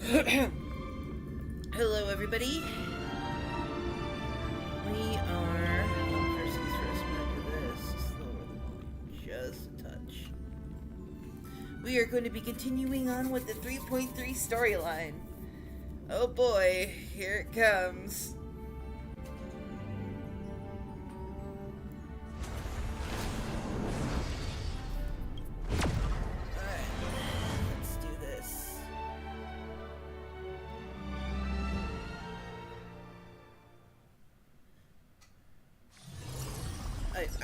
Hello, everybody. We are. Oh, first things first, I'm going to do this. Just lower the volume just a touch. We are going to be continuing on with the 3.3 storyline. Oh boy, here it comes.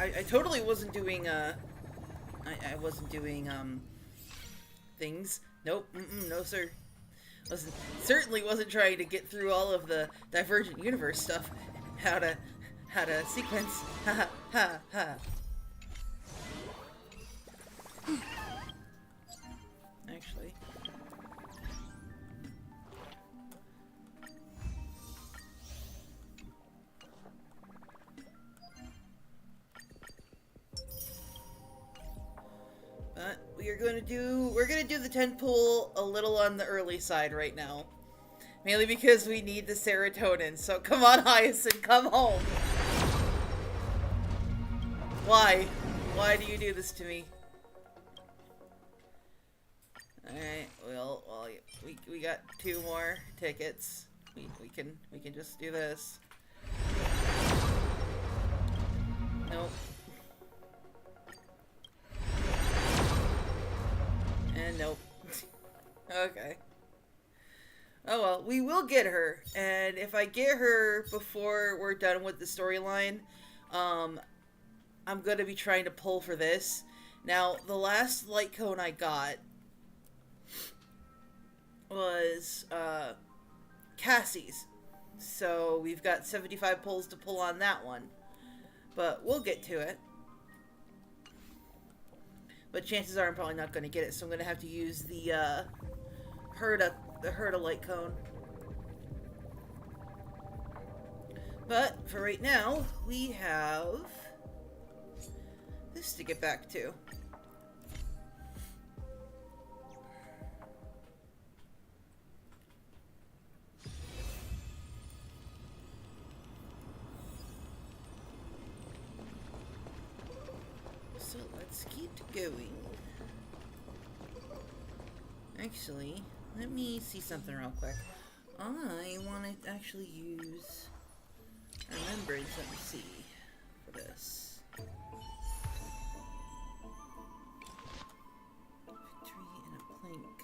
I totally wasn't doing, I wasn't doing, things. Nope, no sir. Certainly wasn't trying to get through all of the Divergent Universe stuff. How to sequence. Ha ha ha. Actually. But we're gonna do the 10 pool a little on the early side right now. Mainly because we need the serotonin, so come on Hyacinth, come home! Why? Why do you do this to me? Alright, well, we got 2 more tickets. We can just do this. Nope. And nope. Okay. Oh well, we will get her, and if I get her before we're done with the storyline, I'm gonna be trying to pull for this. Now, the last light cone I got was, Cassie's. So, we've got 75 pulls to pull on that one. But we'll get to it. But chances are I'm probably not going to get it, so I'm going to have to use the Herta light cone. But for right now, we have this to get back to. So let's keep going. Actually, let me see something real quick. I want to actually use remembrance, let me see, for this. Victory and a plank.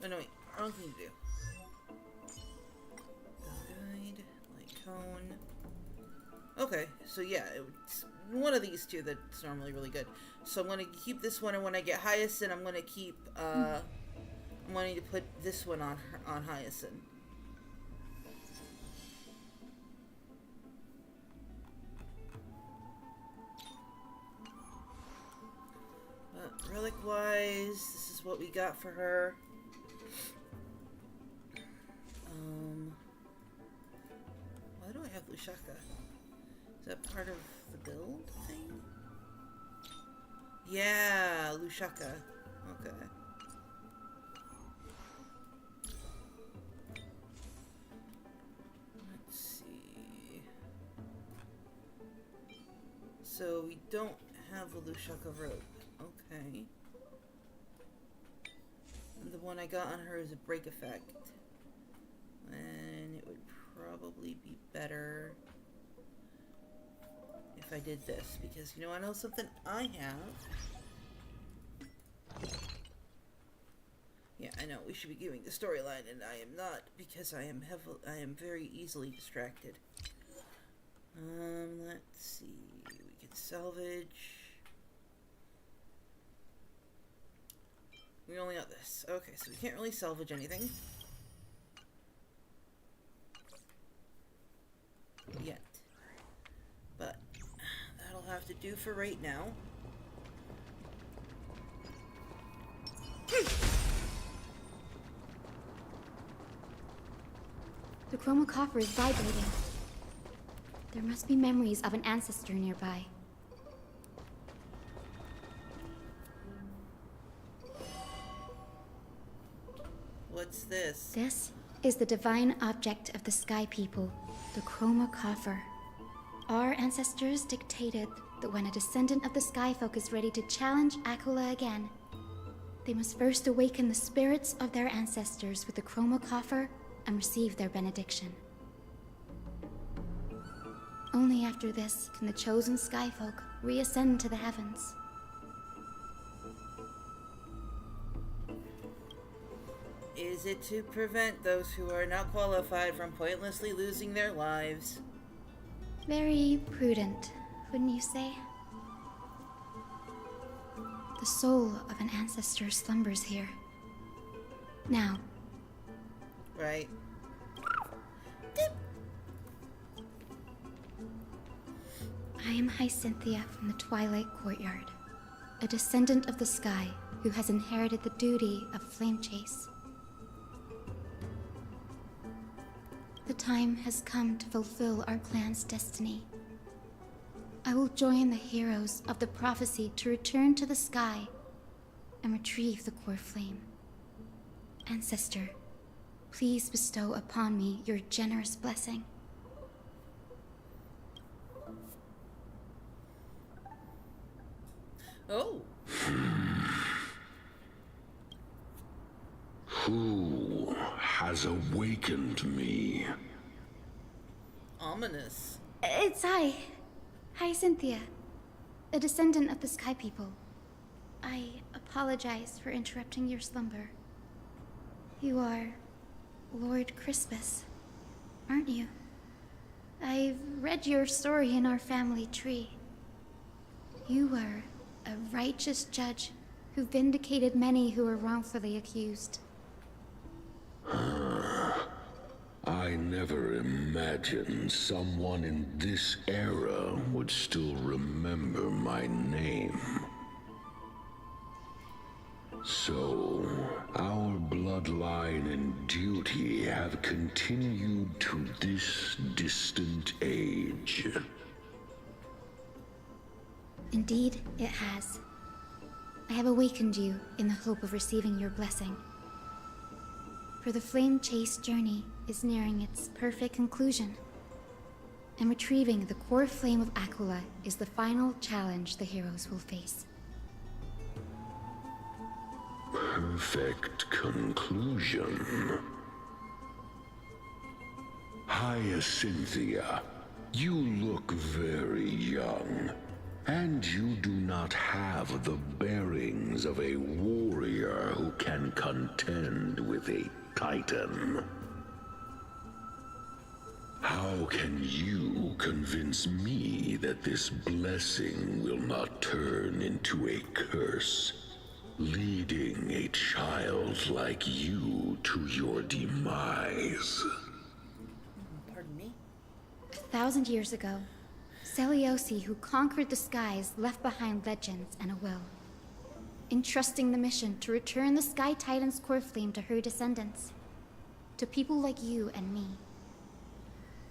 Oh no, wait, wrong thing to do. Guide, light cone. Okay, so yeah, it's one of these two that's normally really good. So I'm going to keep this one, and when I get Hyacinth, I'm going to keep, I'm wanting to put this one on Hyacinth. But relic-wise, this is what we got for her. Why do I have Lushaka? Is that part of the build thing? Yeah, Lushaka. Okay. Let's see. So we don't have a Lushaka rope. Okay. And the one I got on her is a break effect. And it would probably be better if I did this, because you know, I know something I have. Yeah, I know we should be doing the storyline, and I am not, because I am very easily distracted. Let's see, we can salvage. We only got this. Okay, so we can't really salvage anything yet, but that'll have to do for right now. The chroma coffer is vibrating. There must be memories of an ancestor nearby. What's this? This is the divine object of the Sky People, the Chroma Coffer. Our ancestors dictated that when a descendant of the Skyfolk is ready to challenge Aquila again, they must first awaken the spirits of their ancestors with the Chroma Coffer and receive their benediction. Only after this can the chosen Skyfolk reascend to the heavens. Is it to prevent those who are not qualified from pointlessly losing their lives? Very prudent, wouldn't you say? The soul of an ancestor slumbers here. Now. Right. I am Hyacinthia from the Twilight Courtyard, a descendant of the sky who has inherited the duty of flame chase. The time has come to fulfill our clan's destiny. I will join the heroes of the prophecy to return to the sky and retrieve the core flame. Ancestor, please bestow upon me your generous blessing. Oh. Who has awakened me? Ominous. It's I, Hyacinthia, a descendant of the Sky People. I apologize for interrupting your slumber. You are Lord Crispus, aren't you? I've read your story in our family tree. You were a righteous judge who vindicated many who were wrongfully accused. I never imagined someone in this era would still remember my name. So, our bloodline and duty have continued to this distant age. Indeed, it has. I have awakened you in the hope of receiving your blessing. For the flame chase journey is nearing its perfect conclusion, and retrieving the core flame of Aquila is the final challenge the heroes will face. Perfect conclusion. Hyacinthia, you look very young, and you do not have the bearings of a warrior who can contend with a titan. How can you convince me that this blessing will not turn into a curse, leading a child like you to your demise? Pardon me? 1,000 years ago, Seliosi, who conquered the skies, left behind legends and a will, entrusting the mission to return the Sky Titan's core flame to her descendants, to people like you and me.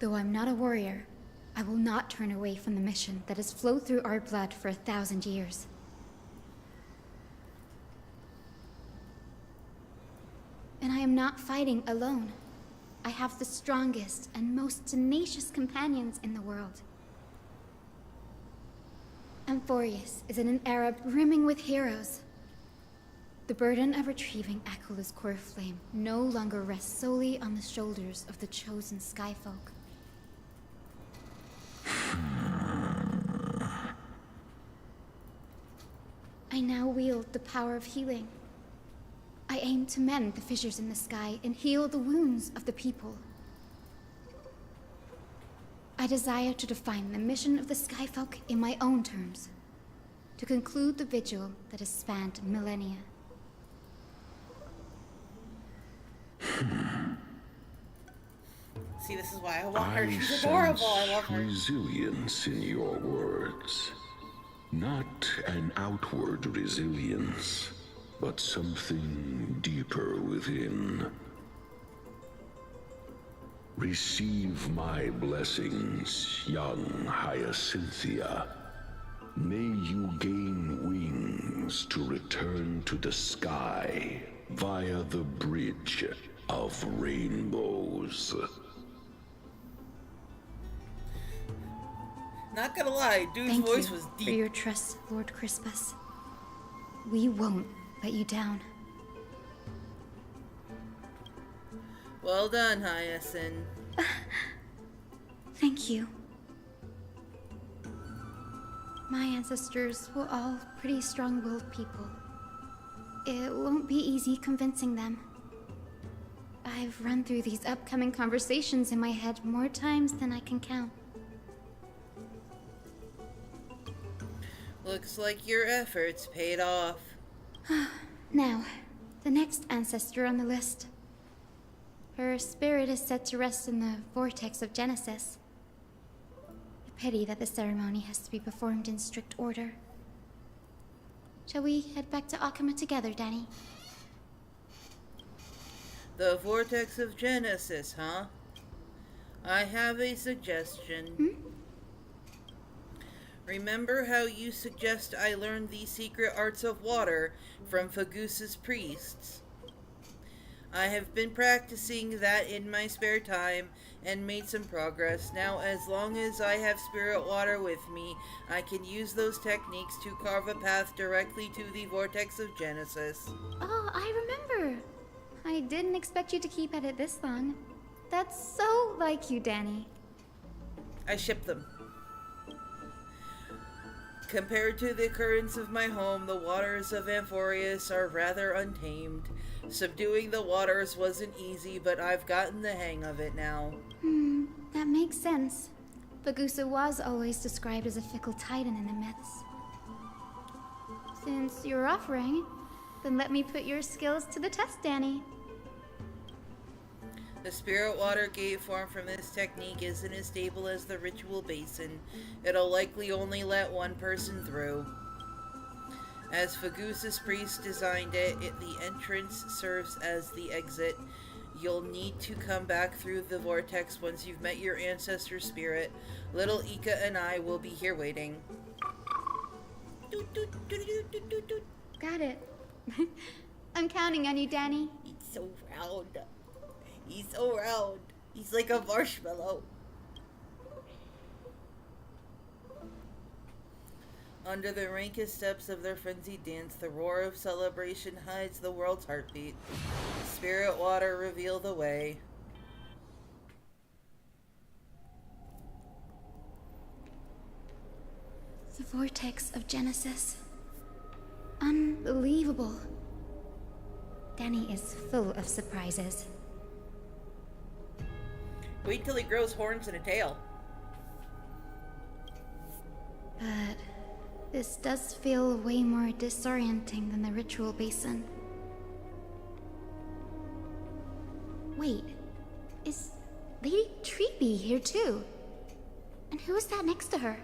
Though I'm not a warrior, I will not turn away from the mission that has flowed through our blood for 1,000 years. And I am not fighting alone. I have the strongest and most tenacious companions in the world. Amphorius is in an era brimming with heroes. The burden of retrieving Aquila's core flame no longer rests solely on the shoulders of the chosen Skyfolk. I now wield the power of healing. I aim to mend the fissures in the sky and heal the wounds of the people. I desire to define the mission of the Skyfolk in my own terms, to conclude the vigil that has spanned millennia. See, this is why I want her. I She's adorable. I sense love her. resilience in your words. Not an outward resilience, but something deeper within. Receive my blessings, young Hyacinthia. May you gain wings to return to the sky via the Bridge of Rainbows. Not gonna lie, dude's Thank voice you was for deep. your trust, Lord Crispus. We won't let you down. Well done, Hyacinth. Thank you. My ancestors were all pretty strong-willed people. It won't be easy convincing them. I've run through these upcoming conversations in my head more times than I can count. Looks like your efforts paid off. Now, the next ancestor on the list. Her spirit is said to rest in the vortex of Genesis. A pity that the ceremony has to be performed in strict order. Shall we head back to Akama together, Danny? The vortex of Genesis, huh? I have a suggestion. Remember how you suggest I learn the secret arts of water from Fagusa's priests? I have been practicing that in my spare time and made some progress. Now, as long as I have spirit water with me, I can use those techniques to carve a path directly to the vortex of Genesis. Oh, I remember. I didn't expect you to keep at it this long. That's so like you, Danny. I ship them. Compared to the currents of my home, the waters of Amphorius are rather untamed. Subduing the waters wasn't easy, but I've gotten the hang of it now. That makes sense. Fagusa was always described as a fickle titan in the myths. Since you're offering, then let me put your skills to the test, Danny. The spirit water gate formed from this technique isn't as stable as the ritual basin. It'll likely only let one person through. As Fagusa's priest designed it, the entrance serves as the exit. You'll need to come back through the vortex once you've met your ancestor spirit. Little Ika and I will be here waiting. Got it. I'm counting on you, Danny. He's so round. He's so round. He's like a marshmallow. Under the rankest steps of their frenzied dance, the roar of celebration hides the world's heartbeat. Spirit water reveal the way. The vortex of Genesis. Unbelievable. Danny is full of surprises. Wait till he grows horns and a tail. But this does feel way more disorienting than the ritual basin. Wait, is Lady Treeby here too? And who is that next to her?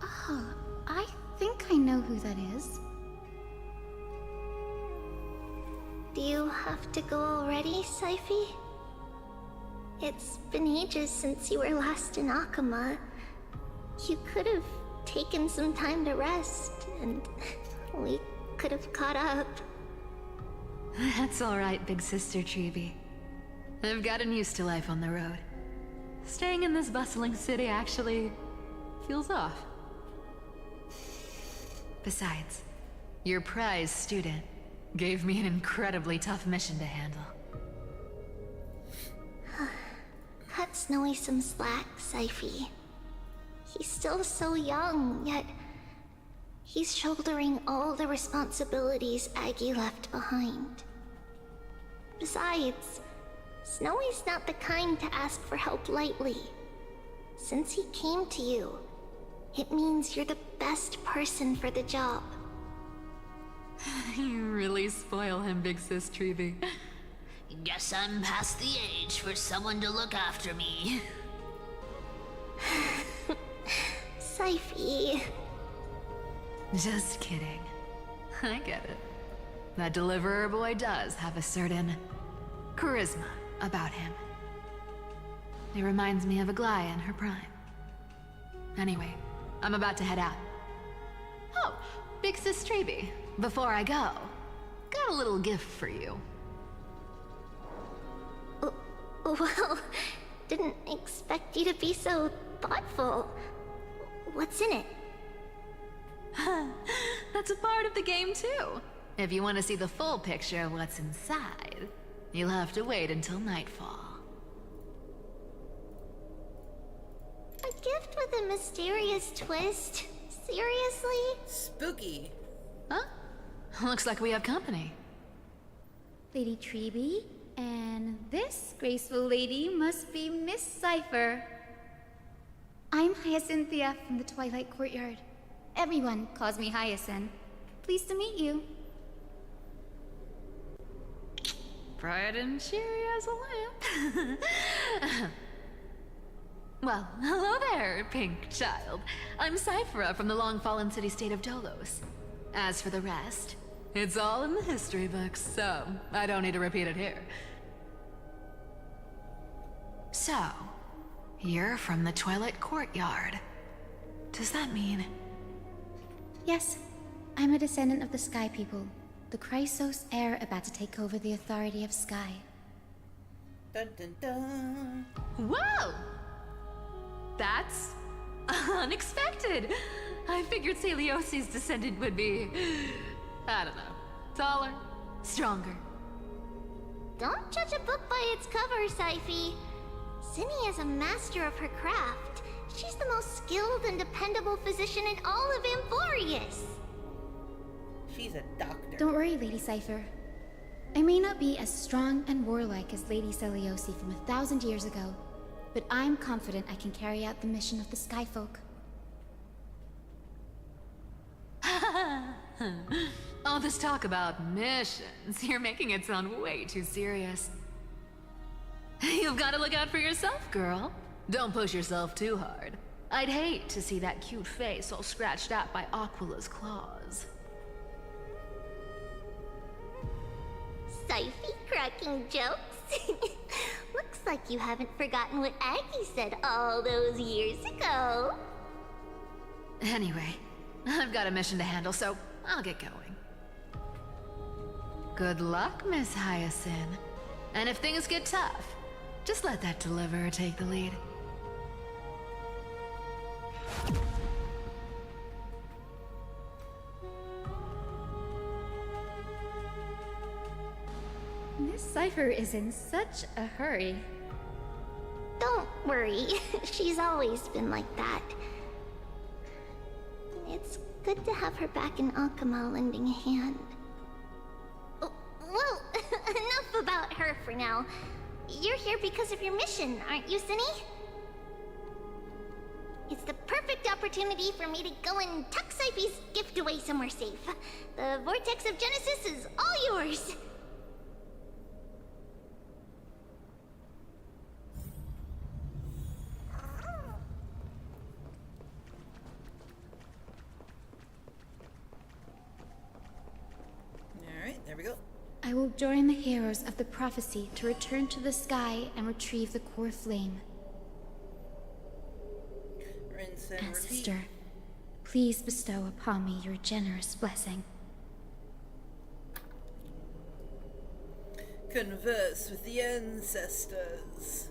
Ah, I think I know who that is. Do you have to go already, Syphi? It's been ages since you were last in Akama. You could have taken some time to rest, and we could have caught up. That's alright, big sister Treeby. I've gotten used to life on the road. Staying in this bustling city actually feels off. Besides, your prize student gave me an incredibly tough mission to handle. Cut Snowy some slack, Syphi. He's still so young, yet he's shouldering all the responsibilities Aggie left behind. Besides, Snowy's not the kind to ask for help lightly. Since he came to you, it means you're the best person for the job. You really spoil him, big sis Treeby. Guess I'm past the age for someone to look after me. Syphi. Just kidding. I get it. That deliverer boy does have a certain charisma about him. It reminds me of Aglaia in her prime. Anyway, I'm about to head out. Big Sis Treeby, before I go, got a little gift for you. Well, didn't expect you to be so thoughtful. What's in it? That's a part of the game too. If you want to see the full picture of what's inside, you'll have to wait until nightfall. A gift with a mysterious twist? Seriously? Spooky. Huh? Looks like we have company. Lady Treeby, and this graceful lady must be Miss Cypher. I'm Hyacinthia from the Twilight Courtyard. Everyone calls me Hyacinth. Pleased to meet you. Bright and cheery as a lamp. Well, hello there, pink child. I'm Cyphera from the long-fallen city-state of Dolos. As for the rest, it's all in the history books, so I don't need to repeat it here. So, you're from the Twilight Courtyard. Does that mean... Yes, I'm a descendant of the Sky People, the Chrysos heir about to take over the authority of Sky. Dun dun dun. Whoa! That's unexpected. I figured Celiosi's descendant would be, I don't know, taller, stronger. Don't judge a book by its cover, Syphe. Zinni is a master of her craft. She's the most skilled and dependable physician in all of Amphorius. She's a doctor. Don't worry, Lady Cypher. I may not be as strong and warlike as Lady Celiosi from 1,000 years ago, but I'm confident I can carry out the mission of the Skyfolk. All this talk about missions, you're making it sound way too serious. You've got to look out for yourself, girl. Don't push yourself too hard. I'd hate to see that cute face all scratched out by Aquila's claws. Syphe cracking jokes? Looks like you haven't forgotten what Aggie said all those years ago. Anyway, I've got a mission to handle, so I'll get going. Good luck, Miss Hyacinth. And if things get tough, just let that deliverer take the lead. Miss Cypher is in such a hurry. Don't worry, she's always been like that. It's good to have her back in Akama lending a hand. Oh, well, enough about her for now. You're here because of your mission, aren't you, Zinni? It's the perfect opportunity for me to go and tuck Syphe's gift away somewhere safe. The Vortex of Genesis is all yours. Alright, there we go. I will join the heroes of the prophecy to return to the sky and retrieve the core flame. Rinse and repeat. Ancestor, please bestow upon me your generous blessing. Converse with the ancestors.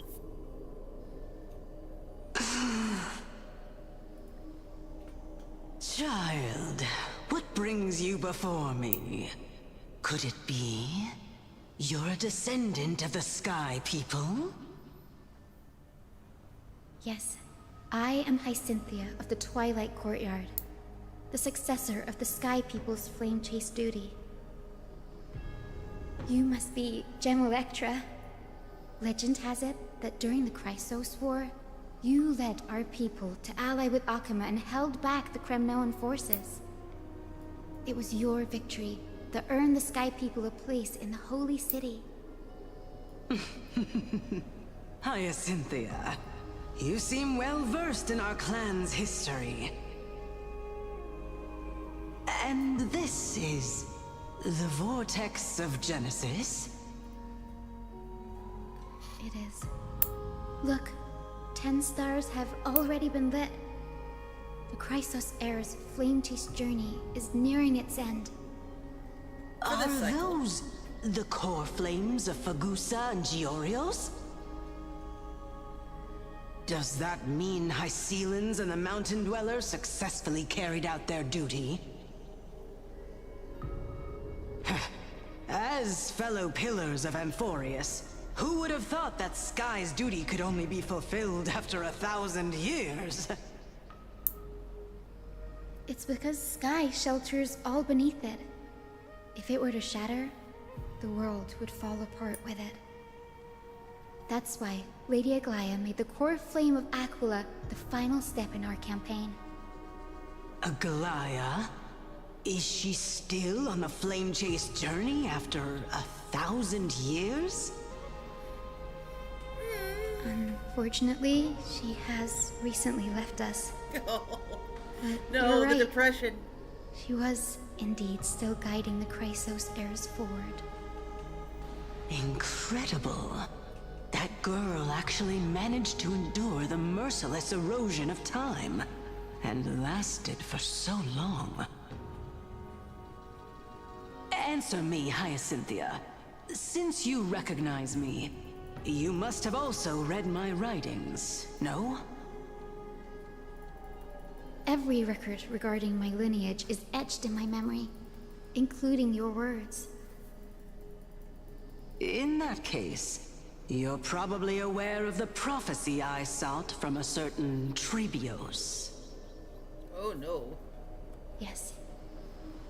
Child, what brings you before me? Could it be you're a descendant of the Sky People? Yes, I am Hyacinthia of the Twilight Courtyard, the successor of the Sky People's flame chase duty. You must be Gem Electra. Legend has it that during the Chrysos War, you led our people to ally with Akama and held back the Kremnoan forces. It was your victory that earned the Sky People a place in the Holy City. Hyacinthia, you seem well versed in our clan's history. And this is the Vortex of Genesis? It is. Look, 10 stars have already been lit. The Chrysos heir's flame-chased journey is nearing its end. Are those the core flames of Fagusa and Giorios? Does that mean Hycelans and the Mountain Dwellers successfully carried out their duty? As fellow pillars of Amphorius, who would have thought that Sky's duty could only be fulfilled after 1,000 years? It's because Sky shelters all beneath it. If it were to shatter, the world would fall apart with it. That's why Lady Aglaya made the core flame of Aquila the final step in our campaign. Aglaya? Is she still on the flame-chased journey after 1,000 years? Unfortunately, she has recently left us. But No, you're the right. depression. She was indeed still guiding the Chrysos heirs forward. Incredible. That girl actually managed to endure the merciless erosion of time, and lasted for so long. Answer me, Hyacinthia. Since you recognize me, you must have also read my writings, no? Every record regarding my lineage is etched in my memory, including your words. In that case, you're probably aware of the prophecy I sought from a certain Trebios. Oh no. Yes.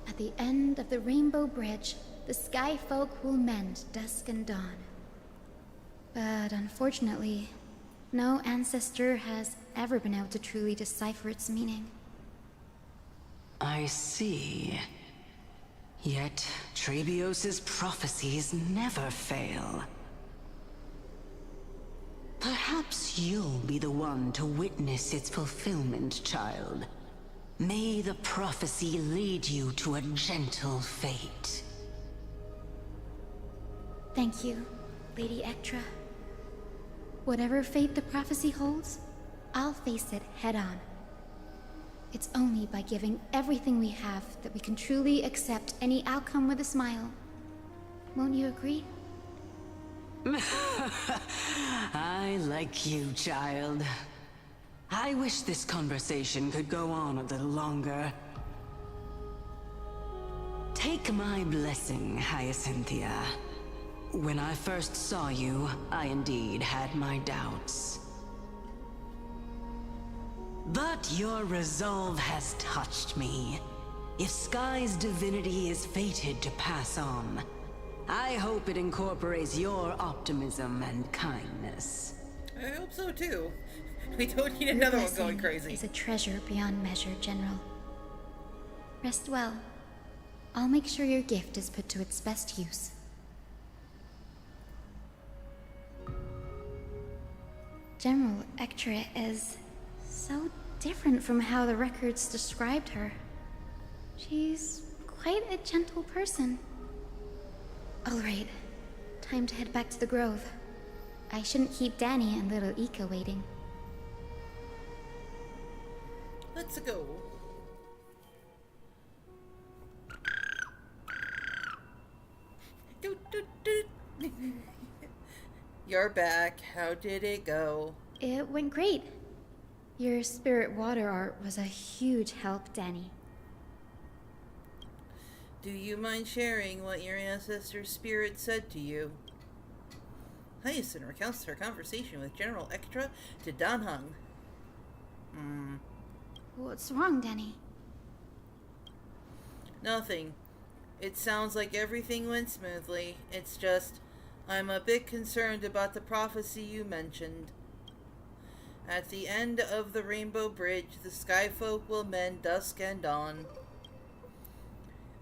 At the end of the Rainbow Bridge, the Sky Folk will mend dusk and dawn. But unfortunately, no ancestor has ever been able to truly decipher its meaning. I see. Yet, Trebios' prophecies never fail. Perhaps you'll be the one to witness its fulfillment, child. May the prophecy lead you to a gentle fate. Thank you, Lady Ectra. Whatever fate the prophecy holds, I'll face it head-on. It's only by giving everything we have that we can truly accept any outcome with a smile. Won't you agree? I like you, child. I wish this conversation could go on a little longer. Take my blessing, Hyacinthia. When I first saw you, I indeed had my doubts. But your resolve has touched me. If Sky's divinity is fated to pass on, I hope it incorporates your optimism and kindness. I hope so too. We don't need another one going Blessing crazy. is a treasure beyond measure, General. Rest well. I'll make sure your gift is put to its best use. General Ectra is so different from how the records described her. She's quite a gentle person. All right, time to head back to the grove. I shouldn't keep Danny and little Ika waiting. Let's go. You're back. How did it go? It went great. Your spirit water art was a huge help, Danny. Do you mind sharing what your ancestor's spirit said to you? Hyacinth recounts her conversation with General Ectra to Danhung. What's wrong, Danny? Nothing. It sounds like everything went smoothly. It's just, I'm a bit concerned about the prophecy you mentioned. At the end of the Rainbow Bridge, the Skyfolk will mend dusk and dawn.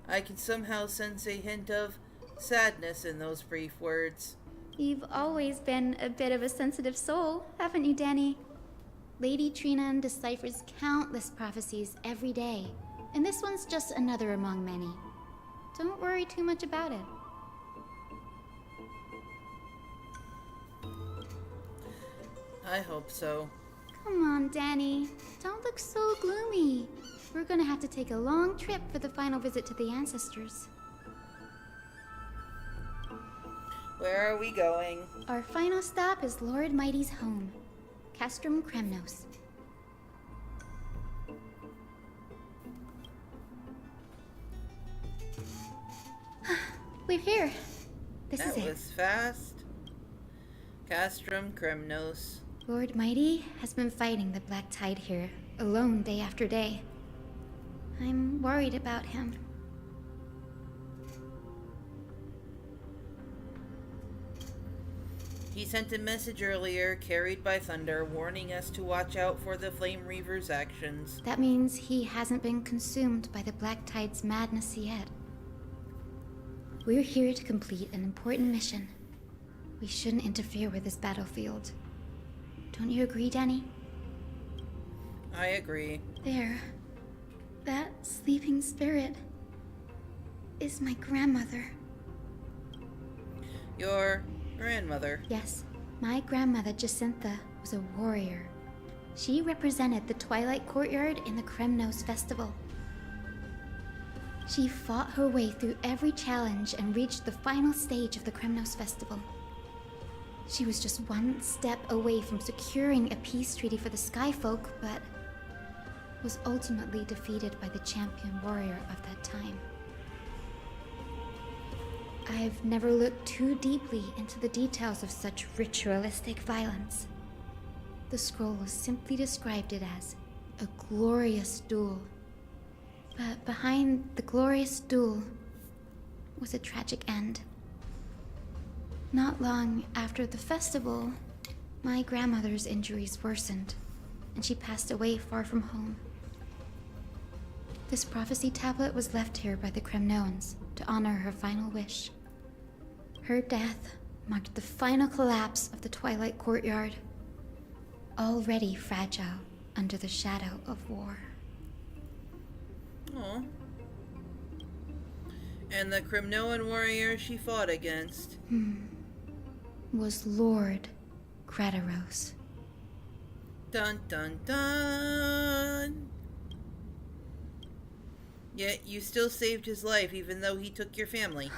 I can somehow sense a hint of sadness in those brief words. You've always been a bit of a sensitive soul, haven't you, Danny? Lady Trina deciphers countless prophecies every day, and this one's just another among many. Don't worry too much about it. I hope so. Come on, Danny. Don't look so gloomy. We're gonna have to take a long trip for the final visit to the ancestors. Where are we going? Our final stop is Lord Mighty's home, Castrum Kremnos. We're here. This is That it. was fast. Castrum Kremnos. Lord Mighty has been fighting the Black Tide here, alone day after day. I'm worried about him. He sent a message earlier, carried by thunder, warning us to watch out for the Flame Reaver's actions. That means he hasn't been consumed by the Black Tide's madness yet. We're here to complete an important mission. We shouldn't interfere with this battlefield. Don't you agree, Danny? I agree. There. That sleeping spirit is my grandmother. Your grandmother. Yes, my grandmother Jacintha was a warrior. She represented the Twilight Courtyard in the Kremnos Festival. She fought her way through every challenge and reached the final stage of the Kremnos Festival. She was just one step away from securing a peace treaty for the Skyfolk, but was ultimately defeated by the champion warrior of that time. I've never looked too deeply into the details of such ritualistic violence. The scroll simply described it as a glorious duel. But behind the glorious duel was a tragic end. Not long after the festival, my grandmother's injuries worsened, and she passed away far from home. This prophecy tablet was left here by the Kremnoans to honor her final wish. Her death marked the final collapse of the Twilight Courtyard, already fragile under the shadow of war. Aw. And the Kremnoan warrior she fought against Was Lord Krataros. Dun dun dun! Yet you still saved his life even though he took your family.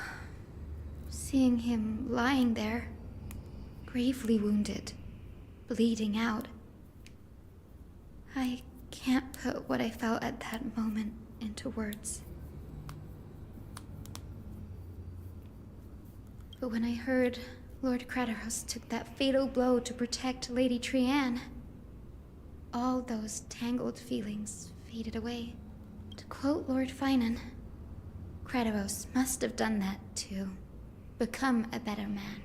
Seeing him lying there, gravely wounded, bleeding out, I can't put what I felt at that moment into words. But when I heard Lord Krataros took that fatal blow to protect Lady Trianne, all those tangled feelings faded away. To quote Lord Finan, Krataros must have done that to become a better man.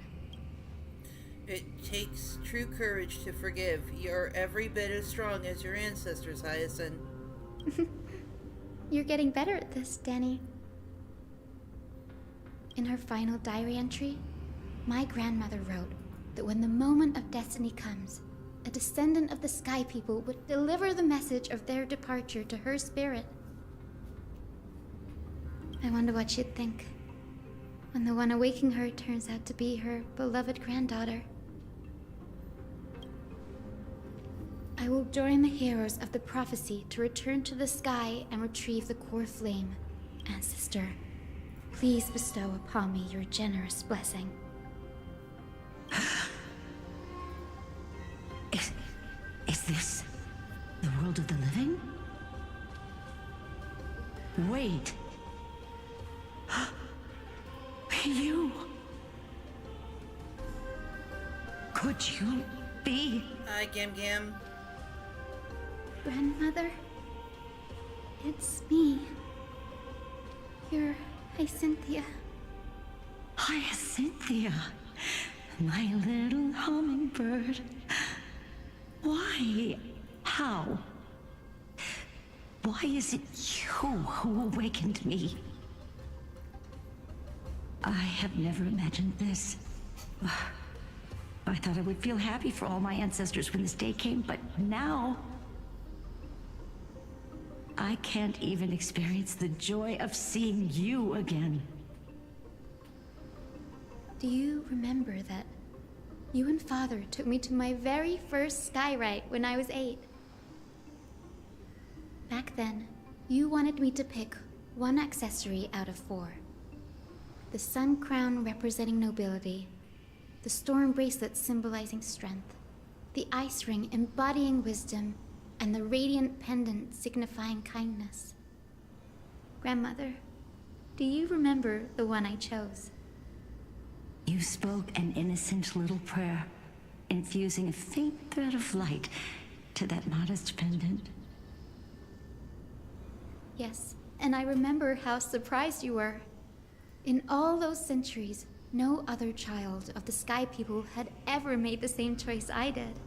It takes true courage to forgive. You're every bit as strong as your ancestors, Hyacinth. You're getting better at this, Danny. In her final diary entry, my grandmother wrote that when the moment of destiny comes, a descendant of the Sky People would deliver the message of their departure to her spirit. I wonder what she'd think when the one awaking her turns out to be her beloved granddaughter. I will join the heroes of the prophecy to return to the sky and retrieve the core flame. Ancestor, please bestow upon me your generous blessing. Is this the world of the living? Wait. You... Could you be... Hi, Gam Gam. Grandmother, it's me. You're Hyacinthia. Hyacinthia, my little hummingbird. Why? How? Why is it you who awakened me? I have never imagined this. I thought I would feel happy for all my ancestors when this day came, but now... I can't even experience the joy of seeing you again. Do you remember that You and Father took me to my very first sky rite when I was 8. Back then, you wanted me to pick one accessory out of 4. The sun crown representing nobility, the storm bracelet symbolizing strength, the ice ring embodying wisdom, and the radiant pendant signifying kindness. Grandmother, do you remember the one I chose? You spoke an innocent little prayer, infusing a faint thread of light to that modest pendant. Yes, and I remember how surprised you were. In all those centuries, no other child of the Sky People had ever made the same choice I did.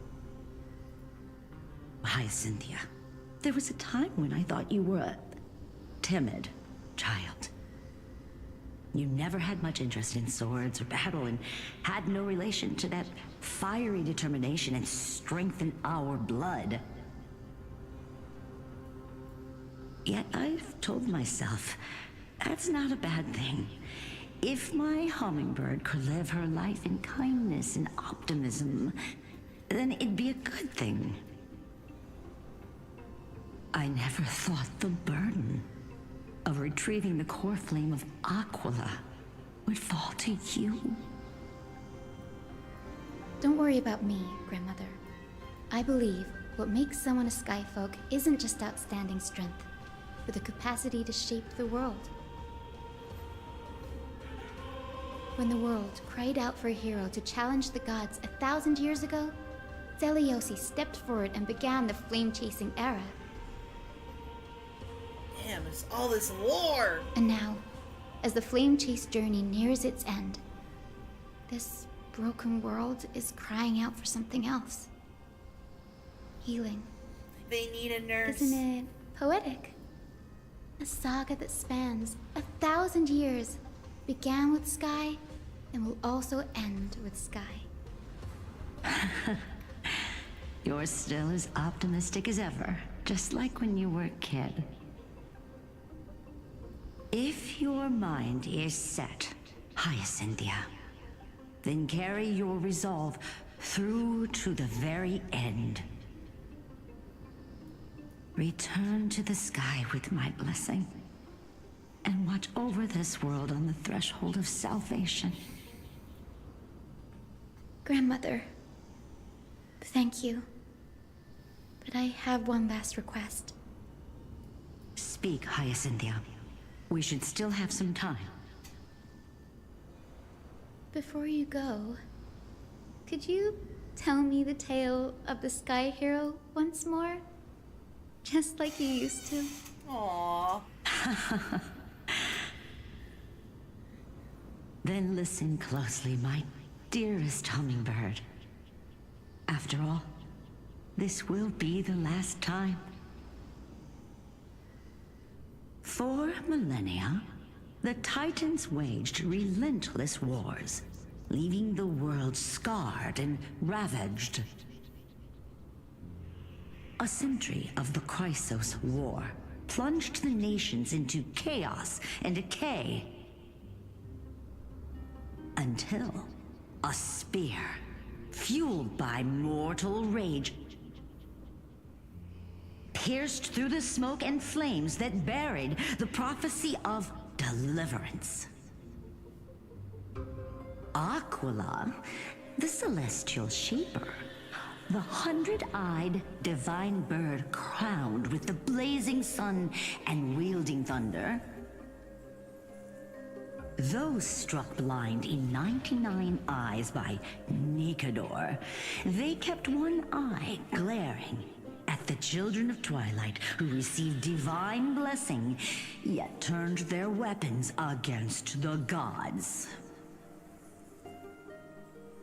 Hyacinthia, there was a time when I thought you were a timid child. You never had much interest in swords or battle and had no relation to that fiery determination and strength in our blood. Yet I've told myself, that's not a bad thing. If my hummingbird could live her life in kindness and optimism, then it'd be a good thing. I never thought the burden of retrieving the core flame of Aquila would fall to you. Don't worry about me, Grandmother. I believe what makes someone a Skyfolk isn't just outstanding strength, but the capacity to shape the world. When the world cried out for a hero to challenge the gods 1,000 years ago, Zeliosi stepped forward and began the flame-chasing era. Damn, it's all this lore! And now, as the flame chase journey nears its end, this broken world is crying out for something else. Healing. They need a nurse. Isn't it poetic? A saga that spans 1,000 years, began with Sky, and will also end with Sky. You're still as optimistic as ever, just like when you were a kid. If your mind is set, Hyacinthia, then carry your resolve through to the very end. Return to the sky with my blessing, and watch over this world on the threshold of salvation. Grandmother, thank you. But I have one last request. Speak, Hyacinthia. We should still have some time. Before you go, could you tell me the tale of the Sky Hero once more? Just like you used to. Aww. Then listen closely, my dearest hummingbird. After all, this will be the last time. For millennia, the Titans waged relentless wars, leaving the world scarred and ravaged. A century of the Chrysos War plunged the nations into chaos and decay. Until a spear, fueled by mortal rage, pierced through the smoke and flames that buried the prophecy of deliverance. Aquila, the celestial shaper, the 100-eyed divine bird crowned with the blazing sun and wielding thunder, though struck blind in 99 eyes by Nicanor, they kept one eye glaring at the children of Twilight who received divine blessing, yet turned their weapons against the gods.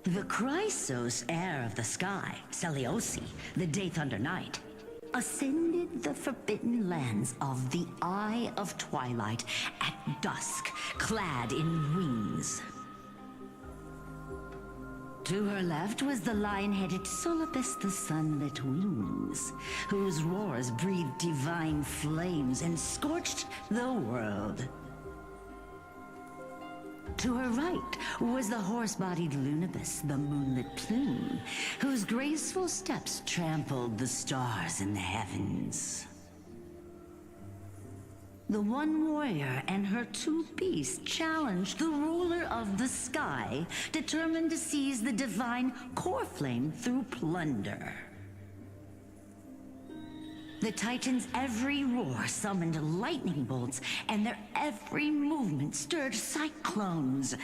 The Chrysos heir of the sky, Seliosi, the Day Thunder Knight, ascended the forbidden lands of the Eye of Twilight at dusk, clad in wings. To her left was the lion-headed Solipus the Sunlit Wings, whose roars breathed divine flames and scorched the world. To her right was the horse-bodied Lunibus, the moonlit plume, whose graceful steps trampled the stars in the heavens. The one warrior and her two beasts challenged the ruler of the sky, determined to seize the divine core flame through plunder. The Titans' every roar summoned lightning bolts, and their every movement stirred cyclones.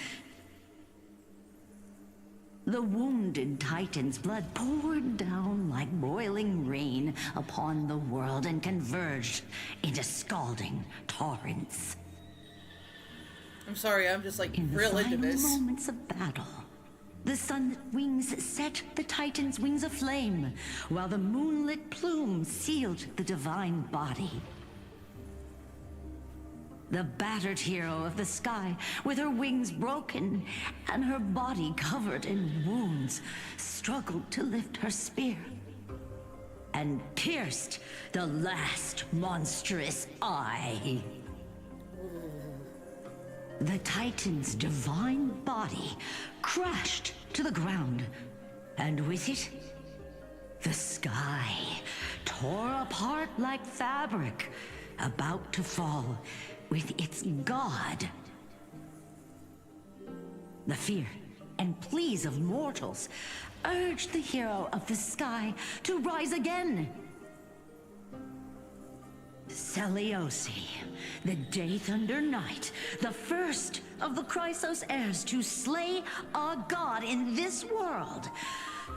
The wounded Titan's blood poured down like boiling rain upon the world and converged into scalding torrents. I'm sorry, I'm just like In the real into final this. moments of battle, the sun's wings set the Titan's wings aflame, while the moonlit plume sealed the divine body. The battered hero of the sky, with her wings broken and her body covered in wounds, struggled to lift her spear and pierced the last monstrous eye. The Titan's divine body crashed to the ground, and with it, the sky tore apart like fabric, about to fall with its god. The fear and pleas of mortals urged the hero of the sky to rise again. Celiosi, the Day Thunder Knight, the first of the Chrysos heirs to slay a god in this world,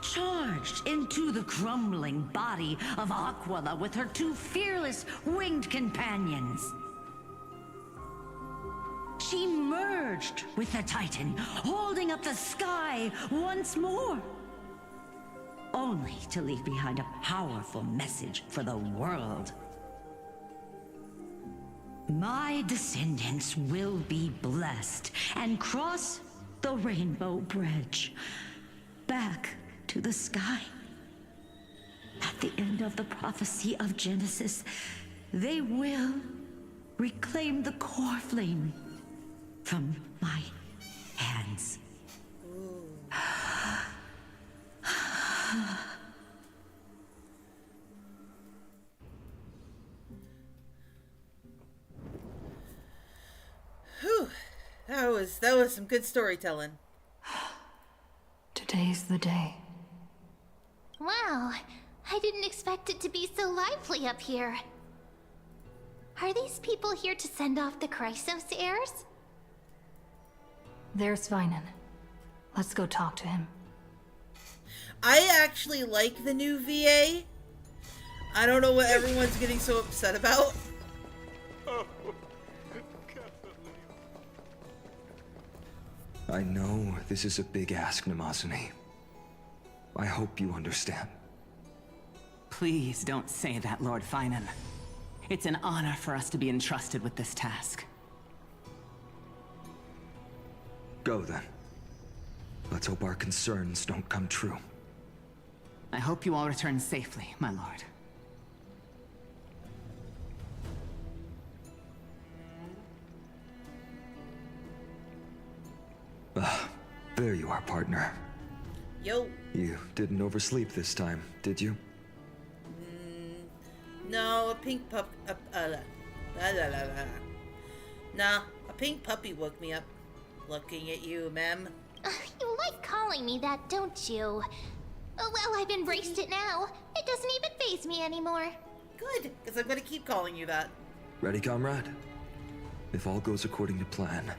charged into the crumbling body of Aquila with her two fearless winged companions. She merged with the Titan, holding up the sky once more, only to leave behind a powerful message for the world. My descendants will be blessed and cross the rainbow bridge back to the sky. At the end of the prophecy of Genesis, they will reclaim the core flame from my hands. Whew. That was some good storytelling. Today's the day. Wow, I didn't expect it to be so lively up here. Are these people here to send off the Chrysos heirs? There's Svinen. Let's go talk to him. I actually like the new VA. I don't know what everyone's getting so upset about. I know this is a big ask, Namazune. I hope you understand. Please don't say that, Lord Finan. It's an honor for us to be entrusted with this task. Go then. Let's hope our concerns don't come true. I hope you all return safely, my lord. Ah, there you are, partner. Yo. You didn't oversleep this time, did you? No, a pink pup. Nah, a pink puppy woke me up. Looking at you, ma'am. You like calling me that, don't you? Oh, well, I've embraced it now. It doesn't even faze me anymore. Good, because I'm gonna keep calling you that. Ready, comrade? If all goes according to plan,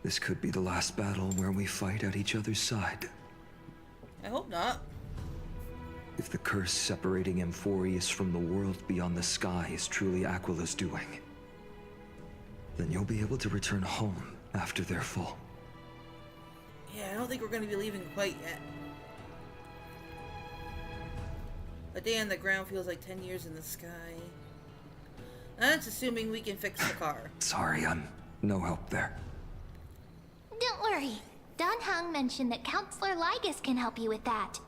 this could be the last battle where we fight at each other's side. I hope not. If the curse separating Amphorius from the world beyond the sky is truly Aquila's doing, then you'll be able to return home after their fall. Yeah, I don't think we're gonna be leaving quite yet. A day on the ground feels like 10 years in the sky. That's assuming we can fix the car. Sorry, I'm no help there. Don't worry. Don Hung mentioned that Counselor Lygus can help you with that.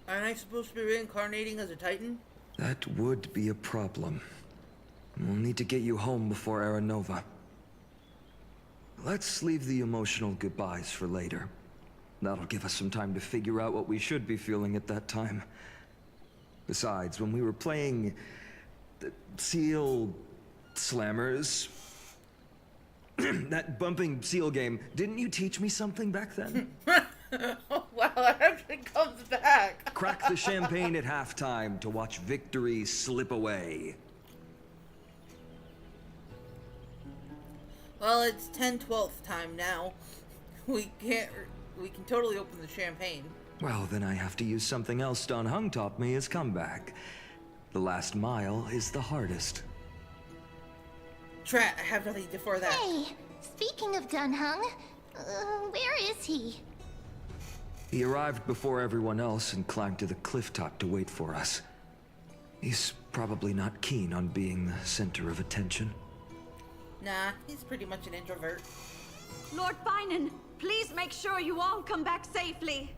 Aren't I supposed to be reincarnating as a Titan? That would be a problem. We'll need to get you home before Aranova. Let's leave the emotional goodbyes for later. That'll give us some time to figure out what we should be feeling at that time. Besides, when we were playing the Seal Slammers, that bumping seal game, didn't you teach me something back then? Oh, wow, that actually comes back. Crack the champagne at halftime to watch victory slip away. Well, it's 10/12 time now. We can totally open the champagne. Well, then I have to use something else Don Hung taught me as comeback. The last mile is the hardest. Trat, I have nothing before that. Hey, speaking of Dunhung, where is he? He arrived before everyone else and climbed to the cliff top to wait for us. He's probably not keen on being the center of attention. Nah, he's pretty much an introvert. Lord Finan, please make sure you all come back safely.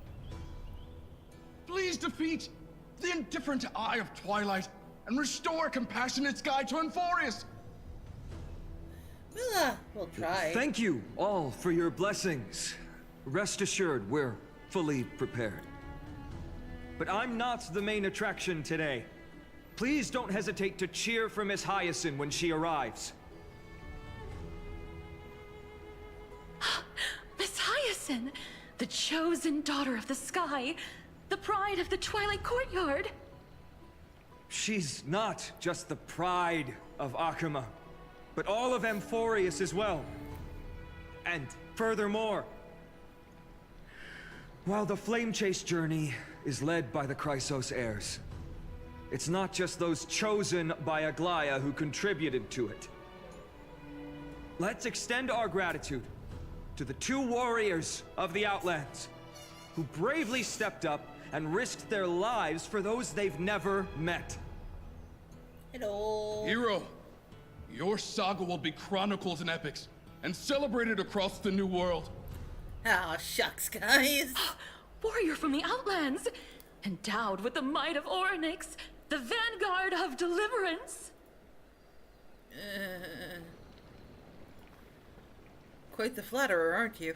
Please defeat the indifferent Eye of Twilight and restore a compassionate sky to Enforius. We'll try. Thank you all for your blessings. Rest assured, we're fully prepared. But I'm not the main attraction today. Please don't hesitate to cheer for Miss Hyacinth when she arrives. Miss Hyacinth, the chosen daughter of the sky, the pride of the Twilight Courtyard. She's not just the pride of Akuma, but all of Amphorius as well. And furthermore, while the Flame Chase journey is led by the Chrysos heirs, it's not just those chosen by Aglaya who contributed to it. Let's extend our gratitude to the 2 warriors of the Outlands who bravely stepped up and risked their lives for those they've never met. Hello. Hero, your saga will be chronicled in epics and celebrated across the New World. Ah, shucks, guys. Warrior from the Outlands, endowed with the might of Orynyx, the vanguard of deliverance. Quite the flatterer, aren't you?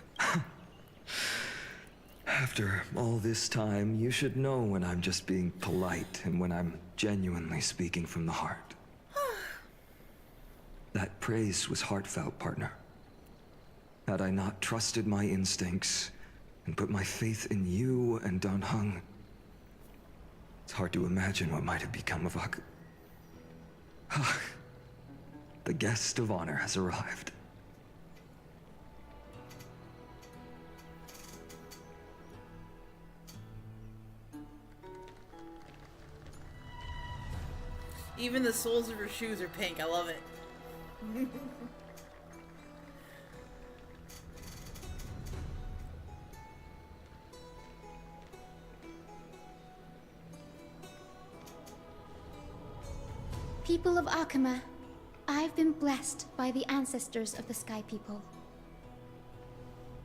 After all this time, you should know when I'm just being polite and when I'm genuinely speaking from the heart. That praise was heartfelt, partner. Had I not trusted my instincts and put my faith in you and Don Hung, it's hard to imagine what might have become of The guest of honor has arrived. Even the soles of her shoes are pink. I love it. People of Akuma, I've been blessed by the ancestors of the Sky People.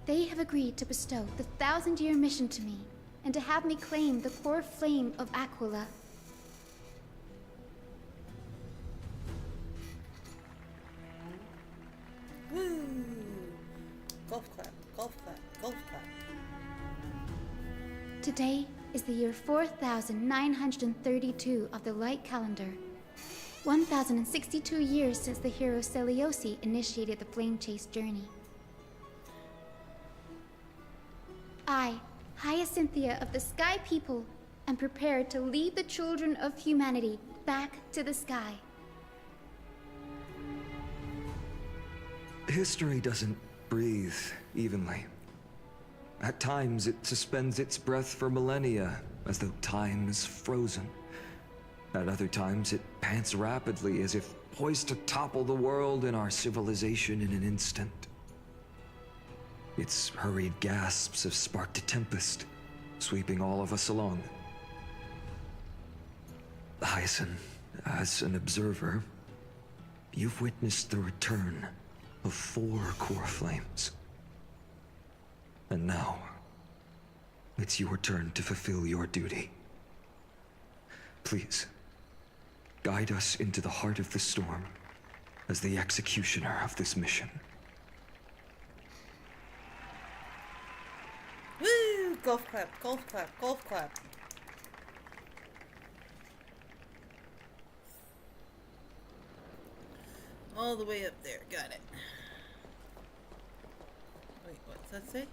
They have agreed to bestow the 1,000-year mission to me, and to have me claim the core flame of Aquila. Woo! Golf clap, golf clap, golf clap. Today is the year 4932 of the Light Calendar. 1062 years since the hero Seliosi initiated the Flame Chase journey. I, Hyacinthia of the Sky People, am prepared to lead the children of humanity back to the sky. History doesn't breathe evenly. At times, it suspends its breath for millennia, as though time is frozen. At other times, it pants rapidly, as if poised to topple the world and our civilization in an instant. Its hurried gasps have sparked a tempest, sweeping all of us along. Hyacinth, as an observer, you've witnessed the return of 4 core flames. And now, it's your turn to fulfill your duty. Please, Guide us into the heart of the storm as the executioner of this mission. Woo! Golf clap, golf clap, golf clap. All the way up there. Got it. Wait, what's that say?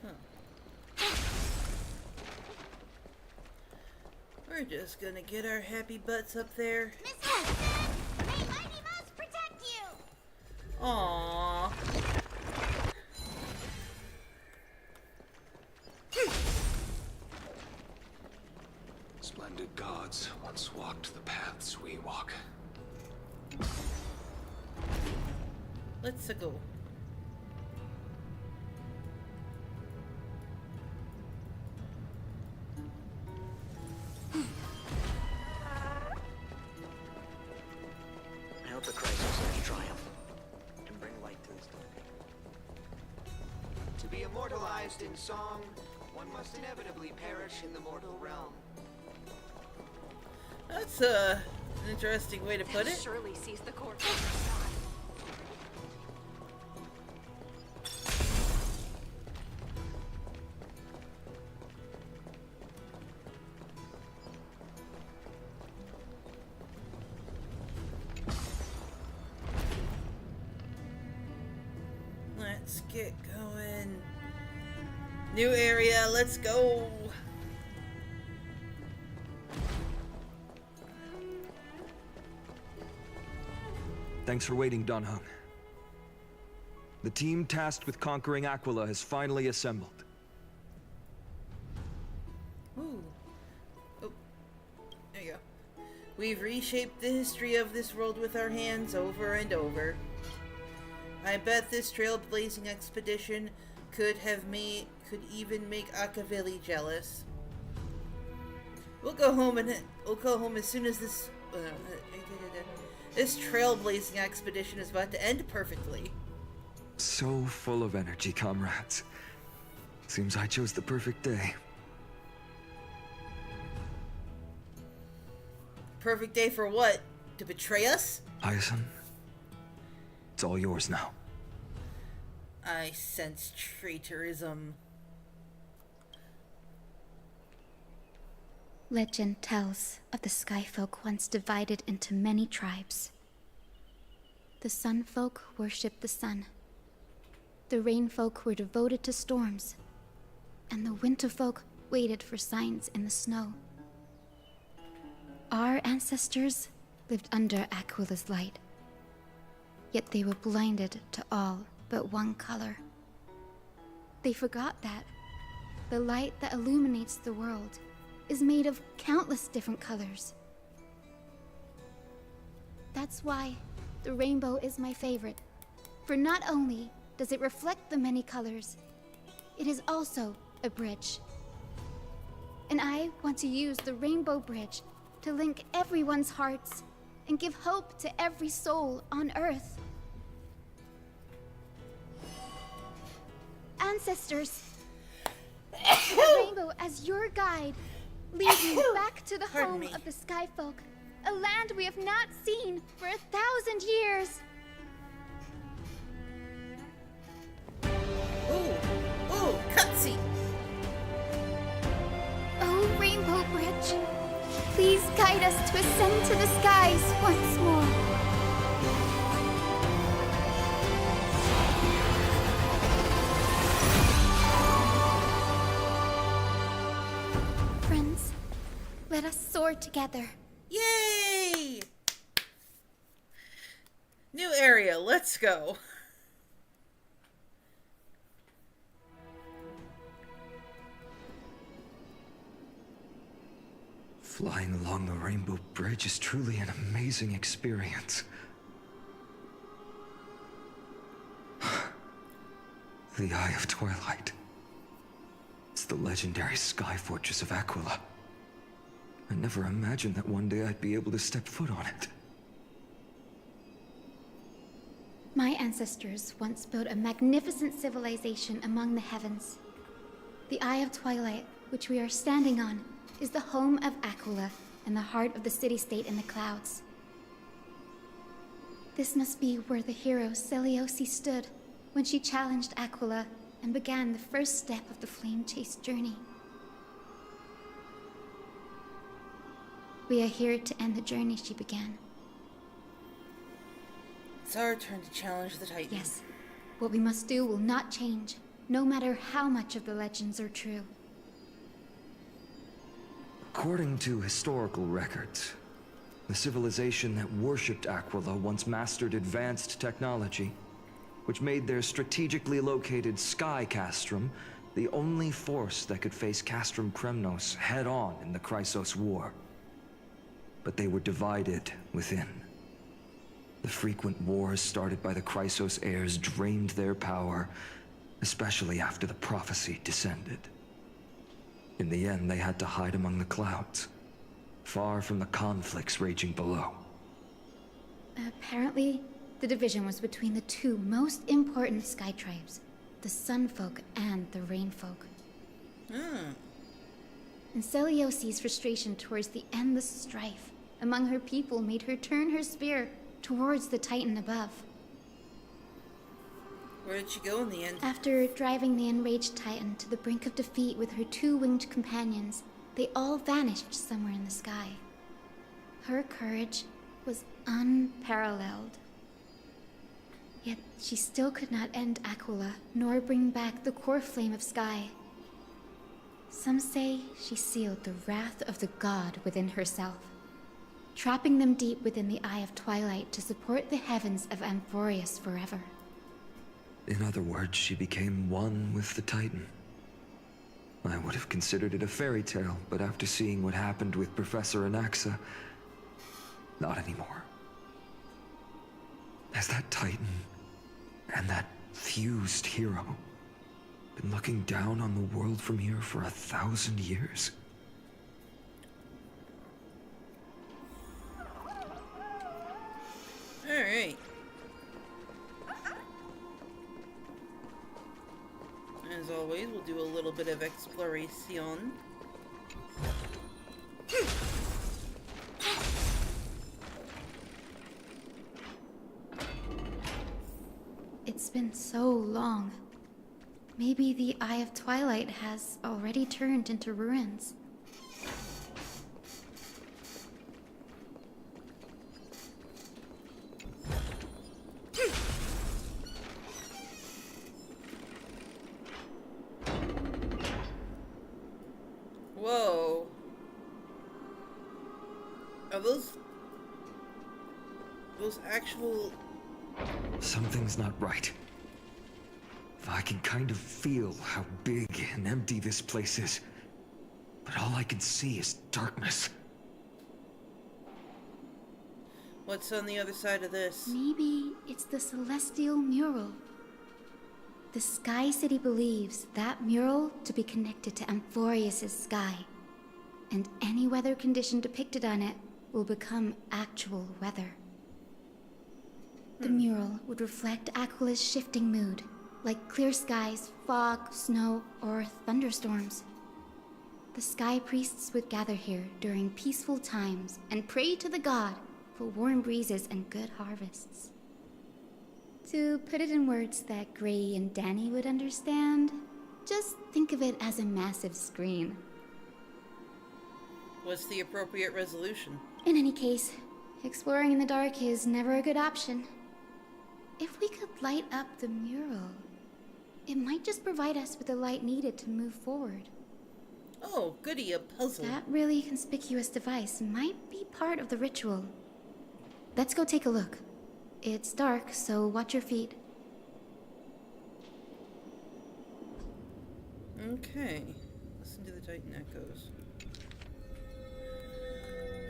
Huh. We're just gonna get our happy butts up there. May Mighty Mouse protect you! Aww. Splendid gods once walked the paths we walk. Let's go. I hope the Chrysos triumph and bring light to this dark. To be immortalized in song, one must inevitably perish in the mortal realm. That's an interesting way to put it. Surely sees the corpse of her son. Let's get going. New area, let's go. Thanks for waiting, Dunhung. The team tasked with conquering Aquila has finally assembled. Ooh. Oh. There you go. We've reshaped the history of this world with our hands over and over. I bet this trailblazing expedition could even make Akavili jealous. We'll go home as soon as this this trailblazing expedition is about to end perfectly. So full of energy, comrades. Seems I chose the perfect day. Perfect day for what? To betray us? Hyacin, it's all yours now. I sense traitorism. Legend tells of the Skyfolk once divided into many tribes. The Sunfolk worshipped the sun. The Rainfolk were devoted to storms. And the Winterfolk waited for signs in the snow. Our ancestors lived under Aquila's light. Yet they were blinded to all but one color. They forgot that the light that illuminates the world is made of countless different colors. That's why the rainbow is my favorite. For not only does it reflect the many colors, it is also a bridge. And I want to use the rainbow bridge to link everyone's hearts and give hope to every soul on Earth. Ancestors, the rainbow as your guide, lead me back to the home of the Skyfolk, a land we have not seen for 1,000 years. Ooh, cutscene. Oh, Rainbow Bridge, please guide us to ascend to the skies once more. Friends, let us soar together. Yay! New area, let's go. Flying along the Rainbow Bridge is truly an amazing experience. The Eye of Twilight. It's the legendary sky fortress of Aquila. I never imagined that one day I'd be able to step foot on it. My ancestors once built a magnificent civilization among the heavens. The Eye of Twilight, which we are standing on, is the home of Aquila and the heart of the city-state in the clouds. This must be where the hero Seliosi stood when she challenged Aquila and began the first step of the flame chase journey. We are here to end the journey she began. It's our turn to challenge the Titan. Yes. What we must do will not change, no matter how much of the legends are true. According to historical records, the civilization that worshipped Aquila once mastered advanced technology, which made their strategically located Sky Castrum the only force that could face Castrum Kremnos head-on in the Chrysos War. But they were divided within. The frequent wars started by the Chrysos heirs drained their power, especially after the prophecy descended. In the end, they had to hide among the clouds, far from the conflicts raging below. Apparently, the division was between the two most important sky tribes, the Sun Folk and the Rain Folk. And Seliosi's frustration towards the endless strife among her people made her turn her spear towards the Titan above. Where did she go in the end? After driving the enraged Titan to the brink of defeat with her two winged companions, they all vanished somewhere in the sky. Her courage was unparalleled. Yet she still could not end Aquila, nor bring back the core flame of Sky. Some say she sealed the wrath of the god within herself, trapping them deep within the Eye of Twilight to support the heavens of Amphorius forever. In other words, she became one with the Titan. I would have considered it a fairy tale, but after seeing what happened with Professor Anaxa, not anymore. Has that Titan and that fused hero been looking down on the world from here for 1,000 years? Alright. As always, we'll do a little bit of exploration. It's been so long. Maybe the Eye of Twilight has already turned into ruins. Whoa. Are those actual... Something's not right. I can kind of feel how big and empty this place is, but all I can see is darkness. What's on the other side of this? Maybe it's the celestial mural. The Sky City believes that mural to be connected to Amphorius' sky, and any weather condition depicted on it will become actual weather. The mural would reflect Aquila's shifting mood, like clear skies, fog, snow, or thunderstorms. The sky priests would gather here during peaceful times and pray to the god for warm breezes and good harvests. To put it in words that Gray and Danny would understand, just think of it as a massive screen. What's the appropriate resolution? In any case, exploring in the dark is never a good option. If we could light up the mural, it might just provide us with the light needed to move forward. Oh, goody, a puzzle. That really conspicuous device might be part of the ritual. Let's go take a look. It's dark, so watch your feet. Okay. Listen to the Titan echoes.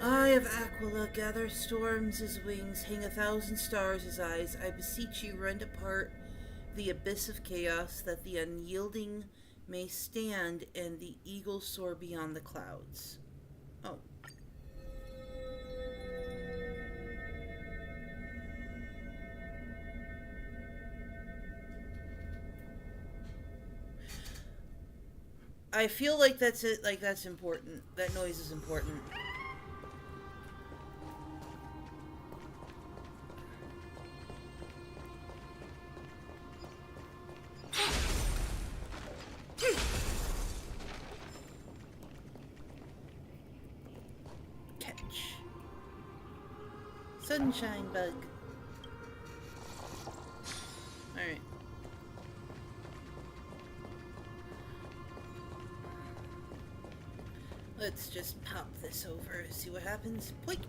Eye of Aquila, gather storms as wings, hang 1,000 stars as eyes. I beseech you, rend apart the abyss of chaos, that the unyielding may stand and the eagle soar beyond the clouds. Oh. I feel like that's it. Like that's important. That noise is important. Catch. Sunshine bug. Alright. Let's just pop this over and see what happens. Boink.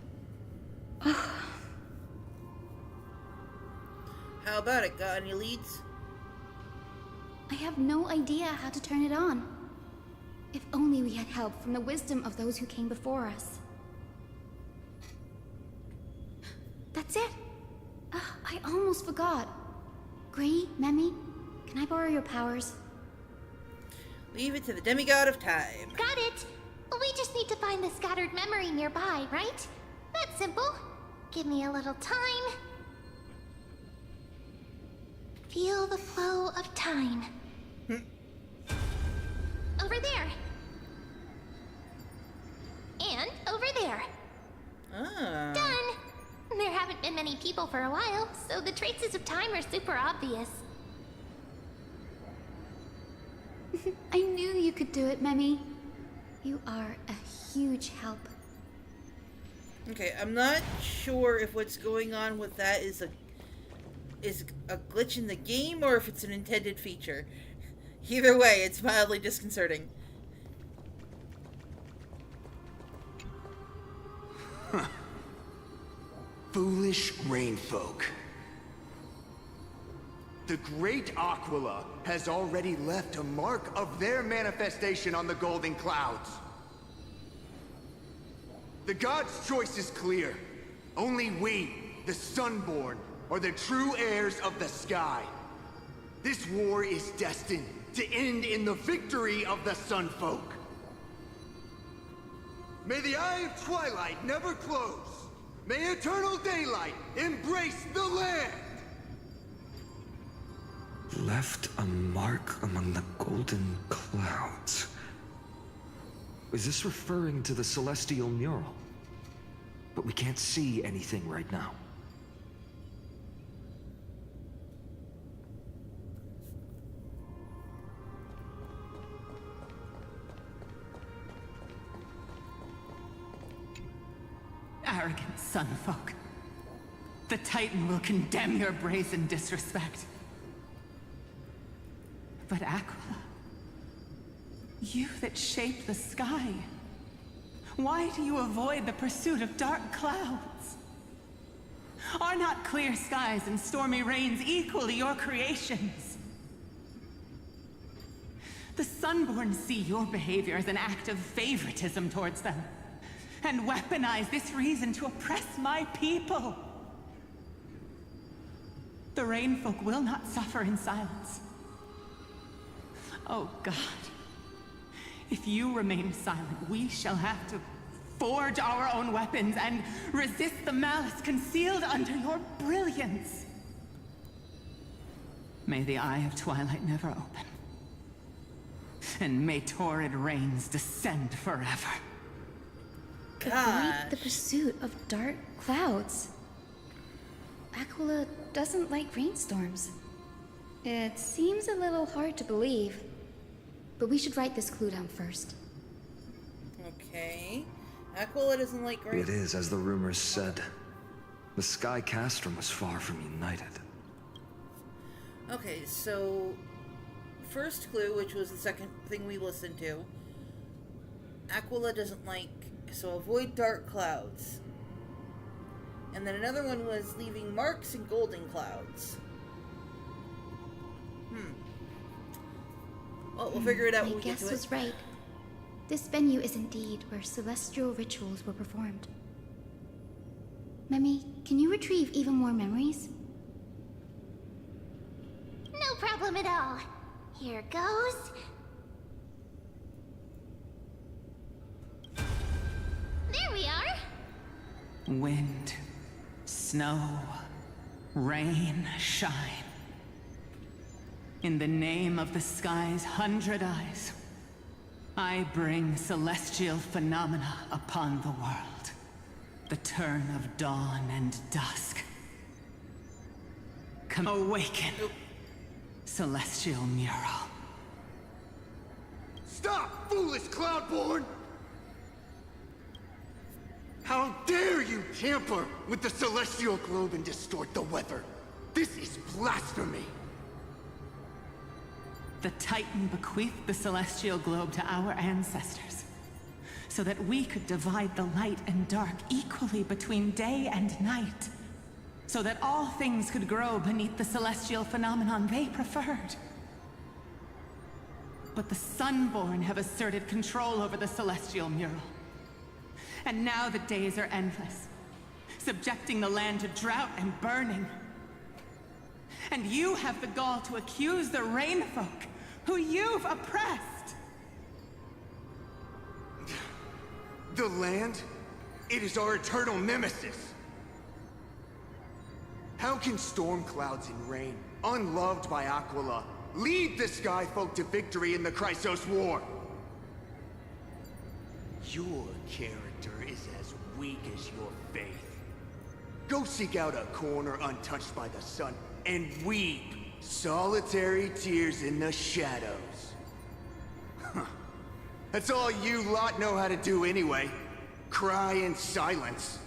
How about it? Got any leads? I have no idea how to turn it on. If only we had help from the wisdom of those who came before us. That's it. I almost forgot. Gray, Memi, can I borrow your powers? Leave it to the demigod of time. Got it! We just need to find the scattered memory nearby, right? That's simple. Give me a little time. Feel the flow of time. Over there. And over there. Ah. Done! There haven't been many people for a while, so the traces of time are super obvious. I knew you could do it, Memi. You are a huge help. Okay, I'm not sure if what's going on with that is a glitch in the game or if it's an intended feature. Either way, it's mildly disconcerting. Huh. Foolish rainfolk. The great Aquila has already left a mark of their manifestation on the golden clouds. The gods' choice is clear. Only we, the Sunborn, are the true heirs of the sky. This war is destined to end in the victory of the Sunfolk. May the Eye of Twilight never close. May eternal daylight embrace the land. Left a mark among the golden clouds. Is this referring to the celestial mural? But we can't see anything right now. Arrogant sunfolk. The Titan will condemn your brazen disrespect. But Aquila, you that shape the sky, why do you avoid the pursuit of dark clouds? Are not clear skies and stormy rains equally your creations? The Sunborn see your behavior as an act of favoritism towards them, and weaponize this reason to oppress my people. The Rainfolk will not suffer in silence. Oh God, if you remain silent, we shall have to forge our own weapons and resist the malice concealed under your brilliance. May the Eye of Twilight never open, and may torrid rains descend forever. Avoid the pursuit of dark clouds. Aquila doesn't like rainstorms. It seems a little hard to believe. But we should write this clue down first. Okay. Aquila doesn't like rain. It is, as the rumors said. The Sky Castrum was far from united. Okay, so... First clue, which was the second thing we listened to. Aquila doesn't like... So avoid dark clouds. And then another one was leaving marks in golden clouds. Well, we'll figure it out when we get to it. My guess was right. This venue is indeed where celestial rituals were performed. Memi, can you retrieve even more memories? No problem at all. Here goes. There we are. Wind, snow, rain, shine. In the name of the sky's 100 eyes, I bring celestial phenomena upon the world. The turn of dawn and dusk. Come awaken, celestial mural. Stop, foolish Cloudborn! How dare you tamper with the celestial globe and distort the weather? This is blasphemy! The Titan bequeathed the celestial globe to our ancestors, so that we could divide the light and dark equally between day and night, so that all things could grow beneath the celestial phenomenon they preferred. But the Sunborn have asserted control over the celestial mural. And now the days are endless, subjecting the land to drought and burning. And you have the gall to accuse the Rainfolk, who you've oppressed! The land? It is our eternal nemesis! How can storm clouds and rain, unloved by Aquila, lead the Skyfolk to victory in the Chrysos War? Your character is as weak as your faith. Go seek out a corner untouched by the sun and weep solitary tears in the shadows. That's all you lot know how to do anyway. Cry in silence.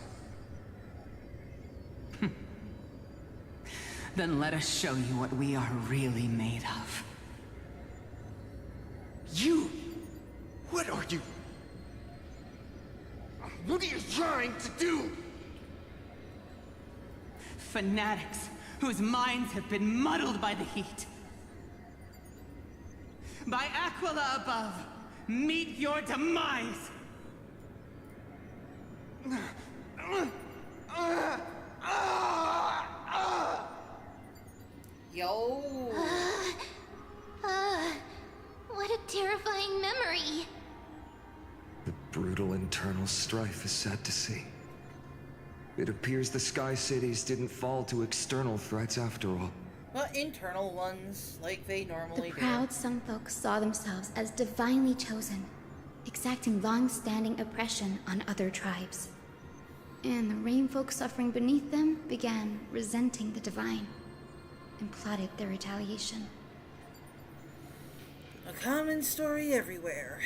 Then let us show you what we are really made of. You? What are you? What are you trying to do? Fanatics whose minds have been muddled by the heat. By Aquila above, meet your demise! Yo! What a terrifying memory! The brutal internal strife is sad to see. It appears the Sky Cities didn't fall to external threats after all. Well, internal ones, like they normally The do. proud Sunfolk saw themselves as divinely chosen, exacting long-standing oppression on other tribes. And the Rainfolk suffering beneath them began resenting the divine, and plotted their retaliation. A common story everywhere.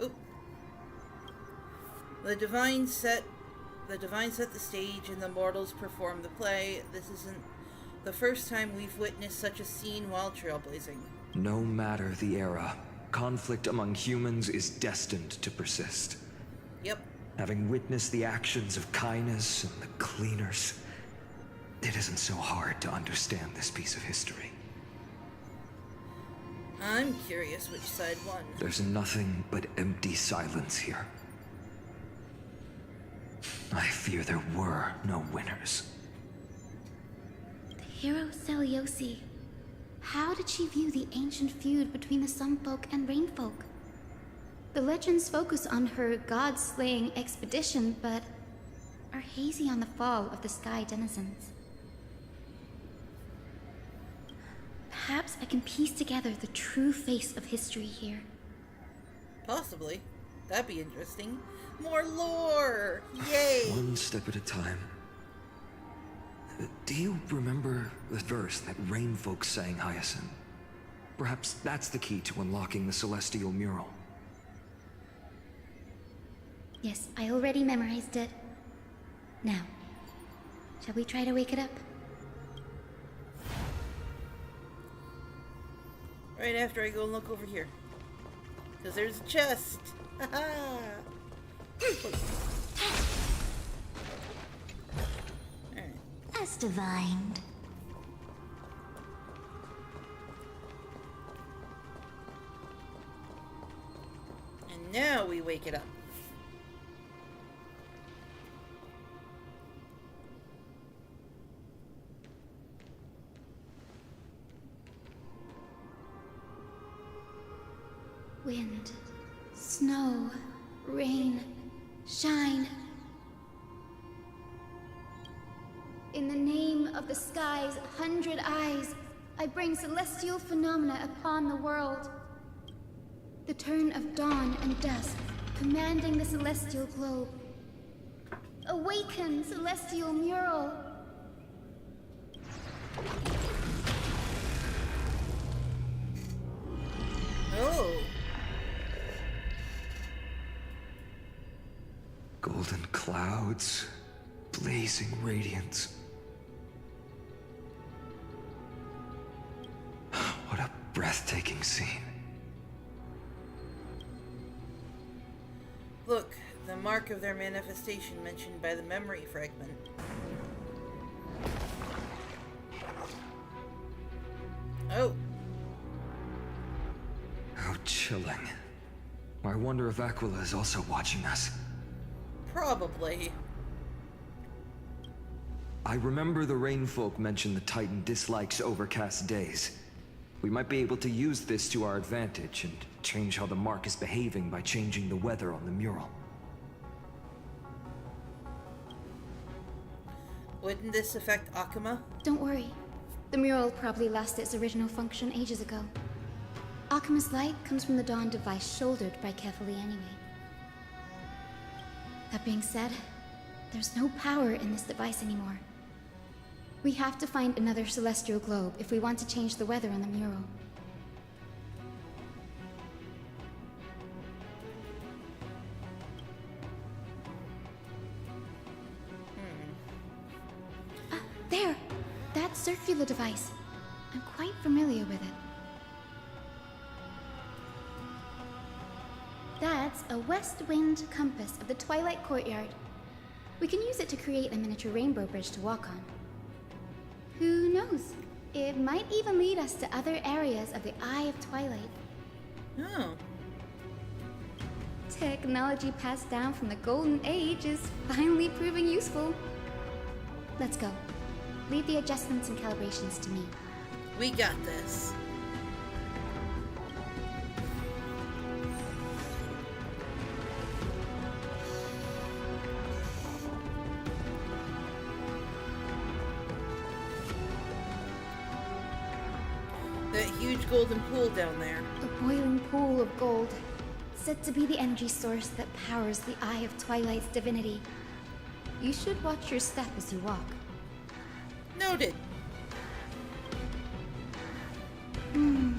Oop. The divine set the stage and the mortals perform the play. This isn't the first time we've witnessed such a scene while trailblazing. No matter the era, conflict among humans is destined to persist. Yep. Having witnessed the actions of Kindness and the Cleaners, it isn't so hard to understand this piece of history. I'm curious which side won. There's nothing but empty silence here. I fear there were no winners. The hero Seliosi. How did she view the ancient feud between the Sunfolk and Rainfolk? The legends focus on her god-slaying expedition, but are hazy on the fall of the Sky Denizens. Perhaps I can piece together the true face of history here. Possibly. That'd be interesting. More lore! Yay! One step at a time. Do you remember the verse that Rainfolk sang, Hyacinth? Perhaps that's the key to unlocking the celestial mural. Yes, I already memorized it. Now, shall we try to wake it up? Right after I go and look over here. Because there's a chest! Haha! Alright. As divined. And now we wake it up. Wind, snow, rain, shine. In the name of the sky's 100 eyes, I bring celestial phenomena upon the world. The turn of dawn and dusk, commanding the celestial globe. Awaken, celestial mural! Oh. Golden clouds, blazing radiance. What a breathtaking scene. Look, the mark of their manifestation mentioned by the memory fragment. Oh. How chilling. I wonder if Aquila is also watching us. Probably. I remember the Rainfolk mentioned the Titan dislikes overcast days. We might be able to use this to our advantage and change how the mark is behaving by changing the weather on the mural. Wouldn't this affect Akuma? Don't worry. The mural probably lost its original function ages ago. Akuma's light comes from the dawn device shouldered by Kefali anyway. That being said, there's no power in this device anymore. We have to find another celestial globe if we want to change the weather on the mural. There! That circular device. I'm quite familiar with it. That's a west wind compass of the Twilight Courtyard. We can use it to create a miniature rainbow bridge to walk on. Who knows? It might even lead us to other areas of the Eye of Twilight. Oh. Technology passed down from the Golden Age is finally proving useful. Let's go. Leave the adjustments and calibrations to me. We got this. That huge golden pool down there. A boiling pool of gold, said to be the energy source that powers the Eye of Twilight's divinity. You should watch your step as you walk. Noted. The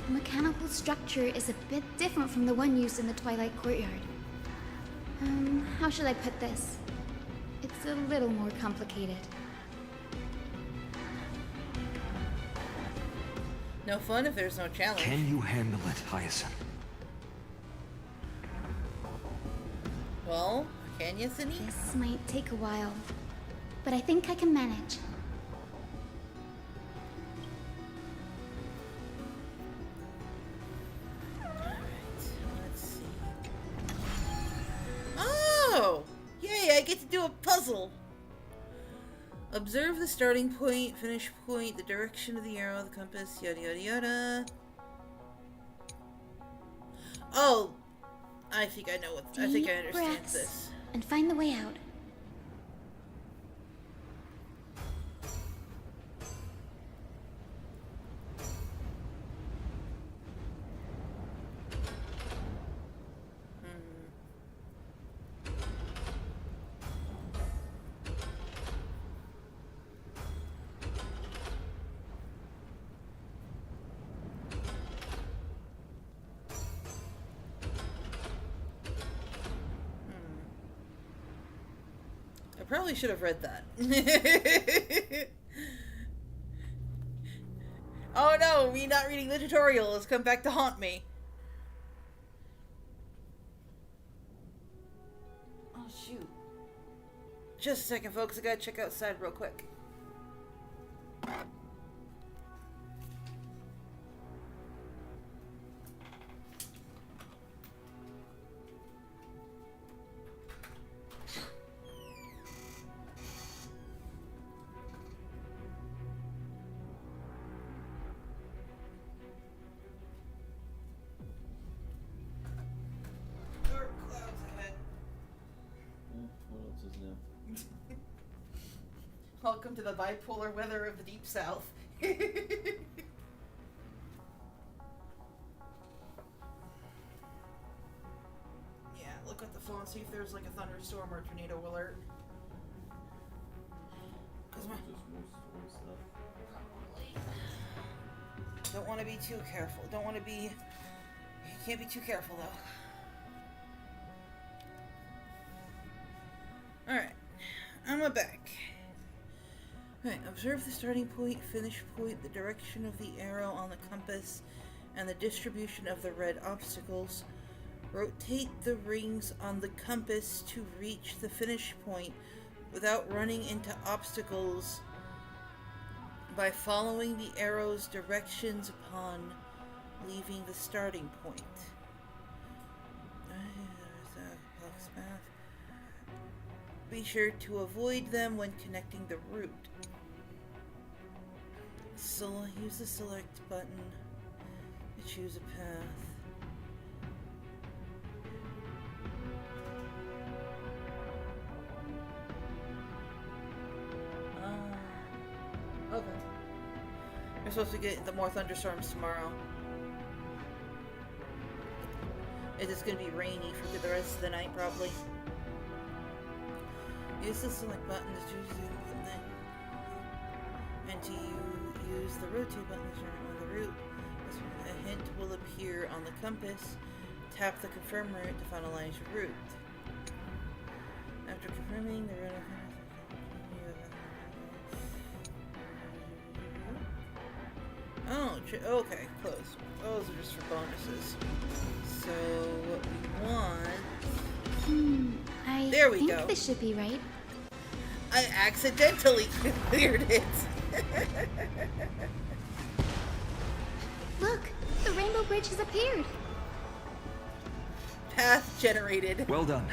mechanical structure is a bit different from the one used in the Twilight Courtyard. How should I put this? It's a little more complicated. No fun if there's no challenge. Can you handle it, Hyacinth? Well, can you, Cindy? This might take a while, but I think I can manage. Let's see. Oh! Yay, I get to do a puzzle! Observe the starting point, finish point, the direction of the arrow, the compass, yada yada yada. Oh! I think I know what... I think I understand breaths this. And find the way out. Probably should have read that. Oh no, me not reading the tutorial has come back to haunt me. Oh shoot. Just a second, folks. I gotta check outside real quick. Welcome to the bipolar weather of the Deep South. see if there's like a thunderstorm or tornado alert. Don't want to be too careful. Don't want to be... You can't be too careful, though. Alright. I'm back. Alright, observe the starting point, finish point, the direction of the arrow on the compass, and the distribution of the red obstacles. Rotate the rings on the compass to reach the finish point without running into obstacles by following the arrow's directions upon leaving the starting point. Be sure to avoid them when connecting the route. Use the select button to choose a path. Okay. We're supposed to get the more thunderstorms tomorrow. It is going to be rainy for the rest of the night, probably. Use the select button to choose something, and to use the rotate button to turn on the route. A hint will appear on the compass. Tap the confirm route to finalize your route. After confirming the route, okay, close. Those are just for bonuses. So what we want... There we go. I think this should be right. I accidentally cleared it. Look, the rainbow bridge has appeared. Path generated. Well done.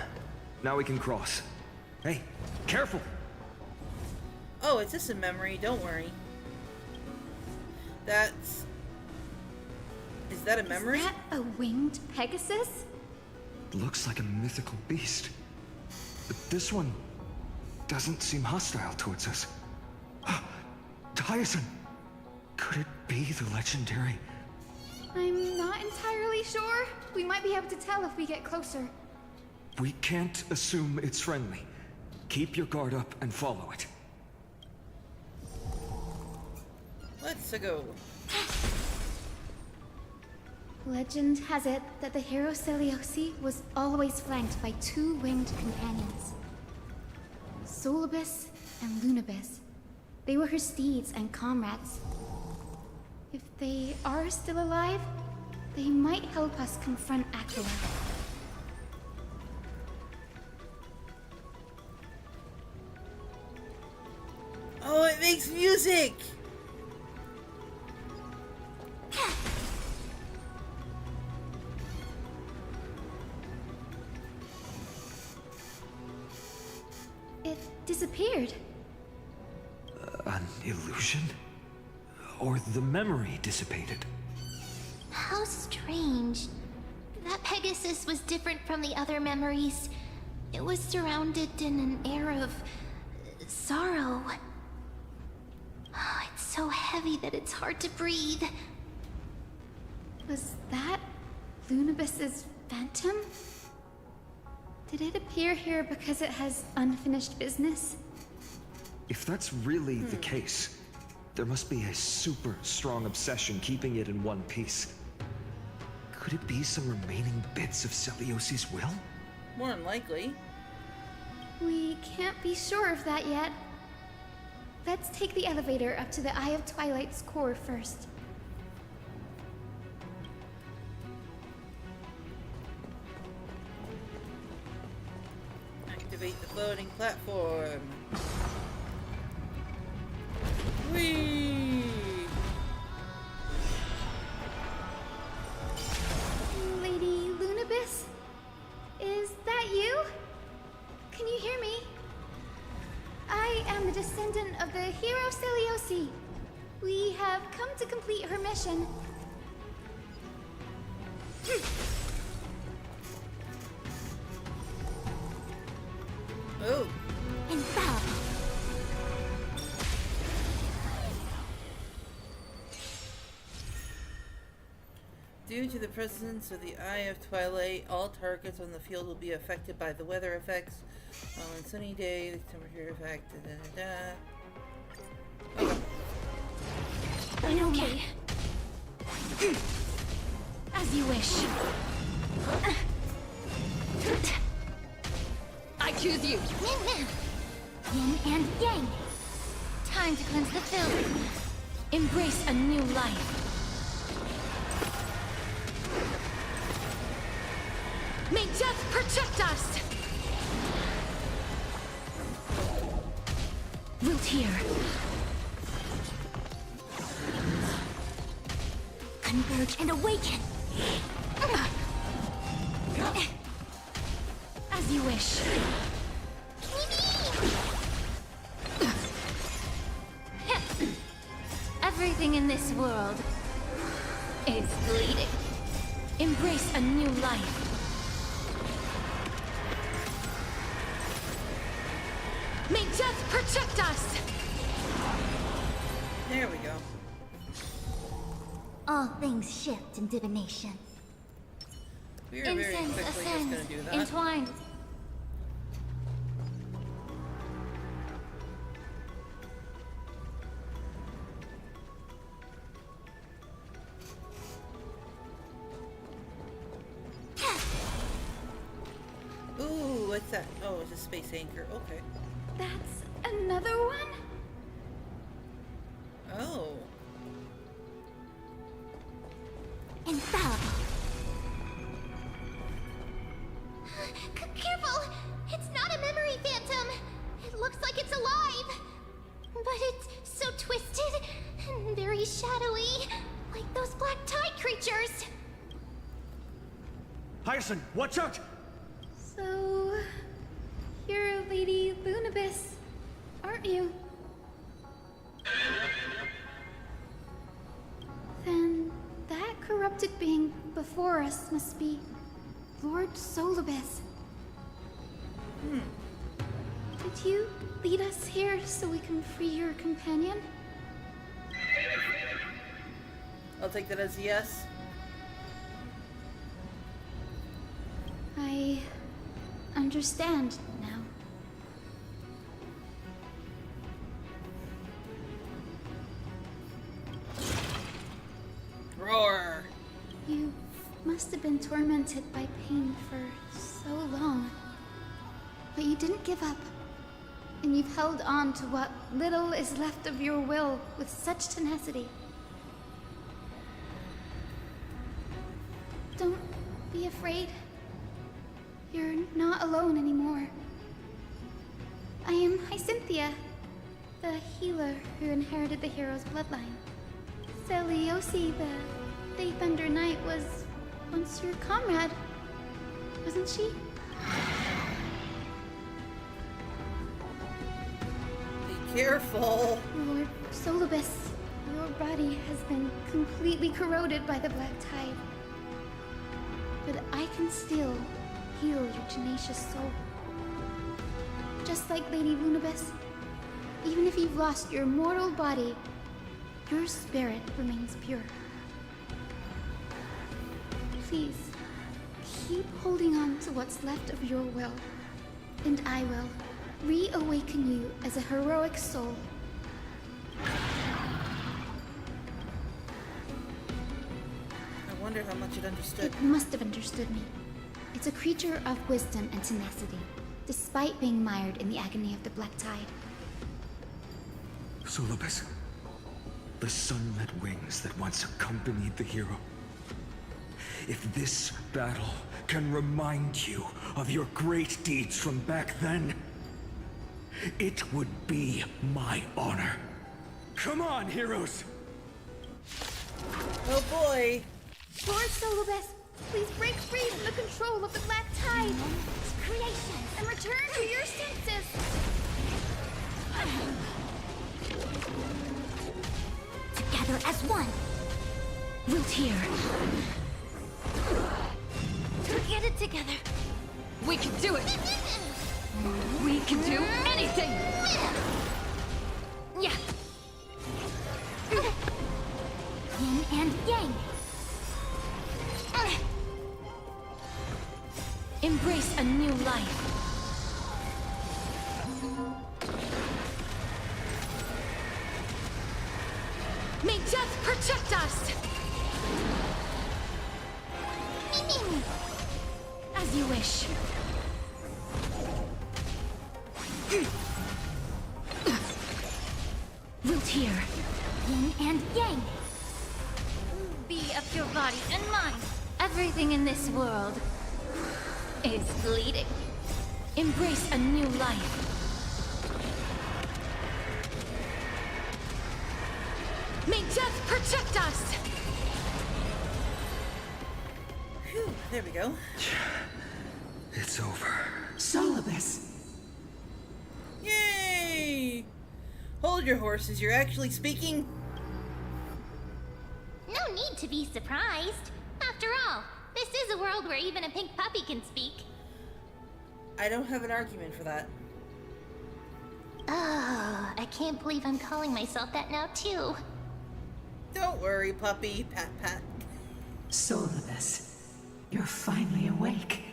Now we can cross. Hey, careful! Oh, it's just a memory. Don't worry. That's... Is that a memory? Is that a winged Pegasus? Looks like a mythical beast. But this one doesn't seem hostile towards us. Hyacinth! Could it be the legendary? I'm not entirely sure. We might be able to tell if we get closer. We can't assume it's friendly. Keep your guard up and follow it. Let's go. Legend has it that the hero Celiosi was always flanked by two winged companions. Solibus and Lunibus. They were her steeds and comrades. If they are still alive, they might help us confront Aquila. Oh, it makes music! It disappeared. An illusion? Or the memory dissipated? How strange. That Pegasus was different from the other memories. It was surrounded in an air of... sorrow. Oh, it's so heavy that it's hard to breathe. Was that Lunibus's phantom? Did it appear here because it has unfinished business? If that's really the case, there must be a super strong obsession keeping it in one piece. Could it be some remaining bits of Celiosi's will? More than likely. We can't be sure of that yet. Let's take the elevator up to the Eye of Twilight's core first. Activate the floating platform. Whee! Lady Lunibus? Is that you? Can you hear me? I am the descendant of the hero Celiosi. We have come to complete her mission. Oh. And bow. Due to the presence of the Eye of Twilight, all targets on the field will be affected by the weather effects. On a sunny day, the temperature effect. Okay. Okay. As you wish. I choose you. Yin and yang. Time to cleanse the filth. Embrace a new life. May death protect us! Wilt here. Converge and awaken! As you wish. Everything in this world is bleeding. Embrace a new life. May death protect us! There we go. All things shift in divination. We are very Incense quickly just ascends, gonna do that. entwined. Ooh, what's that? Oh, it's a space anchor. Okay. That's another one? Oh. Infallible. Careful! It's not a memory phantom! It looks like it's alive! But it's so twisted and very shadowy, like those black tide creatures! Hyacinth, watch out! So, you're Lady Lunabis, aren't you? Then that corrupted being before us must be Lord Solibus. Did you lead us here so we can free your companion? I'll take that as a yes. I understand now. Roar! You must have been tormented by pain for so long. But you didn't give up. And you've held on to what little is left of your will with such tenacity. Don't be afraid. You're not alone anymore. I am Hyacinthia, the healer who inherited the hero's bloodline. Celiosi, the Day Thunder Knight, was once your comrade, wasn't she? Be careful! Lord Solibus, your body has been completely corroded by the black tide. But I can still heal your tenacious soul. Just like Lady Lunabis, even if you've lost your mortal body, your spirit remains pure. Please, keep holding on to what's left of your will, and I will reawaken you as a heroic soul. I wonder how much it understood. It must have understood me. It's a creature of wisdom and tenacity, despite being mired in the agony of the black tide. Solibus, the sunlit wings that once accompanied the hero. If this battle can remind you of your great deeds from back then, it would be my honor. Come on, heroes! Oh boy! Lord Solibus, please break free from the control of the black tide! Creation! And return to your senses! Together as one! Wilt here. Get it together! We can do it! We can do anything! Yeah! Yin and yang! new life. May death protect us! As you wish. Root here. Yin and yang. Be of your body and mind. Everything in this world is bleeding. Embrace a new life. May death protect us! Whew, there we go. It's over. Solibus. Yay! Hold your horses, you're actually speaking? No need to be surprised. After all, this is a world where even a pink puppy can speak. I don't have an argument for that. Oh, I can't believe I'm calling myself that now, too. Don't worry, puppy. Pat, pat. Solibus, you're finally awake.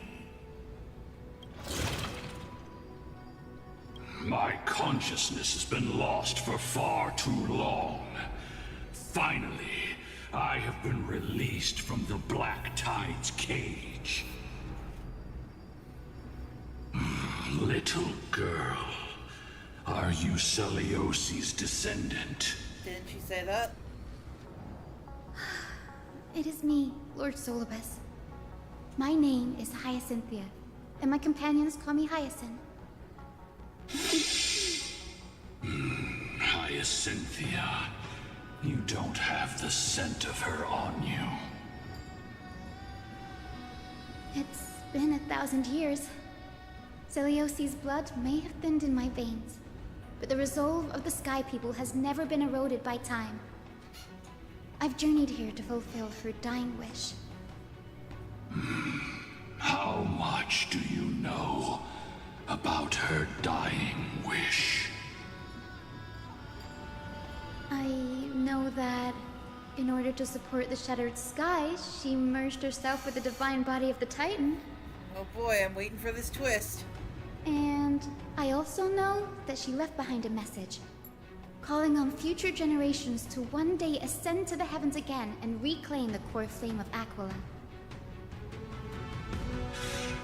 My consciousness has been lost for far too long. Finally, I have been released from the Black Tide's cage. Little girl, are you Celiosi's descendant? Didn't she say that? It is me, Lord Solibus. My name is Hyacinthia, and my companions call me Hyacinth. Hyacinthia, you don't have the scent of her on you. It's been 1,000 years. Celiosi's blood may have thinned in my veins, but the resolve of the Sky People has never been eroded by time. I've journeyed here to fulfill her dying wish. How much do you know about her dying wish? I know that in order to support the shattered sky, she merged herself with the divine body of the Titan. Oh boy, I'm waiting for this twist. And I also know that she left behind a message, calling on future generations to one day ascend to the heavens again and reclaim the core flame of Aquila.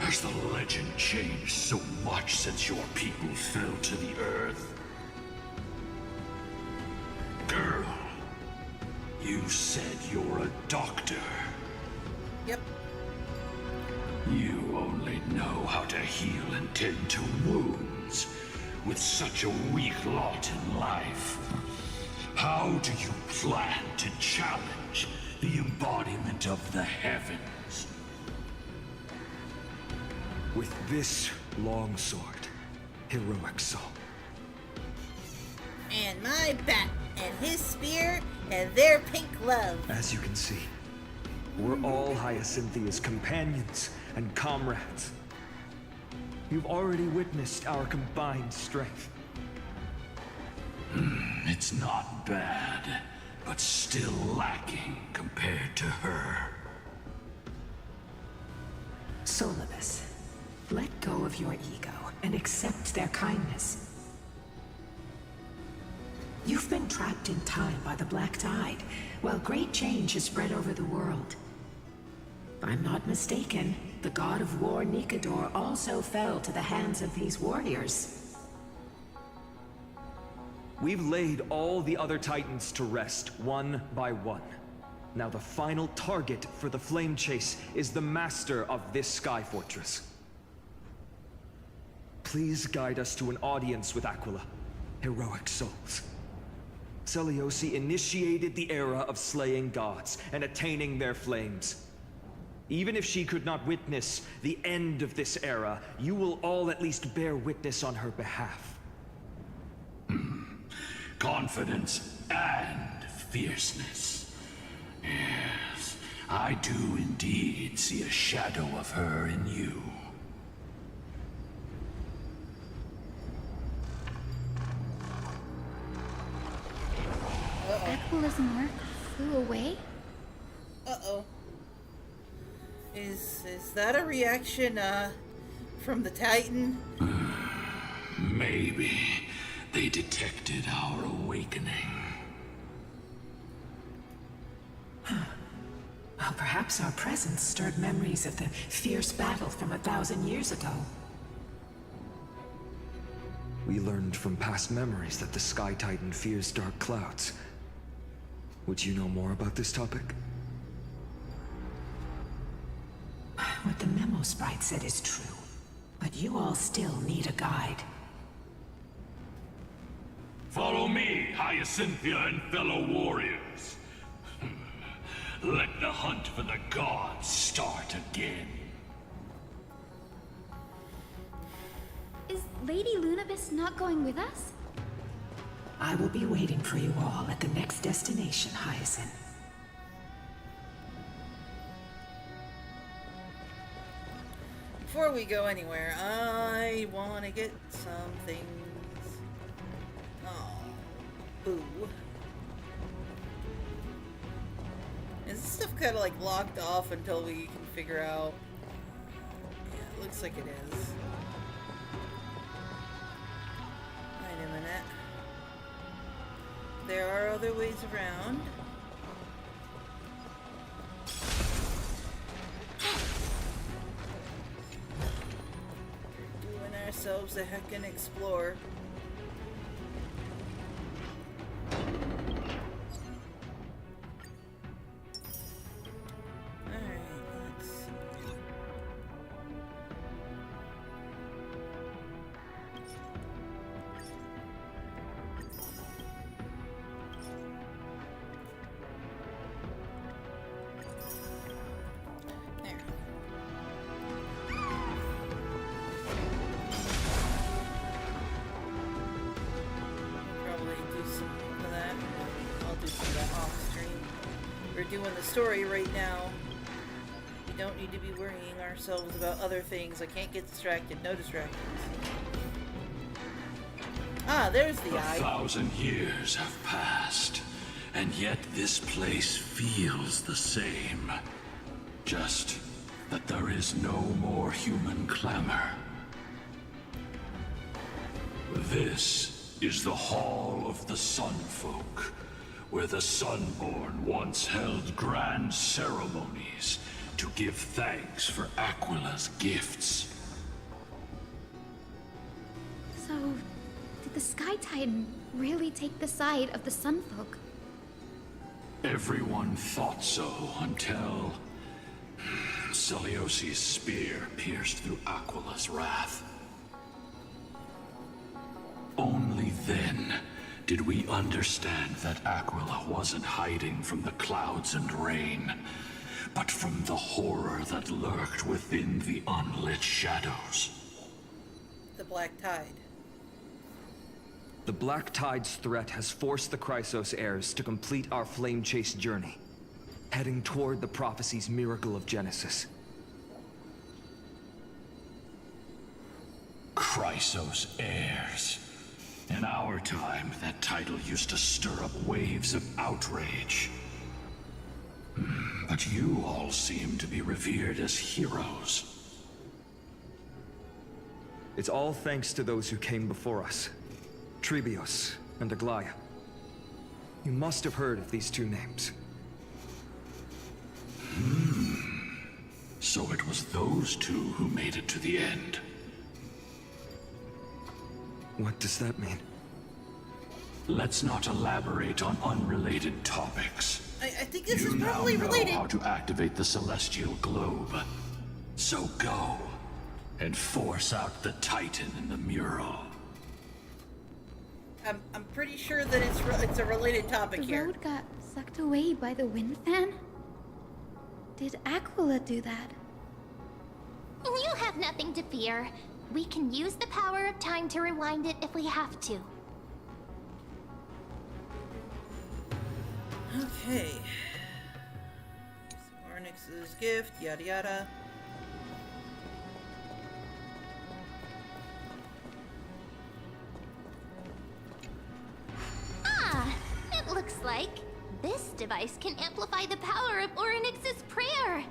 Has the legend changed so much since your people fell to the earth? Girl, you said you're a doctor. Yep. You only know how to heal and tend to wounds with such a weak lot in life. How do you plan to challenge the embodiment of the heavens? With this long sword, heroic soul. And my bat, and his spear, and their pink glove. As you can see, we're all Hyacinthia's companions and comrades. You've already witnessed our combined strength. It's not bad, but still lacking compared to her. Solibus, let go of your ego and accept their kindness. You've been trapped in time by the Black Tide, while great change has spread over the world. If I'm not mistaken, the god of war Nikador also fell to the hands of these warriors. We've laid all the other Titans to rest, one by one. Now the final target for the flame chase is the master of this sky fortress. Please guide us to an audience with Aquila, heroic souls. Celiosi initiated the era of slaying gods and attaining their flames. Even if she could not witness the end of this era, you will all at least bear witness on her behalf. Confidence and fierceness. Yes, I do indeed see a shadow of her in you. Aquila's mark flew away? Uh-oh. Is that a reaction, from the Titan? Maybe they detected our awakening. Well, perhaps our presence stirred memories of the fierce battle from 1,000 years ago. We learned from past memories that the Sky Titan fears dark clouds. Would you know more about this topic? What the memo sprite said is true, but you all still need a guide. Follow me, Hyacinthia and fellow warriors. Let the hunt for the gods start again. Is Lady Lunabis not going with us? I will be waiting for you all at the next destination, Hyacinth. Before we go anywhere, I want to get some things. Oh, boo. Is this stuff kind of like locked off until we can figure out? Yeah, it looks like it is. Wait a minute. There are other ways around. Doing ourselves a heckin' explore. Doing the story right now. We don't need to be worrying ourselves about other things. I can't get distracted. No distractions. Ah, there's the eye. 1,000 years have passed, and yet this place feels the same. Just that there is no more human clamor. This is the Hall of the Sunfolk, where the Sunborn once held grand ceremonies to give thanks for Aquila's gifts. So, did the Sky Titan really take the side of the Sunfolk? Everyone thought so until Celiosi's spear pierced through Aquila's wrath. Only then did we understand that Aquila wasn't hiding from the clouds and rain, but from the horror that lurked within the unlit shadows. The Black Tide. The Black Tide's threat has forced the Chrysos heirs to complete our flame chase journey, heading toward the prophecy's miracle of Genesis. Chrysos heirs. In our time, that title used to stir up waves of outrage. But you all seem to be revered as heroes. It's all thanks to those who came before us. Trebios and Aglaia. You must have heard of these two names. So it was those two who made it to the end. What does that mean? Let's not elaborate on unrelated topics. I think this is probably related. You now know how to activate the celestial globe. So go and force out the Titan in the mural. I'm pretty sure that it's a related topic here. The road got sucked away by the wind fan? Did Aquila do that? You have nothing to fear. We can use the power of time to rewind it if we have to. Okay. Ornyx's gift, yada yada. Ah, it looks like this device can amplify the power of Ornyx's prayer.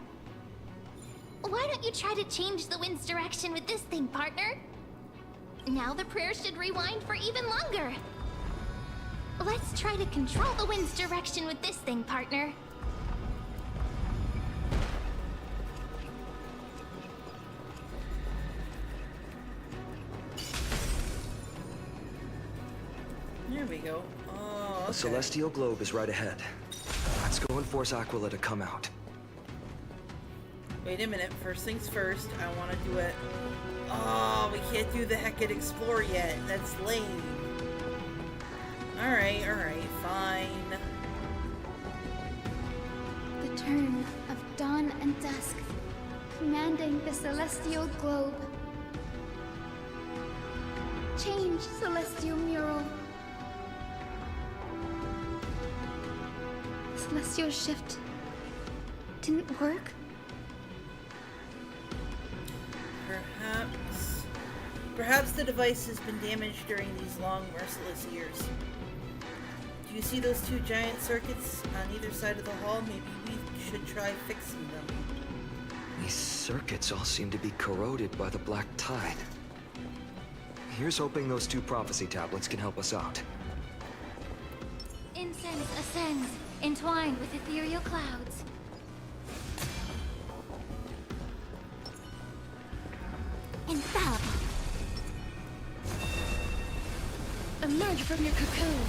Why don't you try to change the wind's direction with this thing, partner? Now the prayer should rewind for even longer. Let's try to control the wind's direction with this thing, partner. There we go. Oh, okay. The celestial globe is right ahead. Let's go and force Aquila to come out. Wait a minute. First things first. I want to do it. Oh, we can't do the Hecate Explore yet. That's lame. Alright, fine. The turn of dawn and dusk, commanding the celestial globe. Change, celestial mural. The celestial shift didn't work? Perhaps the device has been damaged during these long, merciless years. Do you see those two giant circuits on either side of the hall? Maybe we should try fixing them. These circuits all seem to be corroded by the black tide. Here's hoping those two prophecy tablets can help us out. Incense ascends, entwined with ethereal clouds. Infallible. Emerge from your cocoon.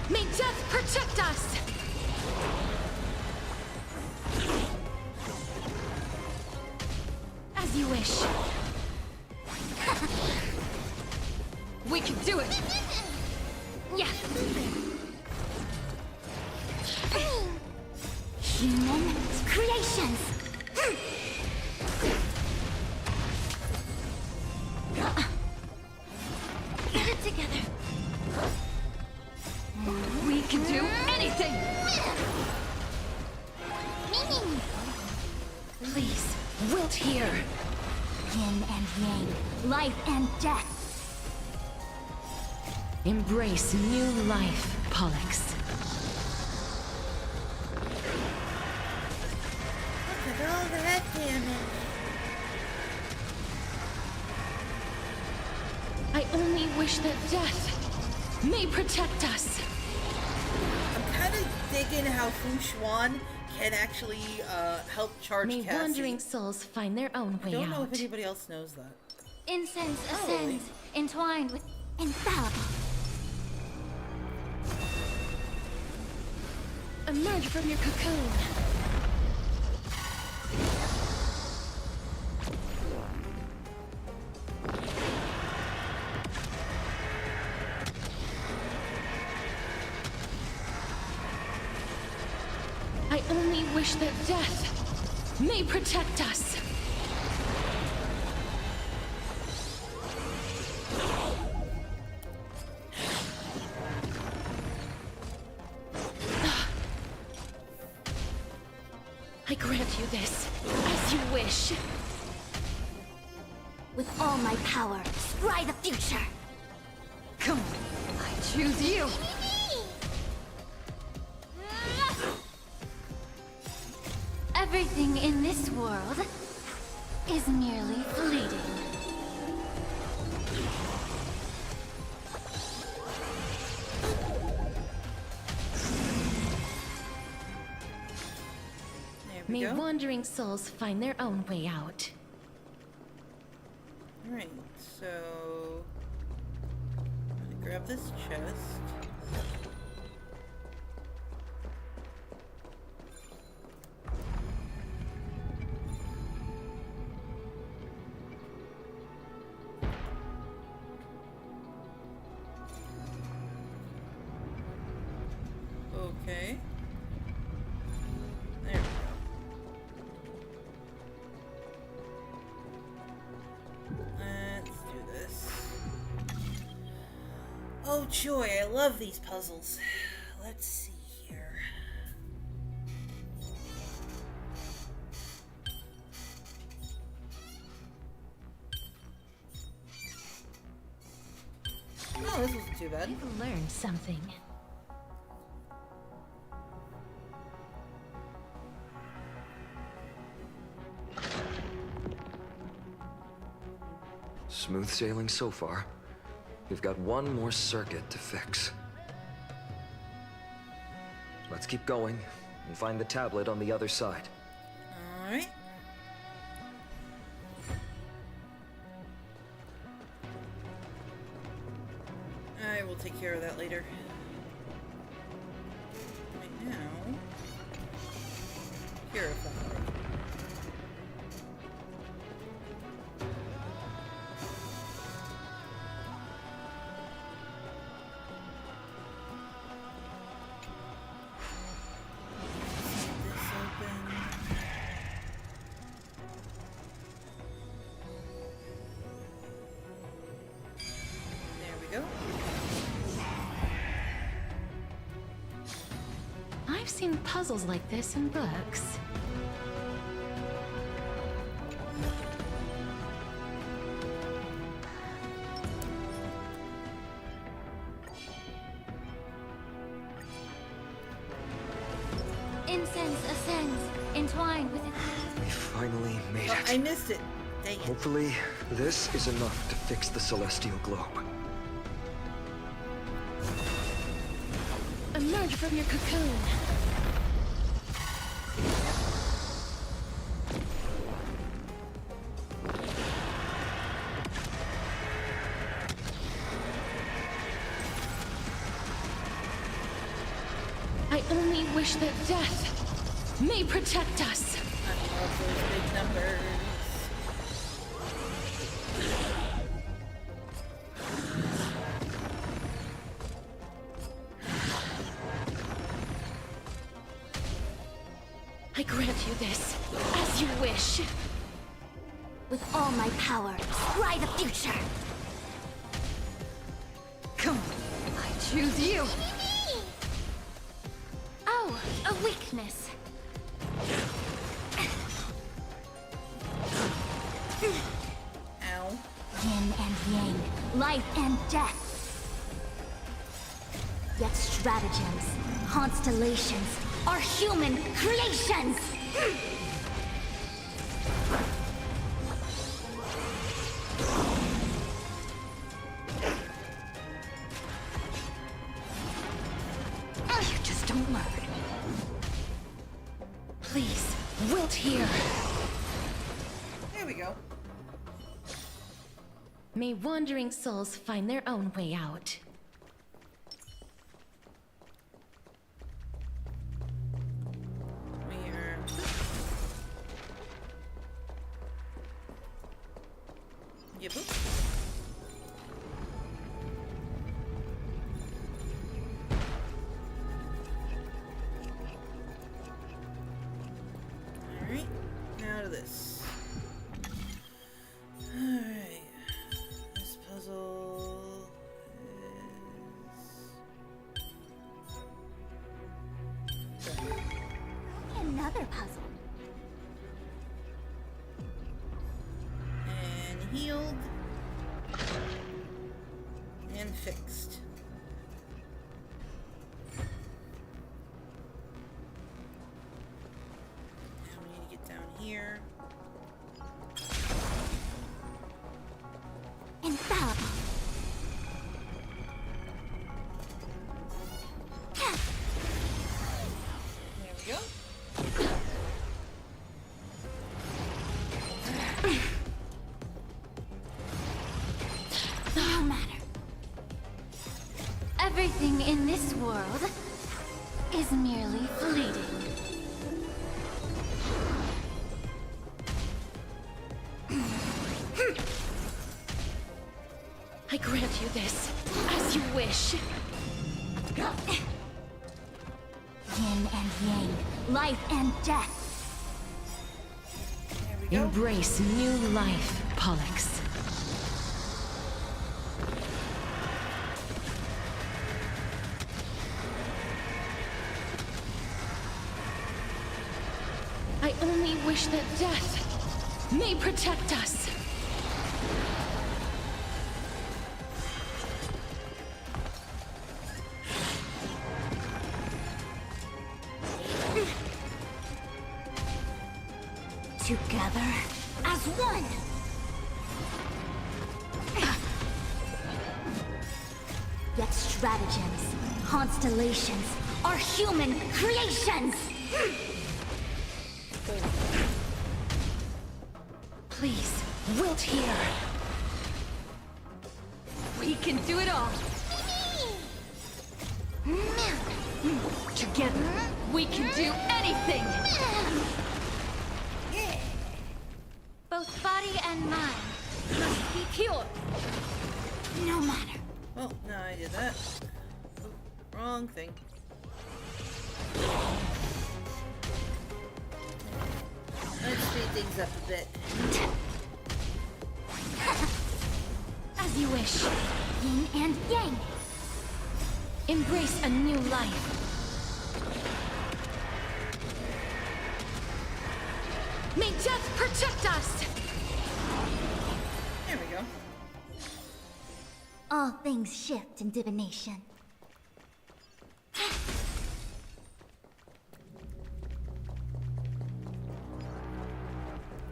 May death protect us! As you wish. We can do it! Yeah. Human creations! Get it together. We can do anything! Please, wilt here. Yin and yang, life and death. Embrace new life, Pollux. Look at all that damage. I only wish that death may protect us. I'm kind of digging how Fu Xuan can actually help charge May Cassie. wandering souls find their own way out. I don't know if anybody else knows that. Incense ascends, entwined with infallible. Emerge from your cocoon. I only wish that death may protect us. I grant you this, as you wish. With all my power, scry the future. Come on, I choose you. Everything in this world is merely fleeting. May wandering souls find their own way out. Alright, so I'm gonna grab this chest. Okay. There we go. Let's do this. Oh joy, I love these puzzles. Let's see here. Oh, this wasn't too bad. I've learned something. Smooth sailing so far. We've got one more circuit to fix. Let's keep going and find the tablet on the other side. Alright. I will take care of that later. Right now... Purify. I've seen puzzles like this in books. Incense ascends, entwined with it. We finally made it. I missed it. Dang it. Hopefully, this is enough to fix the celestial globe. Emerge from your cocoon. I only wish that death may protect us. I love those big numbers. I grant you this, as you wish. With all my power, scry the future! Come, I choose you. Oh, a weakness. Ow. Yin and yang, life and death. Yet stratagems, constellations, are human creations! You just don't learn. Please, wilt here. There we go. May wandering souls find their own way out. Yep. Alright, now to this. Alright. This puzzle is... Another puzzle. And healed. And fixed. Now we need to get down here. Infallible. There we go. No matter. Everything in this world is merely fleeting. I grant you this, as you wish. Yin and yang, life and death. There we go. Embrace new life, Pollux. I only wish that death may protect us. Together as one! Yet stratagems, constellations, are human creations! Please, wilt here. We can do it all! Together, we can do anything! Both body and mind must be pure. No matter. Well, no, I did that. Oop, wrong thing. Let's speed things up a bit. As you wish. Yin and yang. Embrace a new life. May death protect us! There we go. All things shift in divination.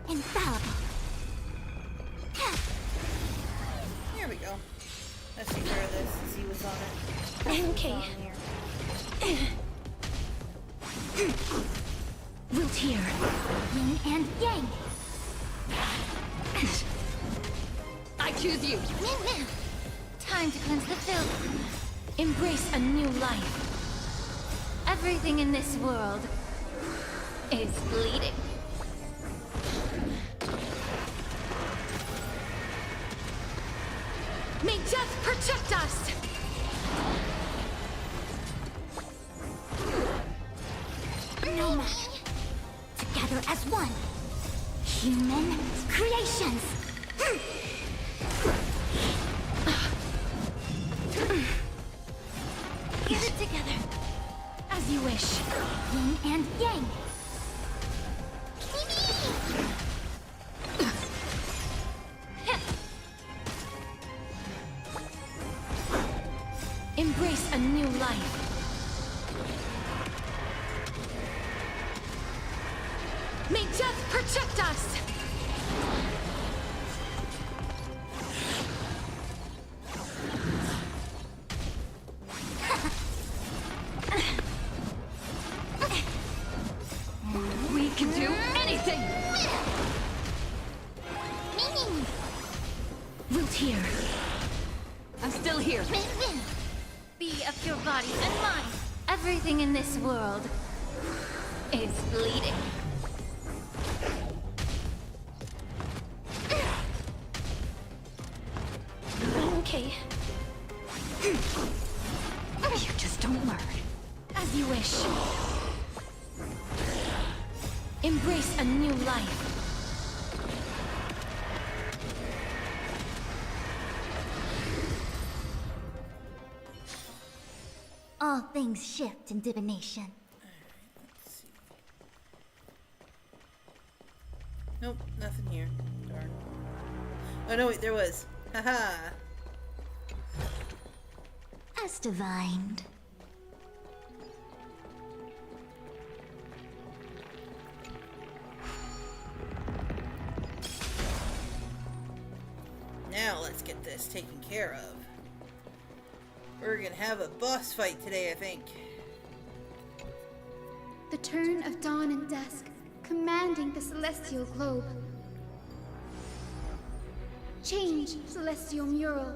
Infallible. Here we go. Let's take care of this and see what's on it. Okay. Wilt here. Yin and yang. I choose you. Time to cleanse the filth. Embrace a new life. Everything in this world is bleeding. May death protect us! No matter. Together as one. Human creations. Get it together. As you wish. Yin and yang. Embrace a new life. May death protect us! We can do anything! Wilt here. I'm still here. Be of your body and mind. Everything in this world is bleeding. Okay. You just don't learn. As you wish. Embrace a new life. All things shift in divination. Let's see. Nope, nothing here. Darn. Oh no, wait, there was. Haha. As divined. Now let's get this taken care of. We're gonna have a boss fight today, I think. The turn of dawn and dusk, commanding the celestial globe. Change, celestial mural.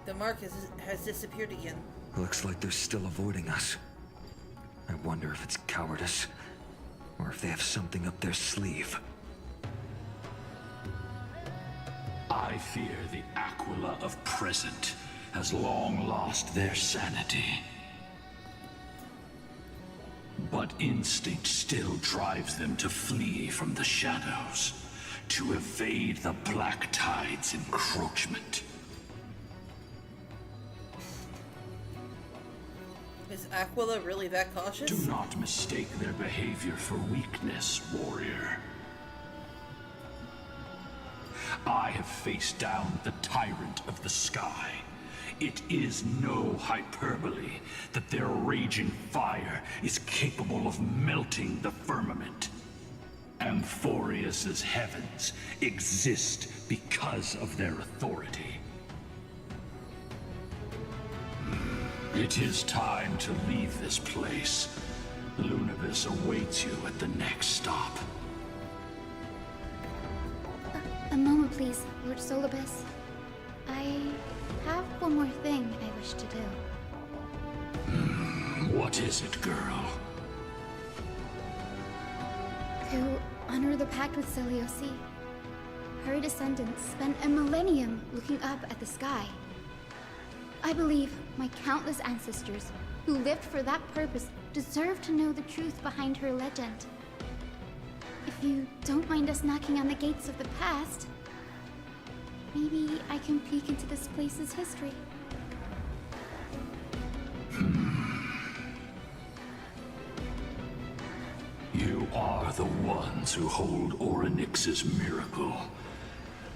The mark has disappeared again. Looks like they're still avoiding us. I wonder if it's cowardice, or if they have something up their sleeve. I fear the Aquila of present has long lost their sanity. But instinct still drives them to flee from the shadows, to evade the Black Tide's encroachment. Aquila really that cautious? Do not mistake their behavior for weakness, warrior. I have faced down the tyrant of the sky. It is no hyperbole that their raging fire is capable of melting the firmament. Amphorius's heavens exist because of their authority. It is time to leave this place. Lunavis awaits you at the next stop. A moment, please, Lord Solibus. I have one more thing I wish to do. What is it, girl? To honor the pact with Selioci. Her descendants spent a millennium looking up at the sky. I believe my countless ancestors who lived for that purpose deserve to know the truth behind her legend. If you don't mind us knocking on the gates of the past, maybe I can peek into this place's history. You are the ones who hold Orynyx's miracle.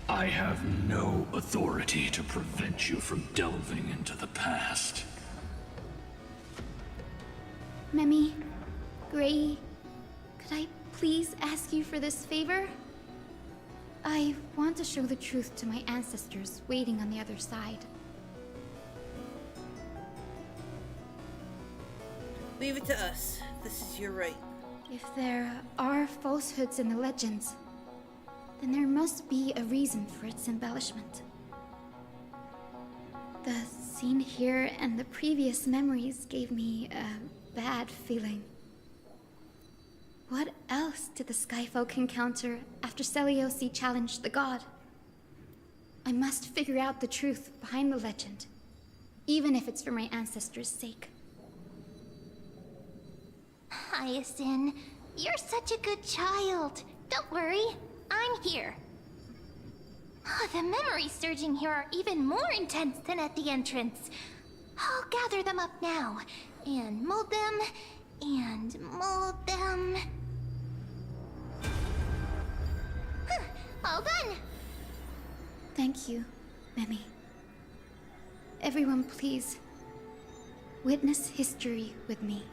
I have no authority to prevent you from delving into the past. Memi, Gray, could I please ask you for this favor? I want to show the truth to my ancestors waiting on the other side. Leave it to us. This is your right. If there are falsehoods in the legends, then there must be a reason for its embellishment. The scene here and the previous memories gave me a bad feeling. What else did the Skyfolk encounter after Selioci challenged the god? I must figure out the truth behind the legend, even if it's for my ancestors' sake. Hyacinth, you're such a good child. Don't worry, I'm here. The memories surging here are even more intense than at the entrance. I'll gather them up now, and mold them, and mold them. All done! Thank you, Memi. Everyone, please, witness history with me.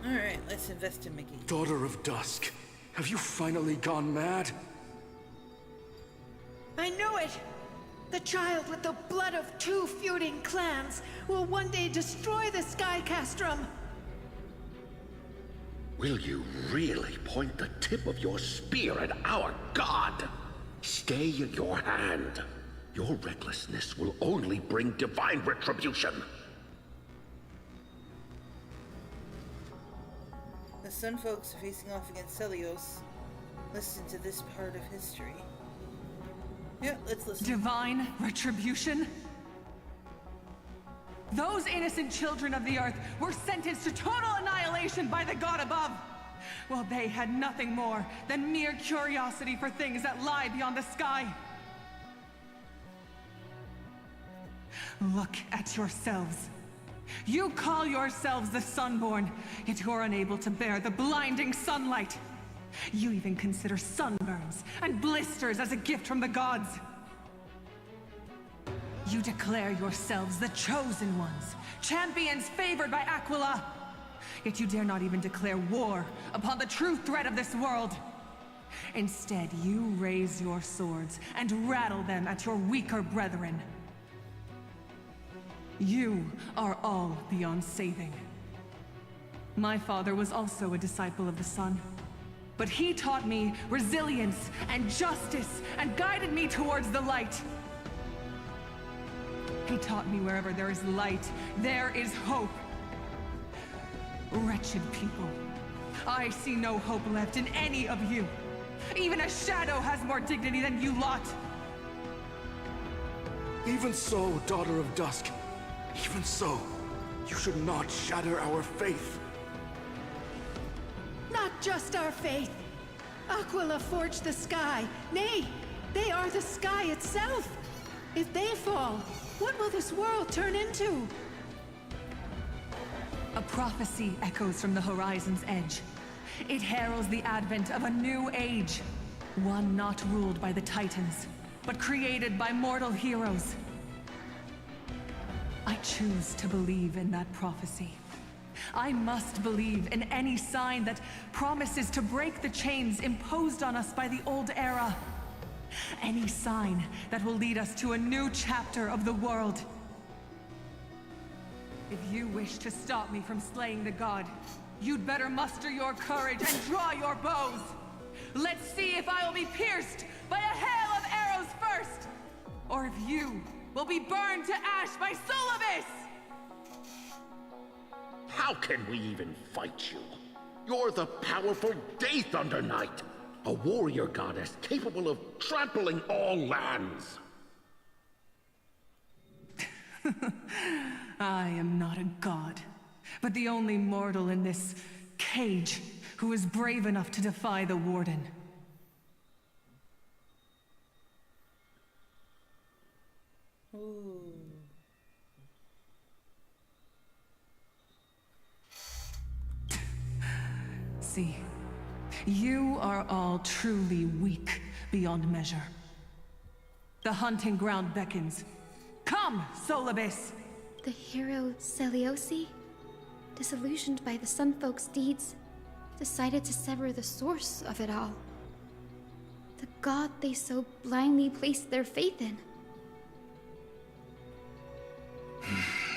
Alright, let's invest in Mickey. Daughter of Dusk, have you finally gone mad? I knew it! The child with the blood of two feuding clans will one day destroy the Sky Castrum! Will you really point the tip of your spear at our god? Stay your hand. Your recklessness will only bring divine retribution. The Sun folks are facing off against Celios. Listen to this part of history. Yeah, let's listen. Divine retribution? Those innocent children of the Earth were sentenced to total annihilation by the god above, while they had nothing more than mere curiosity for things that lie beyond the sky. Look at yourselves. You call yourselves the Sunborn, yet you're unable to bear the blinding sunlight. You even consider sunburns and blisters as a gift from the gods. You declare yourselves the chosen ones, champions favored by Aquila. Yet you dare not even declare war upon the true threat of this world. Instead, you raise your swords and rattle them at your weaker brethren. You are all beyond saving. My father was also a disciple of the sun, but he taught me resilience and justice and guided me towards the light. He taught me wherever there is light, there is hope. Wretched people, I see no hope left in any of you. Even a shadow has more dignity than you lot. Even so, Daughter of Dusk. Even so, you should not shatter our faith. Not just our faith. Aquila forged the sky. Nay, they are the sky itself. If they fall, what will this world turn into? A prophecy echoes from the horizon's edge. It heralds the advent of a new age. One not ruled by the Titans, but created by mortal heroes. I choose to believe in that prophecy. I must believe in any sign that promises to break the chains imposed on us by the old era. Any sign that will lead us to a new chapter of the world. If you wish to stop me from slaying the god, you'd better muster your courage and draw your bows. Let's see if I will be pierced by a hail of arrows first, or if you will be burned to ash by Solobis! How can we even fight you? You're the powerful Day Thunder Knight, a warrior goddess capable of trampling all lands. I am not a god, but the only mortal in this cage who is brave enough to defy the Warden. Ooh. See, you are all truly weak beyond measure. The hunting ground beckons. Come, Solobis! The hero Celiosi, disillusioned by the Sunfolk's deeds, decided to sever the source of it all. The god they so blindly placed their faith in.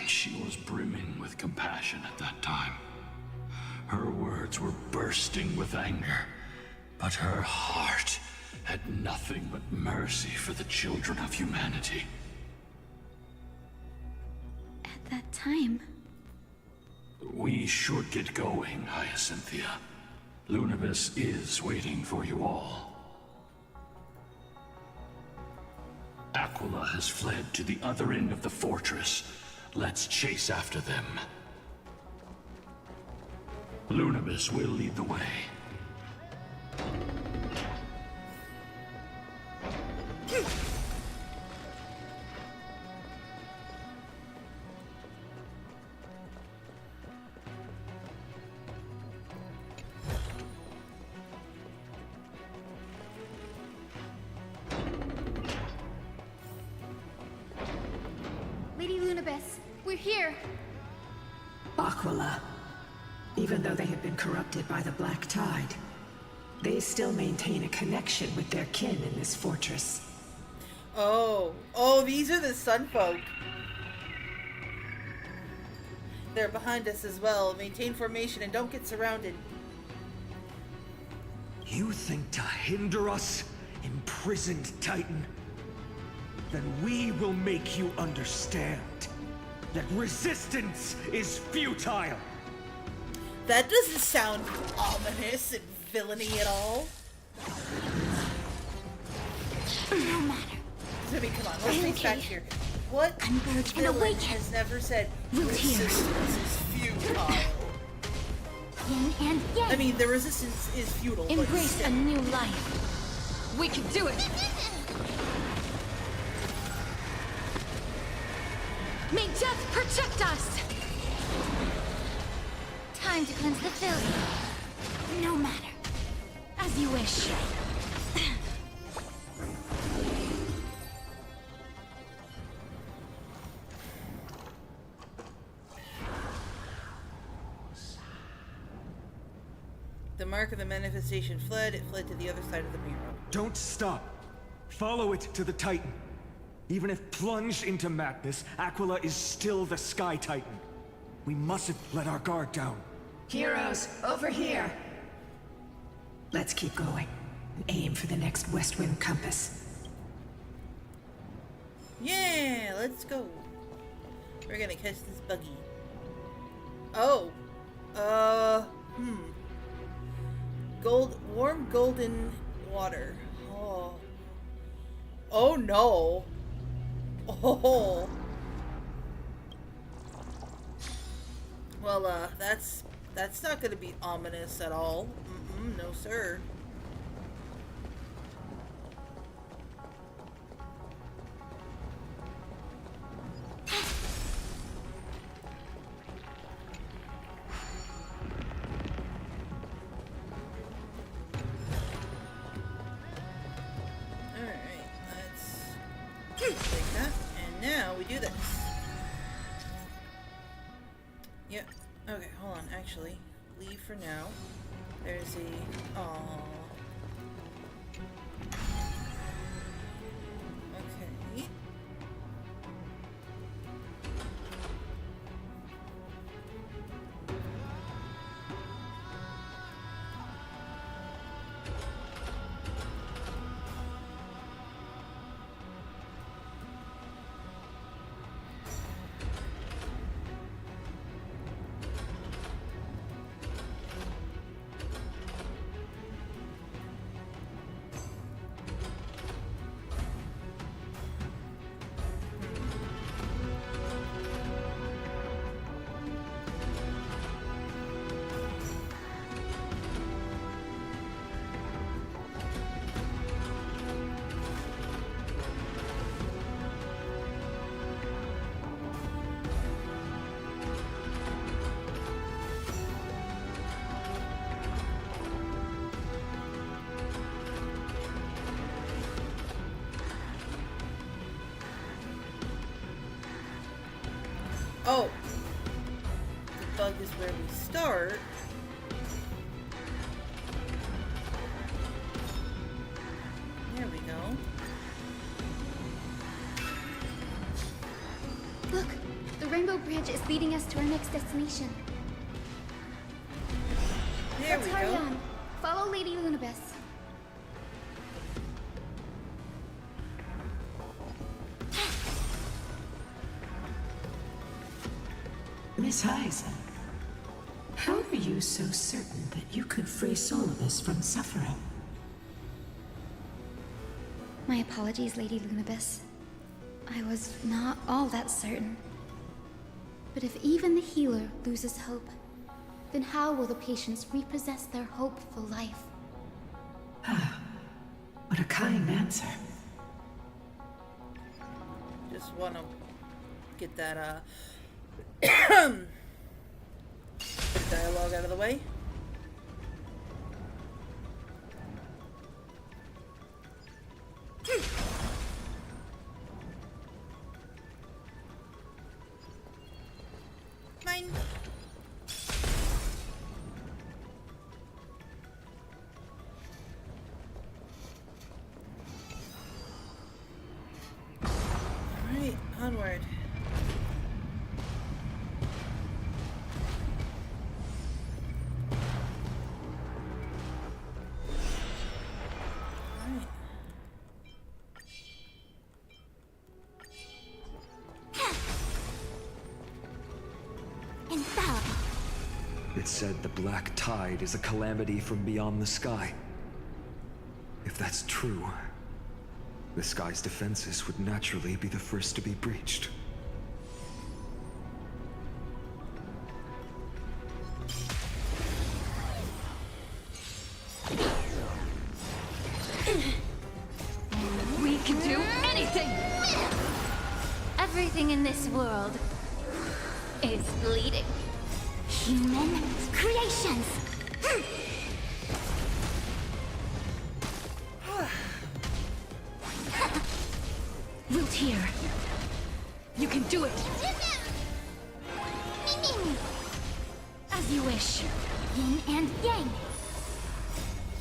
She was brimming with compassion at that time. Her words were bursting with anger, but her heart had nothing but mercy for the children of humanity. At that time... We should get going, Hyacinthia. Lunibus is waiting for you all. Aquila has fled to the other end of the fortress. Let's chase after them. Lunibus will lead the way. Lady Lunibus, we're here! Aquila. Even though they have been corrupted by the Black Tide, they still maintain a connection with their kin in this fortress. Oh. Oh, these are the Sunfolk. They're behind us as well. Maintain formation and don't get surrounded. You think to hinder us, imprisoned Titan? Then we will make you understand that resistance is futile! That doesn't sound ominous and villainy at all. No matter. I mean, come on, let's face back here. What villain has never said resistance is futile? Yin and yang. I mean, the resistance is futile. Embrace a new life. We can do it. May death protect us. Time to cleanse the filth. No matter. As you wish. The mark of the manifestation fled. It fled to the other side of the mirror. Don't stop. Follow it to the Titan. Even if plunged into madness, Aquila is still the Sky Titan. We mustn't let our guard down. Heroes, over here! Let's keep going and aim for the next West Wind compass. Yeah, let's go. We're gonna catch this buggy. Oh. Warm golden water. Oh. Oh no. Oh. Well, that's not gonna be ominous at all. No sir. Yep. Okay, hold on. Actually, leave for now. There's a... Aww. Okay. Oh! The bug is where we start. There we go. Look! The Rainbow Bridge is leading us to our next destination. There Let's we hurry go. on. Follow Lady Lunabis. Miss Heisen, how are you so certain that you could free Solibus from suffering? My apologies, Lady Lunabis. I was not all that certain. But if even the healer loses hope, then how will the patients repossess their hopeful life? What a kind answer. Just want to get that, dialogue out of the way. Mine. Alright, onward. It said the black tide is a calamity from beyond the sky. If that's true, the sky's defenses would naturally be the first to be breached. We can do anything! Everything in this world is bleeding. Human creations! Root here. You can do it. As you wish. Yin and yang.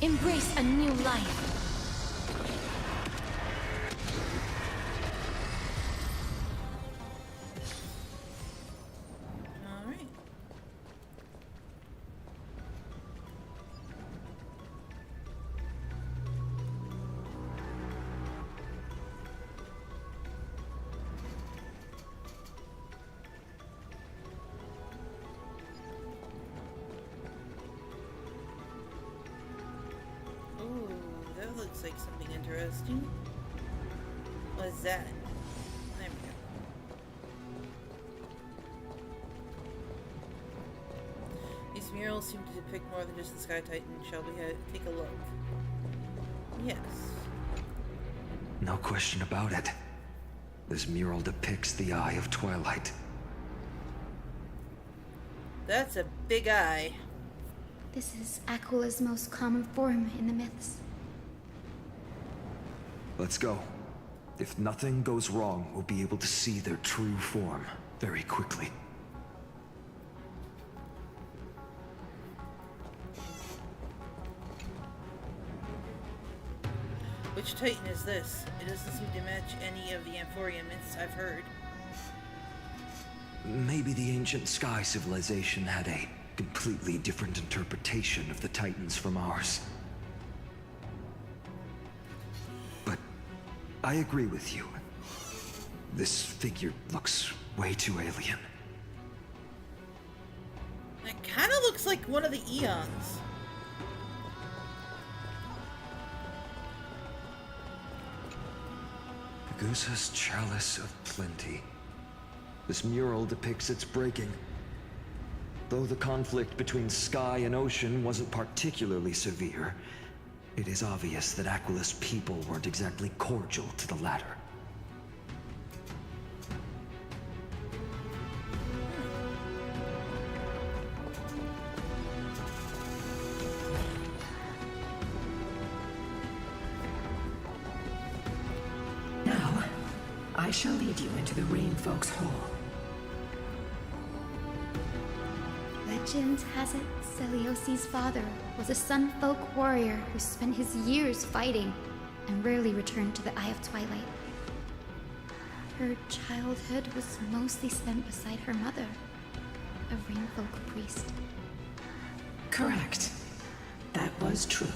Embrace a new life. Alright. Ooh, that looks like something interesting. What is that? There we go. These murals seem to depict more than just the Sky Titan. Shall we take a look? Yes. No question about it. This mural depicts the Eye of Twilight. That's a big eye. This is Aquila's most common form in the myths. Let's go. If nothing goes wrong, we'll be able to see their true form very quickly. Which Titan is this? It doesn't seem to match any of the Amphoria myths I've heard. Maybe the ancient Sky civilization had a completely different interpretation of the Titans from ours. But I agree with you. This figure looks way too alien. It kind of looks like one of the Eons. Gusa's Chalice of Plenty. This mural depicts its breaking. Though the conflict between sky and ocean wasn't particularly severe, it is obvious that Aquilus people weren't exactly cordial to the latter. Now, I shall lead you into the Rain Folk's Hall. Legend has it Celiosi's father was a Sun Folk warrior who spent his years fighting and rarely returned to the Eye of Twilight. Her childhood was mostly spent beside her mother, a Rain Folk priest. Correct. That was true.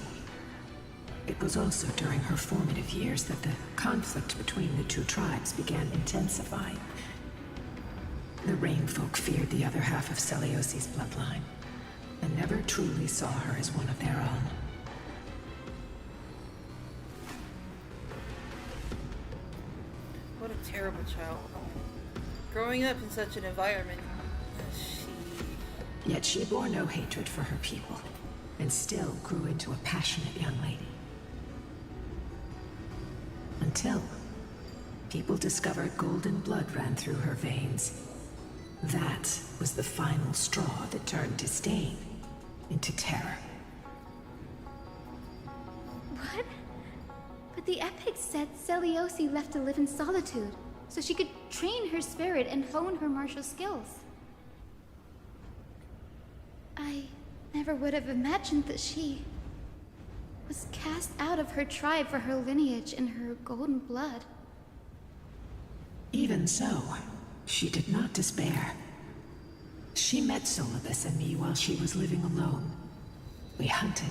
It was also during her formative years that the conflict between the two tribes began intensifying. The Rain Folk feared the other half of Celiosi's bloodline, and never truly saw her as one of their own. What a terrible child. Growing up in such an environment, Yet she bore no hatred for her people, and still grew into a passionate young lady. Until people discovered golden blood ran through her veins. That was the final straw that turned disdain into terror. What? But the epics said Celiosi left to live in solitude, so she could train her spirit and hone her martial skills. I never would have imagined that she was cast out of her tribe for her lineage and her golden blood. Even so, she did not despair. She met Solibus and me while she was living alone. We hunted,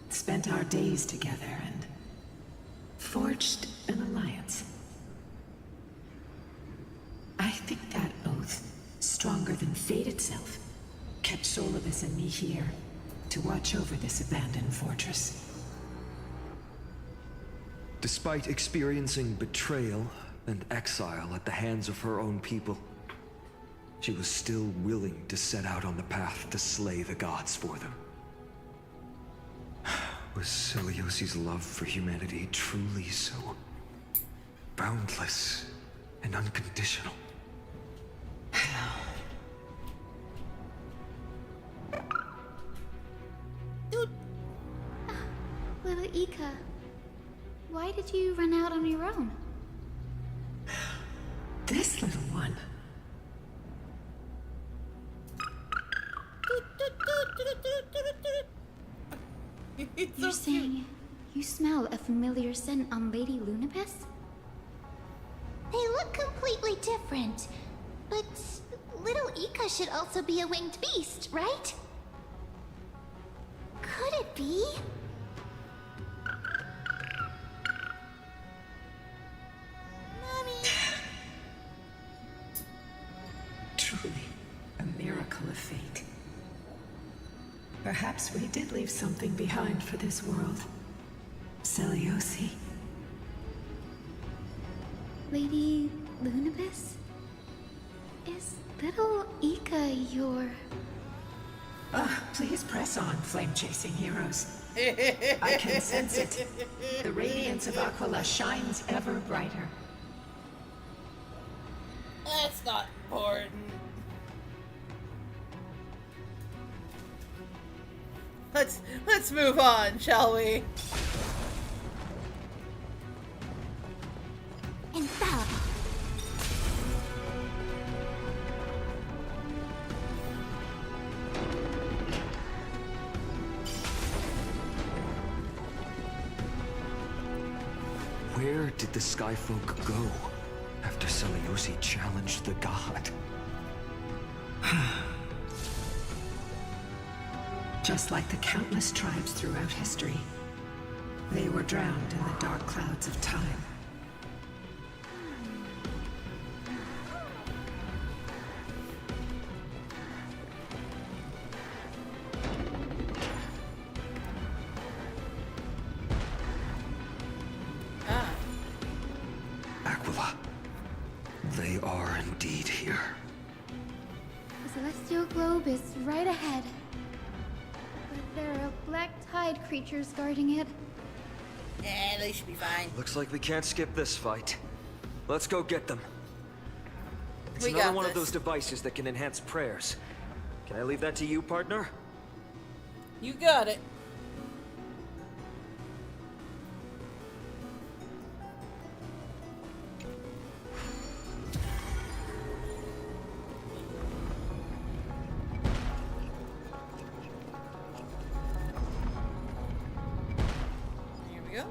spent our days together, and forged an alliance. I think that oath, stronger than fate itself, kept Solibus and me here to watch over this abandoned fortress. Despite experiencing betrayal and exile at the hands of her own people, she was still willing to set out on the path to slay the gods for them. Was Celiosi's love for humanity truly so boundless and unconditional? Little Ika, why did you run out on your own? This little one. You're saying you smell a familiar scent on Lady Lunibus? They look completely different. But little Ika should also be a winged beast, right? Could it be? Truly, a miracle of fate. Perhaps we did leave something behind for this world. Celiosi. Lady Lunibus? Is little Ika your... Please press on, flame-chasing heroes. I can sense it. The radiance of Aquila shines ever brighter. That's not important. Let's move on, shall we? Infallible. Where did the Skyfolk go after Seliosi challenged the god? Just like the countless tribes throughout history, they were drowned in the dark clouds of time. Aquila, they are indeed here. The celestial globe is right ahead. But there are black tide creatures guarding it. Eh, they should be fine. Looks like we can't skip this fight. Let's go get them. It's We another got one this. of those devices that can enhance prayers. Can I leave that to you, partner? You got it. Here we go.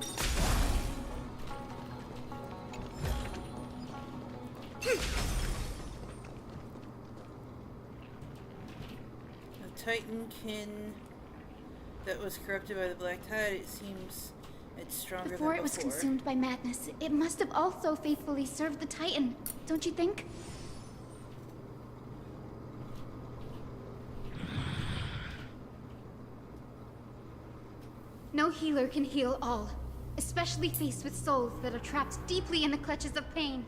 The Titankin that was corrupted by the Black Tide, it seems it's stronger Before than it was before. consumed by madness, it must have also faithfully served the Titan, don't you think? No healer can heal all, especially faced with souls that are trapped deeply in the clutches of pain.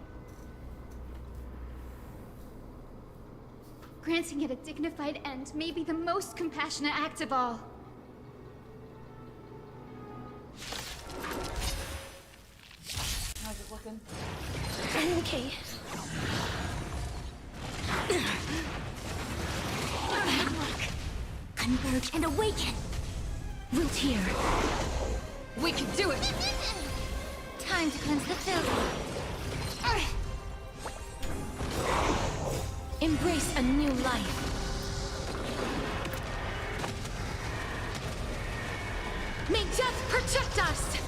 Granting it a dignified end may be the most compassionate act of all. How's it looking? I'm okay. Converge and awaken! Root here. We can do it! Time to cleanse the filth. Embrace a new life. May death protect us!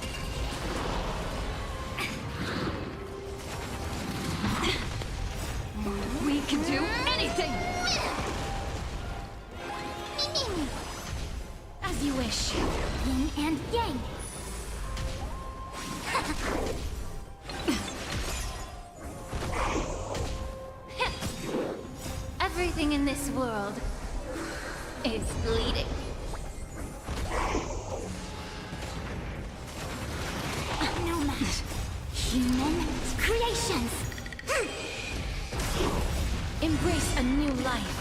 We can do anything! As you wish. Yin and yang! Everything in this world is bleeding. Nomad. Human creations. Embrace a new life.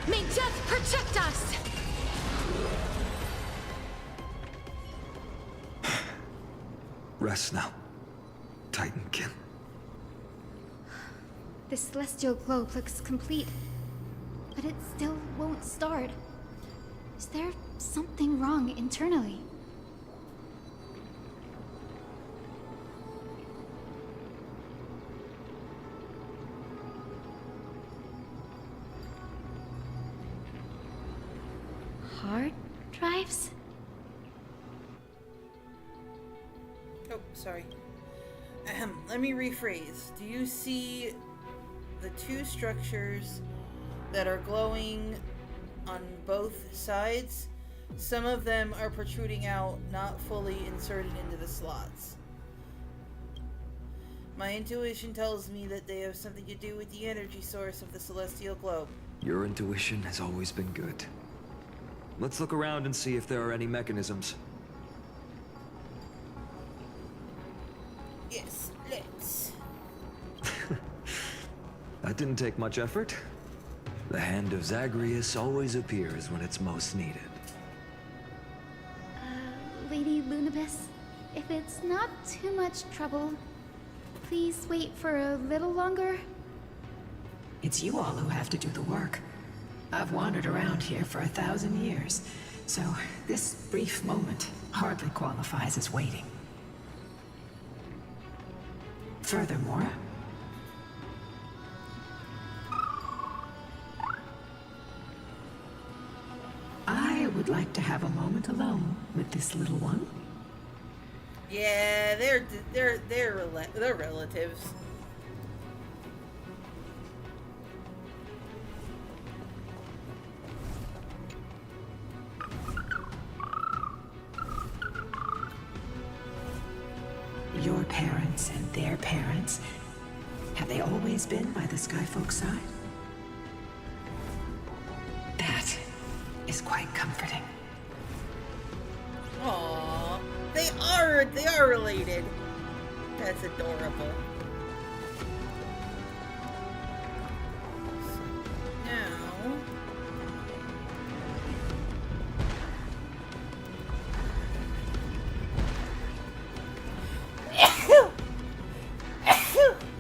May death protect us! Rest now, Titankin. The celestial globe looks complete, but it still won't start. Is there something wrong internally? Hard drives? Oh, sorry. Let me rephrase. Do you see the two structures that are glowing on both sides? Some of them are protruding out, not fully inserted into the slots. My intuition tells me that they have something to do with the energy source of the celestial globe. Your intuition has always been good. Let's look around and see if there are any mechanisms. Yes, let's. That didn't take much effort. The hand of Zagreus always appears when it's most needed. Lady Lunabis, if it's not too much trouble, please wait for a little longer. It's you all who have to do the work. I've wandered around here for 1,000 years, so this brief moment hardly qualifies as waiting. Furthermore, I would like to have a moment alone with this little one? Yeah, they're relatives. Your parents and their parents, have they always been by the Skyfolk side? That is quite comforting. Aww, they are related. That's adorable. Now,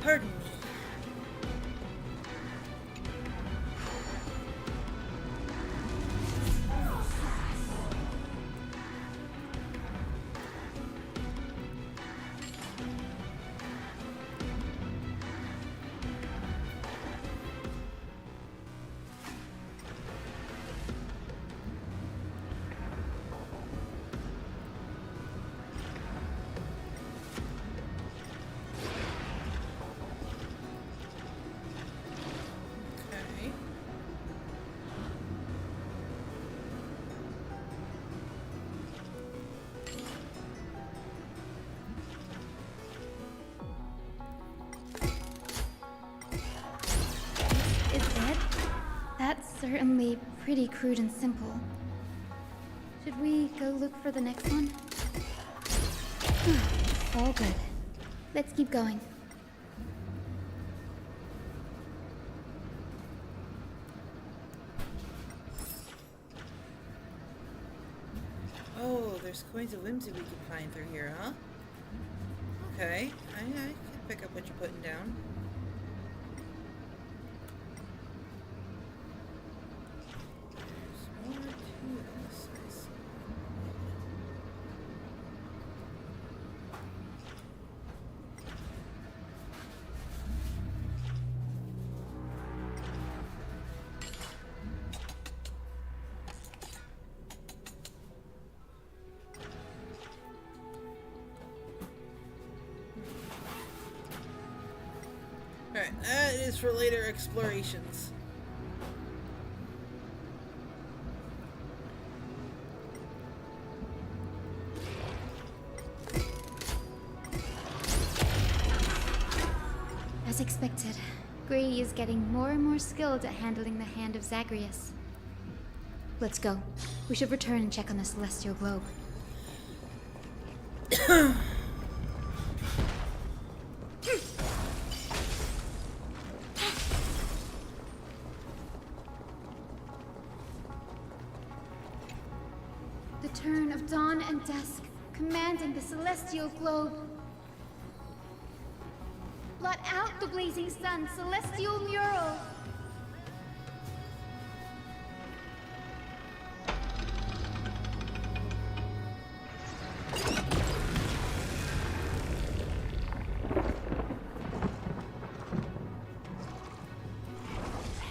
pardon me. Okay. Is it? That's certainly pretty crude and simple. Should we go look for the next one? All good. Let's keep going. Oh, there's coins of whimsy we can find through here, huh? Okay, I can pick up what you're putting down. There's more to this, I see. Alright, that is for later explorations. As expected, Gray is getting more and more skilled at handling the hand of Zagreus. Let's go. We should return and check on the celestial globe. The turn of dawn and dusk, commanding the celestial globe. Blot out the blazing sun, celestial mural.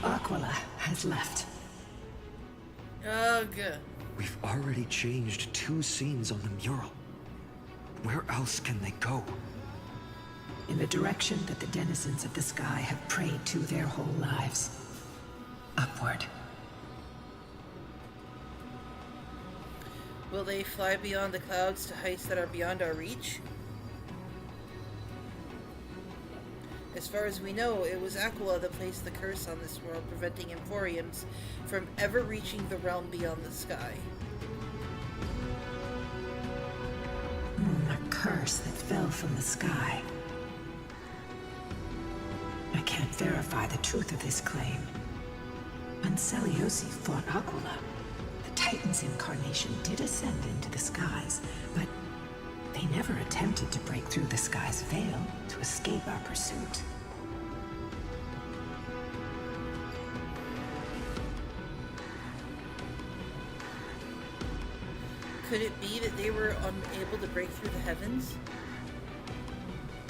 Aquila has left. Ugh. We've already changed 2 scenes on the mural. Where else can they go? In the direction that the denizens of the sky have prayed to their whole lives. Upward. Will they fly beyond the clouds to heights that are beyond our reach? As far as we know, it was Aquila that placed the curse on this world, preventing Emporiums from ever reaching the realm beyond the sky. A curse that fell from the sky. I can't verify the truth of this claim. When Celiosi fought Aquila, the Titan's incarnation did ascend into the skies, but they never attempted to break through the sky's veil to escape our pursuit. Could it be that they were unable to break through the heavens?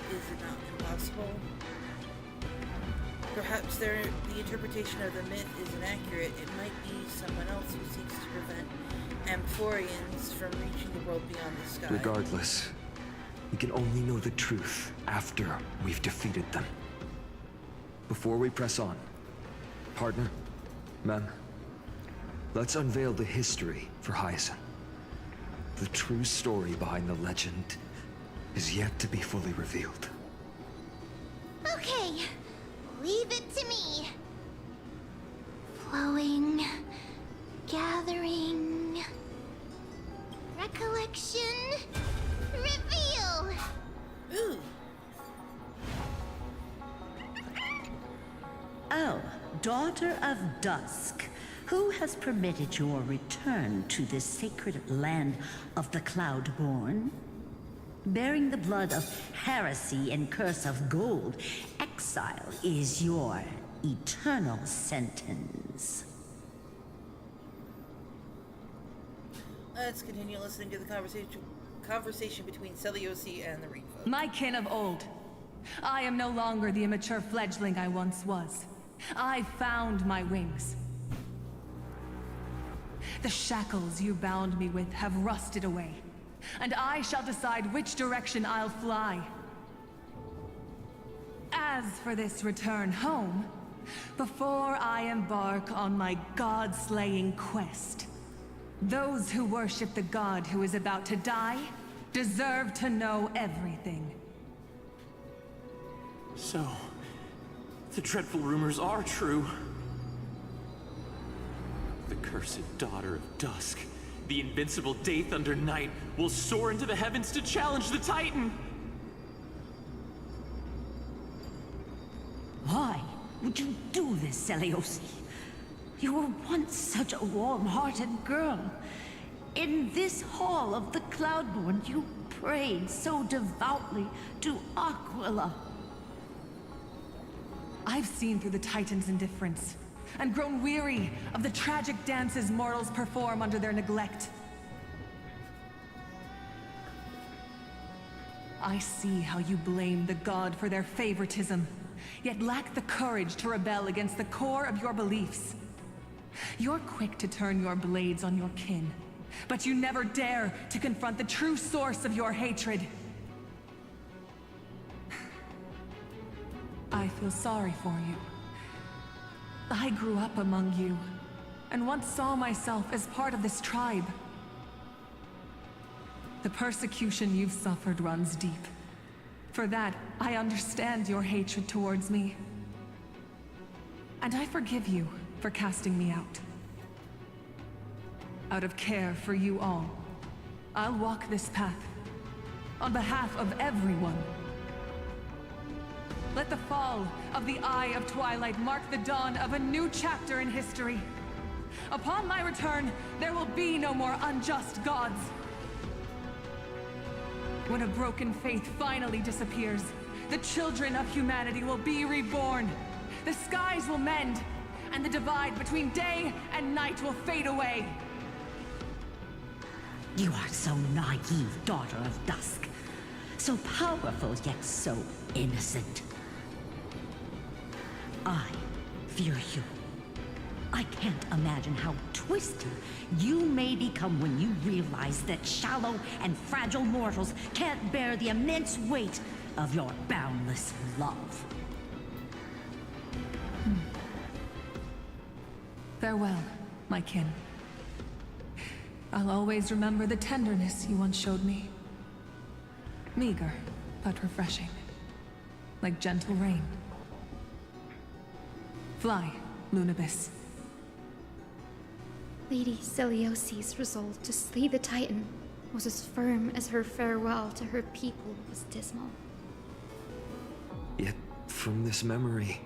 Is it not impossible? Perhaps the interpretation of the myth is inaccurate. It might be someone else who seeks to prevent Amphorians from reaching the world beyond the sky. Regardless, we can only know the truth after we've defeated them. Before we press on, partner, ma'am, let's unveil the history for Hyacinth. The true story behind the legend is yet to be fully revealed. Okay, leave it to me. Flowing, gathering, recollection, reveal. Ooh. Oh, Daughter of Dusk, who has permitted your return to this sacred land of the Cloudborn? Bearing the blood of heresy and curse of gold, exile is your eternal sentence. Let's continue listening to the conversation between Seliosi and the Rainfolk. My kin of old. I am no longer the immature fledgling I once was. I found my wings. The shackles you bound me with have rusted away, and I shall decide which direction I'll fly. As for this return home, before I embark on my god-slaying quest, those who worship the god who is about to die deserve to know everything. So, the dreadful rumors are true. The cursed Daughter of Dusk, the invincible Day Thunder Knight, will soar into the heavens to challenge the Titan! Why would you do this, Seliosi? You were once such a warm-hearted girl. In this hall of the Cloudborn, you prayed so devoutly to Aquila. I've seen through the Titan's indifference, and grown weary of the tragic dances mortals perform under their neglect. I see how you blame the god for their favoritism, yet lack the courage to rebel against the core of your beliefs. You're quick to turn your blades on your kin, but you never dare to confront the true source of your hatred. I feel sorry for you. I grew up among you, and once saw myself as part of this tribe. The persecution you've suffered runs deep. For that, I understand your hatred towards me. And I forgive you for casting me out. Out of care for you all, I'll walk this path, on behalf of everyone. Let the fall of the Eye of Twilight mark the dawn of a new chapter in history. Upon my return, there will be no more unjust gods. When a broken faith finally disappears, the children of humanity will be reborn. The skies will mend, and the divide between day and night will fade away. You are so naive, Daughter of Dusk. So powerful, yet so innocent. I fear you. I can't imagine how twisted you may become when you realize that shallow and fragile mortals can't bear the immense weight of your boundless love. Farewell, my kin. I'll always remember the tenderness you once showed me. Meager, but refreshing. Like gentle rain. Fly, Lunibis. Lady Celiosi's resolve to slay the Titan was as firm as her farewell to her people was dismal. Yet, from this memory,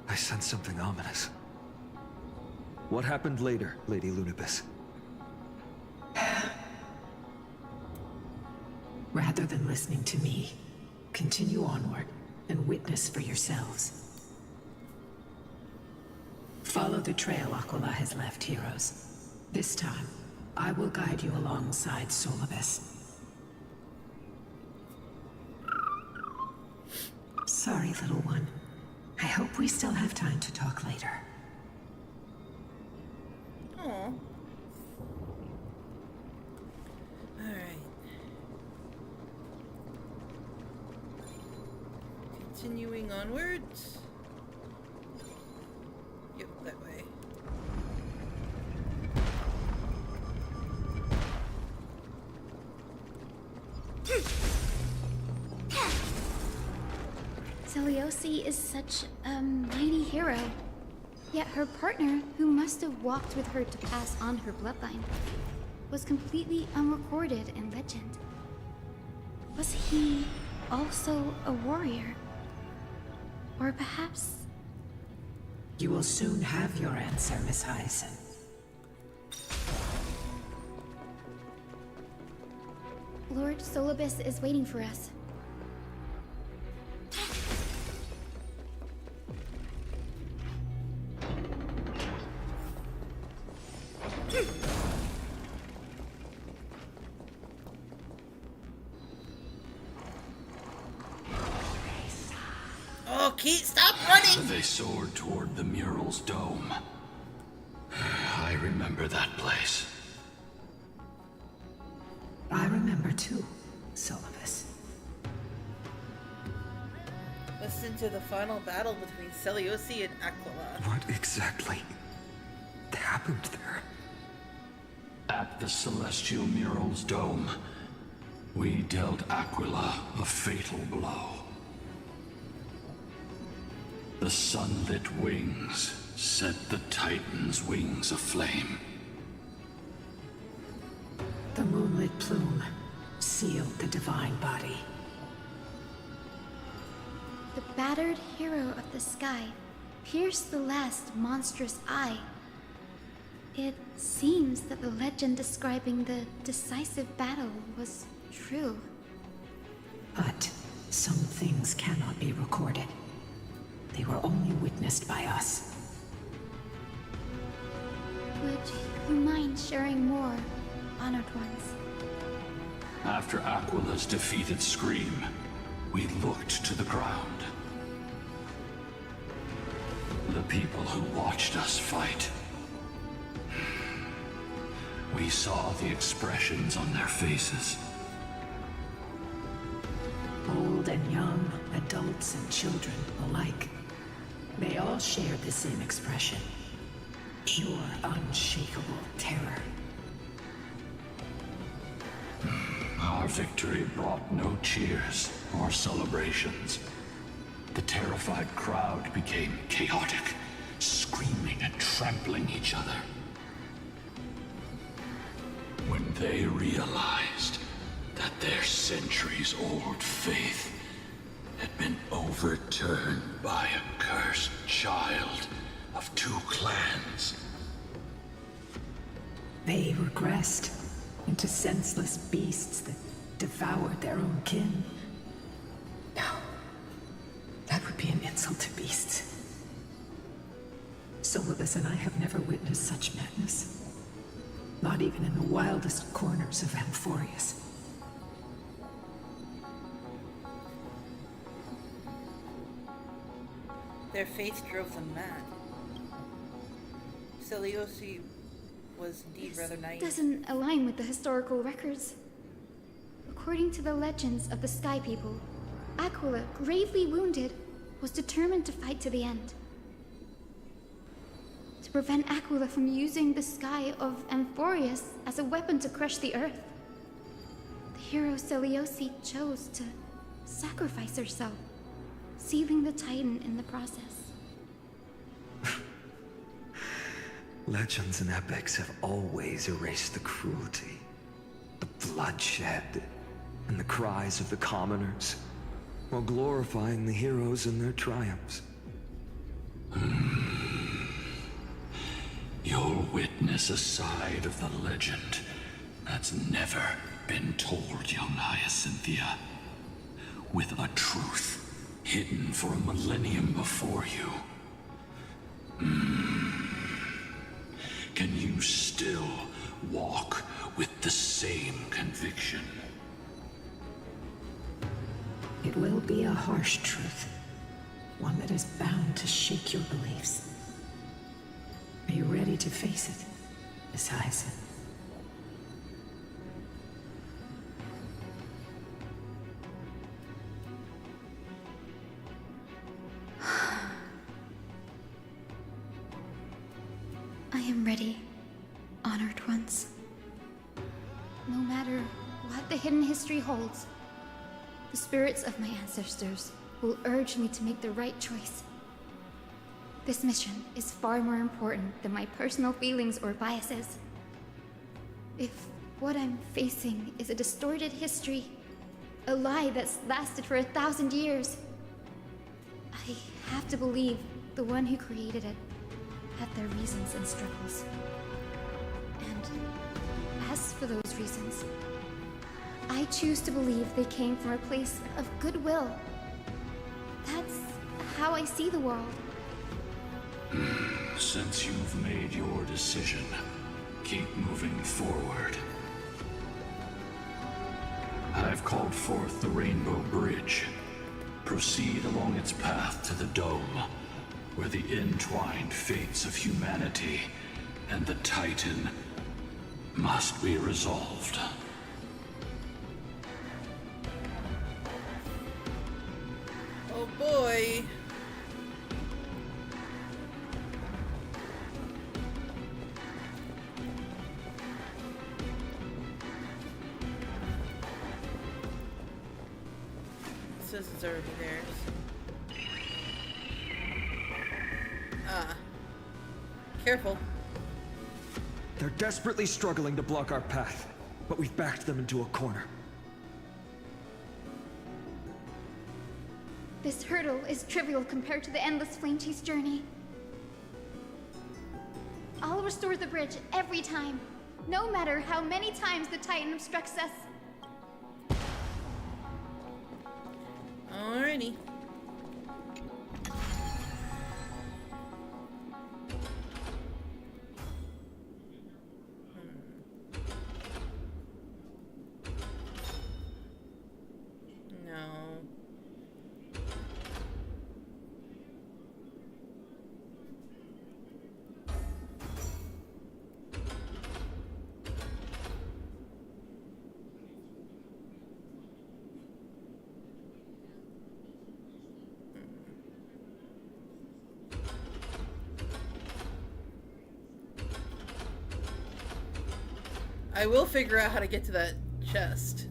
I sense something ominous. What happened later, Lady Lunibis? Rather than listening to me, continue onward and witness for yourselves. Follow the trail Aquila has left, heroes. This time, I will guide you alongside Solibus. Sorry, little one. I hope we still have time to talk later. Aww. continuing onwards. Yep, that way. Seliosi is such a mighty hero. Yet her partner, who must have walked with her to pass on her bloodline, was completely unrecorded in legend. Was he also a warrior? Or perhaps... You will soon have your answer, Miss Hyacinth. Lord Solibus is waiting for us. Oh, Keith, stop running! They soared toward the mural's dome. I remember that place. I remember too, Solibus. Listen to the final battle between Seliosi and Aquila. What exactly happened there? At the celestial mural's dome, we dealt Aquila a fatal blow. The sunlit wings set the Titan's wings aflame. The moonlit plume sealed the divine body. The battered hero of the sky pierced the last monstrous eye. It seems that the legend describing the decisive battle was true. But some things cannot be recorded. They were only witnessed by us. Would you mind sharing more, honored ones? After Aquila's defeated scream, we looked to the ground. The people who watched us fight. We saw the expressions on their faces. Old and young, adults and children alike. They all shared the same expression. Pure, unshakable terror. Our victory brought no cheers or celebrations. The terrified crowd became chaotic, screaming and trampling each other. When they realized that their centuries-old faith had been overturned by a cursed child of two clans. They regressed into senseless beasts that devoured their own kin. No, that would be an insult to beasts. Solibus and I have never witnessed such madness. Not even in the wildest corners of Amphorius. Their faith drove them mad. Seliosi was indeed rather naive. Doesn't align with the historical records. According to the legends of the Sky People, Aquila, gravely wounded, was determined to fight to the end. To prevent Aquila from using the sky of Amphorius as a weapon to crush the earth, the hero Seliosi chose to sacrifice herself, sealing the Titan in the process. Legends and epics have always erased the cruelty, the bloodshed, and the cries of the commoners, while glorifying the heroes and their triumphs. You'll witness a side of the legend that's never been told, young Hyacinthia. With a truth hidden for a millennium before you. Can you still walk with the same conviction? It will be a harsh truth. One that is bound to shake your beliefs. Are you ready to face it, Miss Hyacinth? I am ready, honored ones. No matter what the hidden history holds, the spirits of my ancestors will urge me to make the right choice. This mission is far more important than my personal feelings or biases. If what I'm facing is a distorted history, a lie that's lasted for 1,000 years, I have to believe the one who created it had their reasons and struggles. And as for those reasons, I choose to believe they came from a place of goodwill. That's how I see the world. Since you've made your decision, keep moving forward. I've called forth the Rainbow Bridge. Proceed along its path to the Dome, where the entwined fates of humanity and the Titan must be resolved. Oh boy. It says it's already theirs. Ah. Careful. They're desperately struggling to block our path, but we've backed them into a corner. This hurdle is trivial compared to the endless flame chase journey. I'll restore the bridge every time, no matter how many times the Titan obstructs us. Alrighty. No. I will figure out how to get to that chest.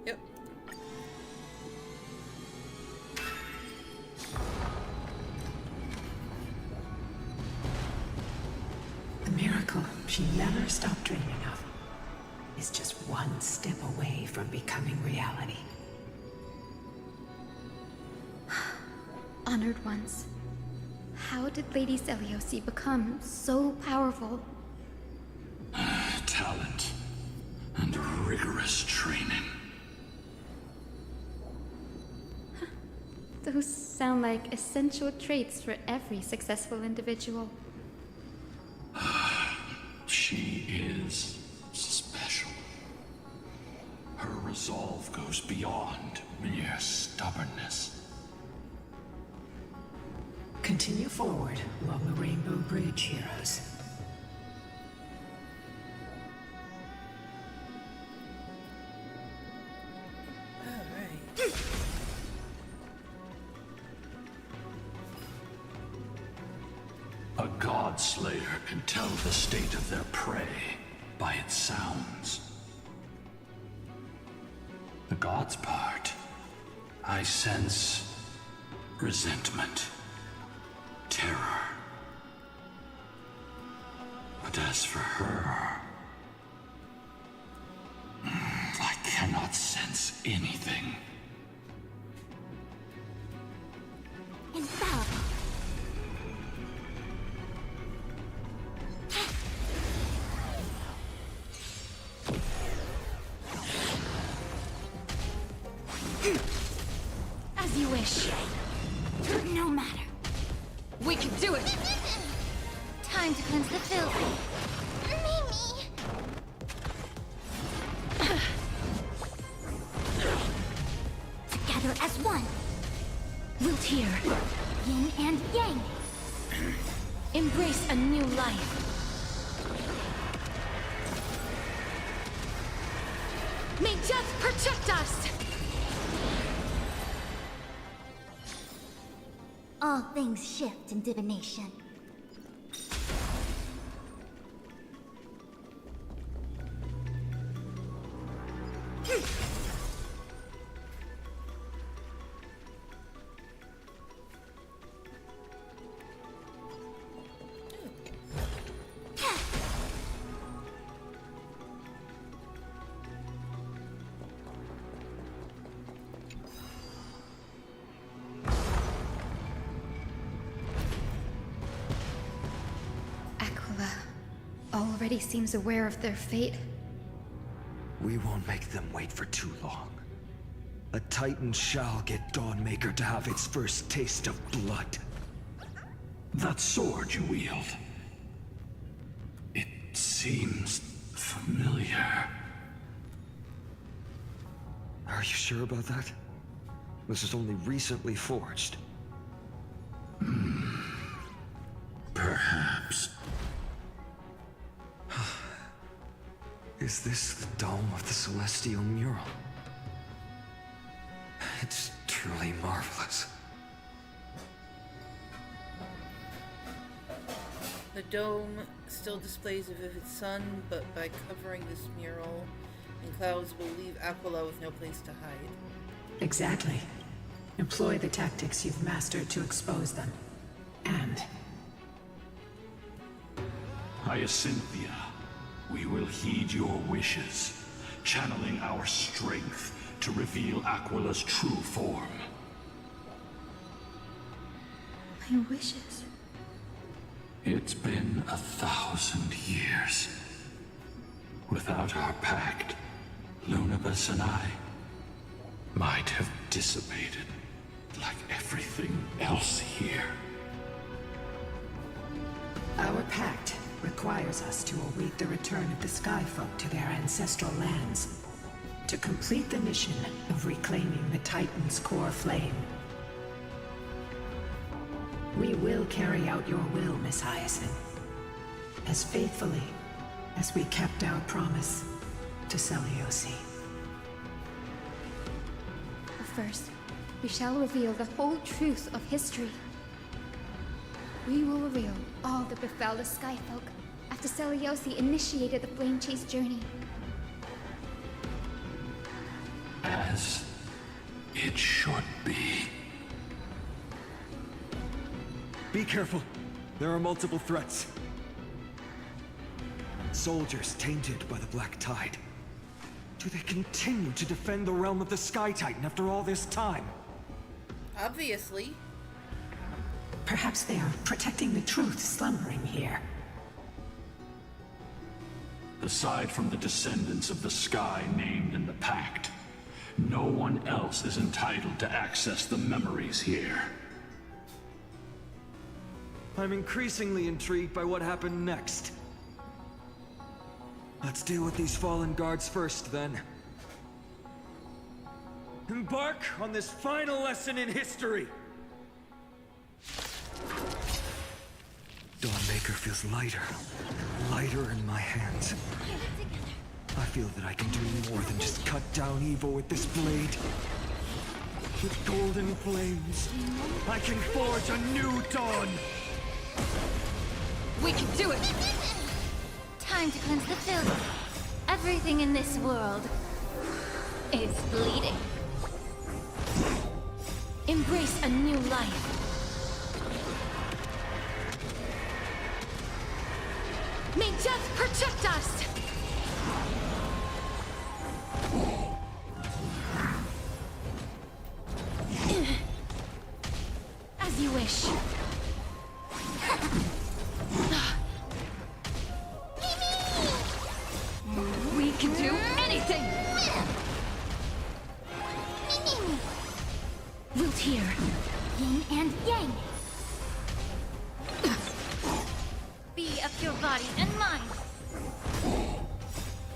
Yep. The miracle she never stopped dreaming of is just one step away from becoming reality. Honored ones, how did Lady Seliosi become so powerful? Talent and rigorous training. Those sound like essential traits for every successful individual. She is special. Her resolve goes beyond mere stubbornness. Continue forward along the Rainbow Bridge, heroes. Alright. A god slayer can tell the state of their prey by its sounds. The god's part, I sense resentment, terror. But as for her, I cannot sense anything. Infallible. As you wish. No matter. We can do it! Time to cleanse the filth. Mimi! Together as one. We'll tear. Yin and yang. Embrace a new life. May death protect us! All things shift in divination. Already seems aware of their fate. We won't make them wait for too long. A Titan shall get Dawnmaker to have its first taste of blood. That sword you wield. It seems familiar. Are you sure about that? This is only recently forged. Perhaps. Is this the dome of the Celestial Mural? It's truly marvelous. The dome still displays a vivid sun, but by covering this mural in clouds will leave Aquila with no place to hide. Exactly. Employ the tactics you've mastered to expose them. And... Hyacinthia, we will heed your wishes, channeling our strength to reveal Aquila's true form. My wishes? It's been 1,000 years. Without our pact, Lunabus and I might have dissipated like everything else here. Our pact requires us to await the return of the Skyfolk to their ancestral lands, to complete the mission of reclaiming the Titan's core flame. We will carry out your will, Miss Hyacinth, as faithfully as we kept our promise to Seliosi. First, we shall reveal the whole truth of history. We will reveal all that befell the Skyfolk after Seliosi initiated the Flame Chase journey. As it should be. Be careful. There are multiple threats. Soldiers tainted by the Black Tide. Do they continue to defend the realm of the Sky Titan after all this time? Obviously. Perhaps they are protecting the truth slumbering here. Aside from the descendants of the sky named in the pact, no one else is entitled to access the memories here. I'm increasingly intrigued by what happened next. Let's deal with these fallen guards first, then. Embark on this final lesson in history! Dawnmaker feels lighter in my hands. I feel that I can do more than just cut down evil with this blade. With golden flames, I can forge a new dawn! We can do it! Time to cleanse the filth. Everything in this world is bleeding. Embrace a new life. May death protect us! As you wish. We can do anything! Wilt here. Yin and yang. Be of your body and mind.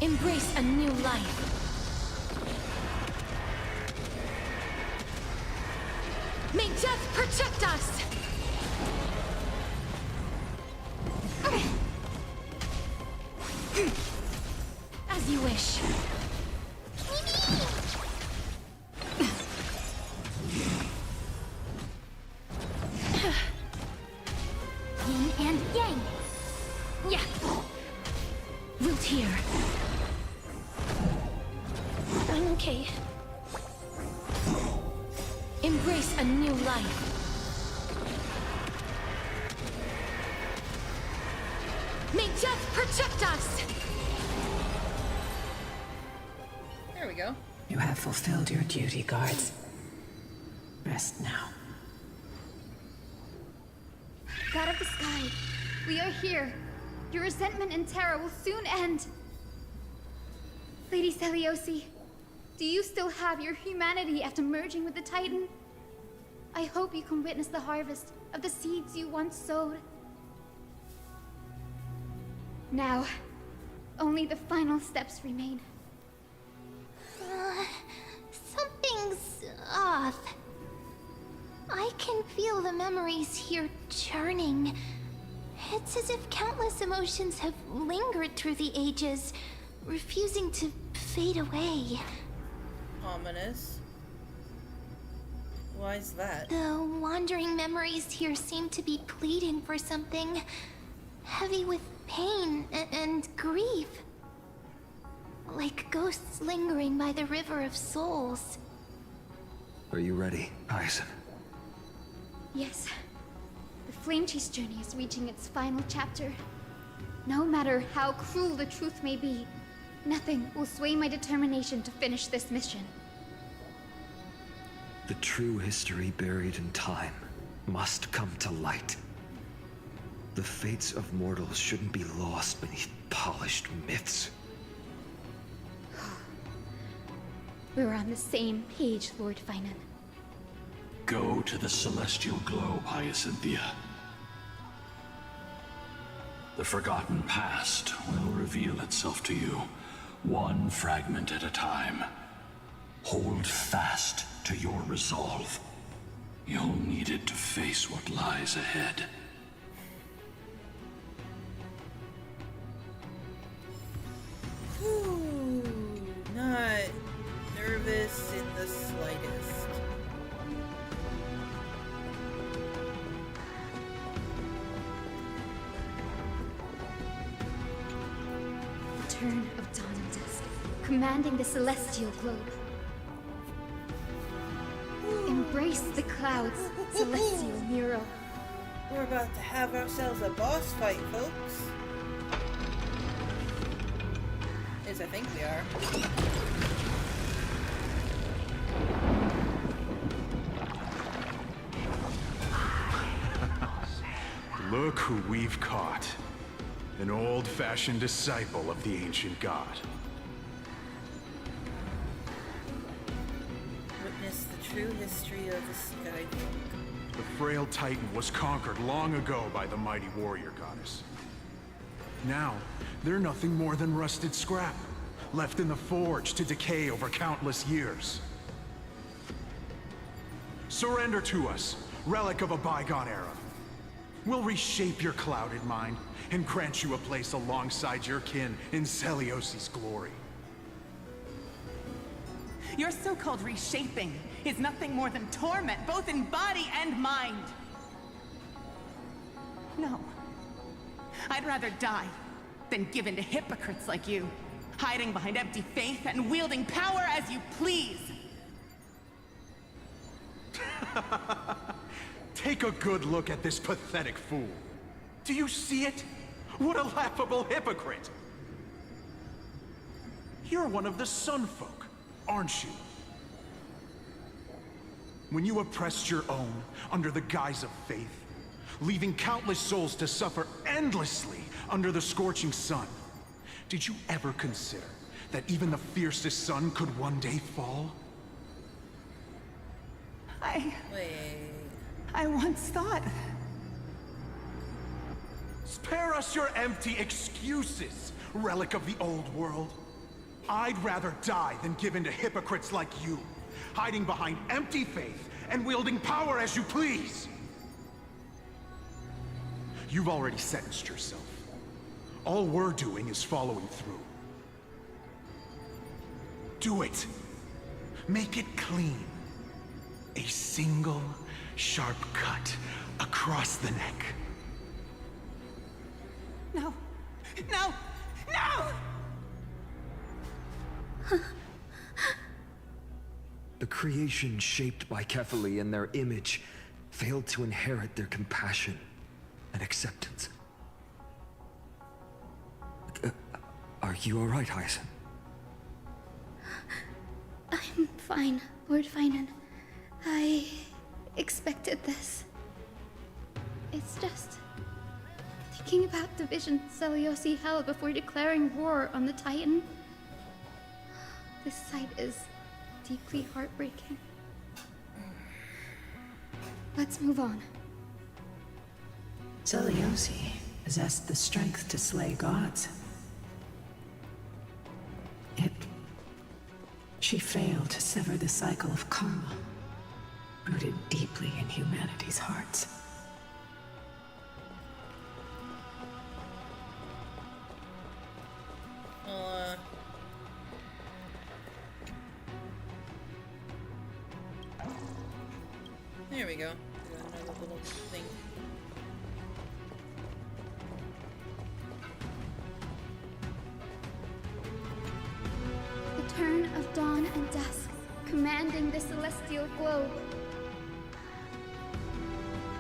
Embrace a new life. May death protect us! As you wish. Honkai. Embrace a new life. May death protect us! There we go. You have fulfilled your duty, guards. Rest now. God of the Sky, we are here. Your resentment and terror will soon end. Lady Celiosi, do you still have your humanity after merging with the Titan? I hope you can witness the harvest of the seeds you once sowed. Now, only the final steps remain. Something's off. I can feel the memories here churning. It's as if countless emotions have lingered through the ages, refusing to fade away. Ominous. Why is that? The wandering memories here seem to be pleading for something heavy with pain and grief. Like ghosts lingering by the river of souls. Are you ready, Aizen? Yes. The Flame Chase journey is reaching its final chapter. No matter how cruel the truth may be, nothing will sway my determination to finish this mission. The true history buried in time must come to light. The fates of mortals shouldn't be lost beneath polished myths. We're on the same page, Lord Finan. Go to the celestial globe, Hyacinthia. The forgotten past will reveal itself to you, one fragment at a time. Hold fast to your resolve. You'll need it to face what lies ahead. Ooh, not nervous in the slightest. Return of dawn and dusk, commanding the celestial globe. Embrace the clouds, celestial Miro. We're about to have ourselves a boss fight, folks. Yes, I think we are. Look who we've caught. An old-fashioned disciple of the ancient god. Witness the true history of the Skyfolk. The frail Titan was conquered long ago by the mighty warrior goddess. Now, they're nothing more than rusted scrap, left in the forge to decay over countless years. Surrender to us, relic of a bygone era. We'll reshape your clouded mind and grant you a place alongside your kin in Celiosi's glory. Your so-called reshaping is nothing more than torment, both in body and mind. No. I'd rather die than give in to hypocrites like you, hiding behind empty faith and wielding power as you please. Take a good look at this pathetic fool. Do you see it? What a laughable hypocrite! You're one of the Sun Folk, aren't you? When you oppressed your own under the guise of faith, leaving countless souls to suffer endlessly under the scorching sun, did you ever consider that even the fiercest sun could one day fall? I once thought... Spare us your empty excuses, relic of the old world. I'd rather die than give in to hypocrites like you, hiding behind empty faith and wielding power as you please. You've already sentenced yourself. All we're doing is following through. Do it. Make it clean. A single, sharp cut across the neck. No! No! No! The creation shaped by Kefali and their image failed to inherit their compassion and acceptance. Are you alright, Hyacinth? I'm fine, Lord Finan. I expected this. It's just thinking about the vision Seliosi held before declaring war on the Titan. This sight is deeply heartbreaking. Let's move on. Seliosi possessed the strength to slay gods. Yet, she failed to sever the cycle of karma, rooted deeply in humanity's hearts. Well, there we go. Got another little thing. The turn of dawn and dusk, commanding the celestial globe.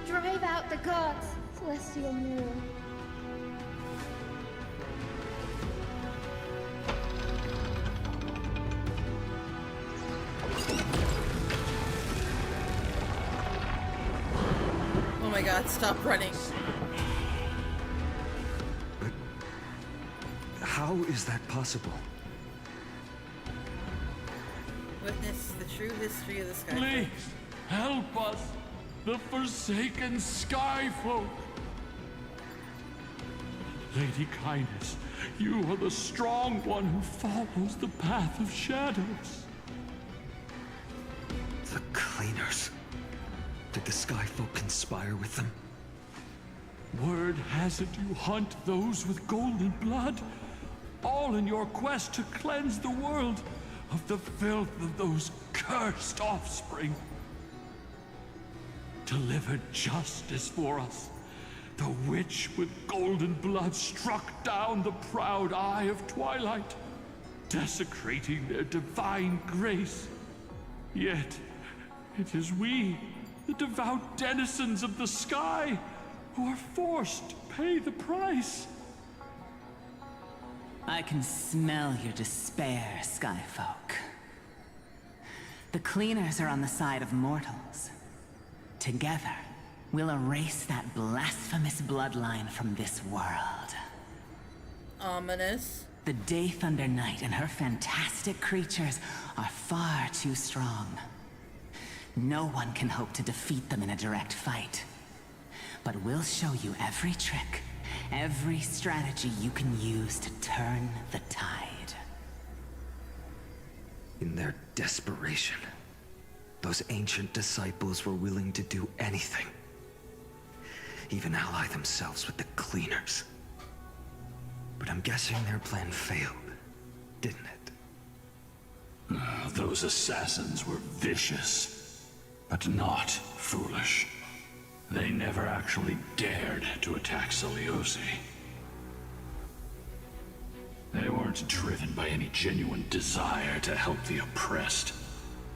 Drive out the gods, celestial mirror. Oh my god, stop running. But how is that possible? Witness the true history of the sky. Please, help us, the forsaken Skyfolk. Lady Kindness, you are the strong one who follows the path of shadows. The Cleaners. Did the Skyfolk conspire with them? Word has it you hunt those with golden blood, all in your quest to cleanse the world of the filth of those cursed offspring. Delivered justice for us. The witch with golden blood struck down the proud eye of twilight, desecrating their divine grace. Yet, it is we, the devout denizens of the sky, who are forced to pay the price. I can smell your despair, Skyfolk. The Cleaners are on the side of mortals. Together, we'll erase that blasphemous bloodline from this world. Ominous. The Day Thunder Knight and her fantastic creatures are far too strong. No one can hope to defeat them in a direct fight. But we'll show you every trick, every strategy you can use to turn the tide. In their desperation, those ancient disciples were willing to do anything. Even ally themselves with the Cleaners. But I'm guessing their plan failed, didn't it? Those assassins were vicious, but not foolish. They never actually dared to attack Seliosi. They weren't driven by any genuine desire to help the oppressed.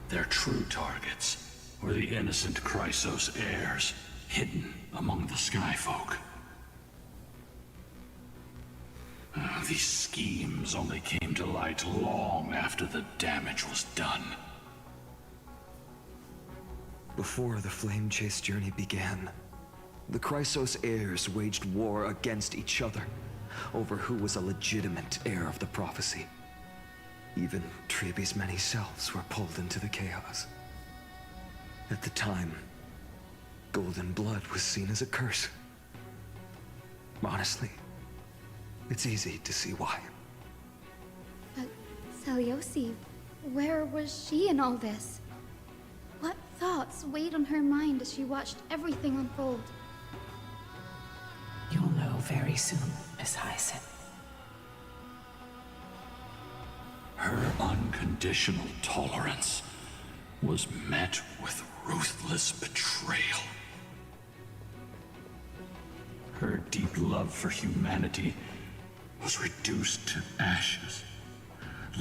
Their true targets were the innocent Chrysos heirs, hidden among the Skyfolk. These schemes only came to light long after the damage was done. Before the Flame Chase journey began, the Chrysos heirs waged war against each other over who was a legitimate heir of the prophecy. Even Treeby's many selves were pulled into the chaos. At the time, golden blood was seen as a curse. Honestly, it's easy to see why. But Seliosi, where was she in all this? What thoughts weighed on her mind as she watched everything unfold? You'll know very soon, Miss Hyacinth. Her unconditional tolerance was met with ruthless betrayal. Her deep love for humanity was reduced to ashes,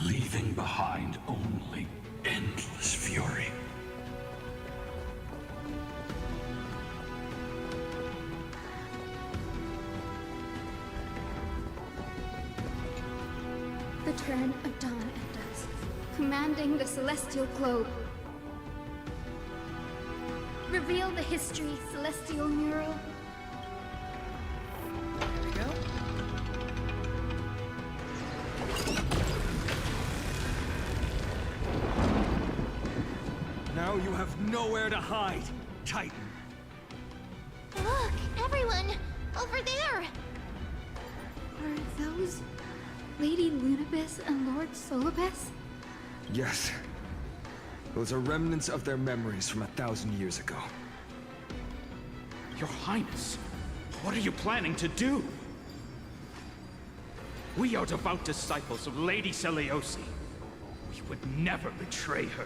leaving behind only endless fury. return of dawn and dusk, commanding the celestial globe. Reveal the history, celestial mural. There we go. Now you have nowhere to hide, Titan. Look, everyone! Over there! Are those Lady Lunabis and Lord Solibus? Yes. Those are remnants of their memories from 1,000 years ago. Your Highness, what are you planning to do? We are devout disciples of Lady Seliosi. We would never betray her.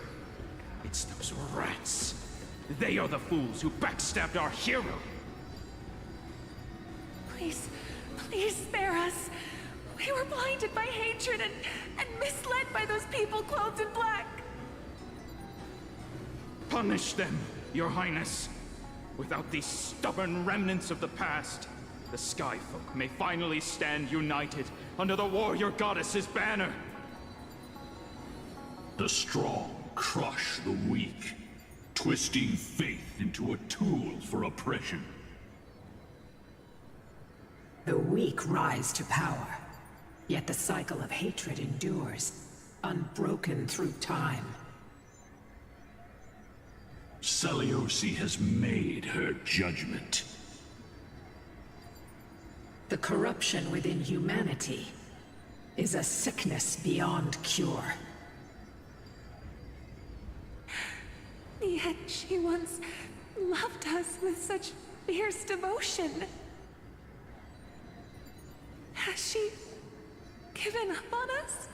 It's those rats. They are the fools who backstabbed our hero. Please, please spare us. We were blinded by hatred and misled by those people clothed in black. Punish them, Your Highness. Without these stubborn remnants of the past, the Skyfolk may finally stand united under the warrior goddess's banner. The strong crush the weak, twisting faith into a tool for oppression. The weak rise to power, yet the cycle of hatred endures, unbroken through time. Seliosi has made her judgment. The corruption within humanity is a sickness beyond cure. Yet she once loved us with such fierce devotion. Has she given up on us?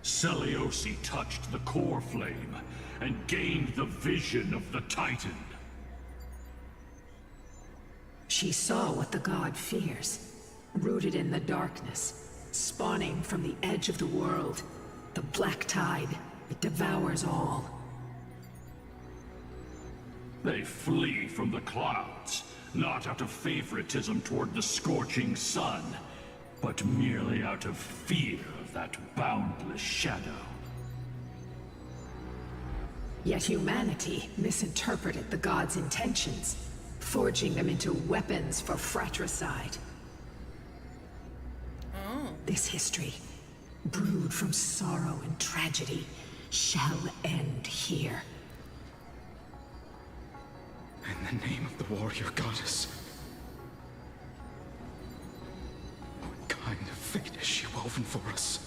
Seliosi touched the core flame and gained the vision of the Titan. She saw what the god fears, rooted in the darkness, spawning from the edge of the world, the black tide. It devours all. They flee from the clouds, not out of favoritism toward the scorching sun, but merely out of fear of that boundless shadow. Yet humanity misinterpreted the gods' intentions, forging them into weapons for fratricide. This history, brewed from sorrow and tragedy, shall end here. In the name of the warrior goddess. What kind of fate has she woven for us?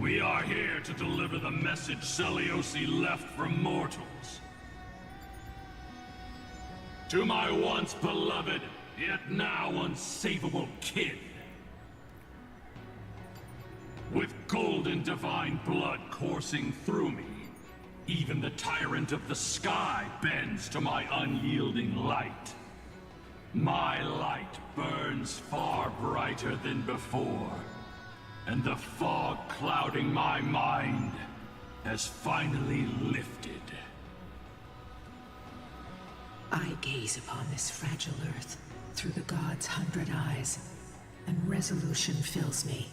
We are here to deliver the message Seliosi left for mortals. To my once beloved, yet now unsavable kin. With golden divine blood coursing through me, even the tyrant of the sky bends to my unyielding light. My light burns far brighter than before, and the fog clouding my mind has finally lifted. I gaze upon this fragile earth through the god's 100 eyes, and resolution fills me.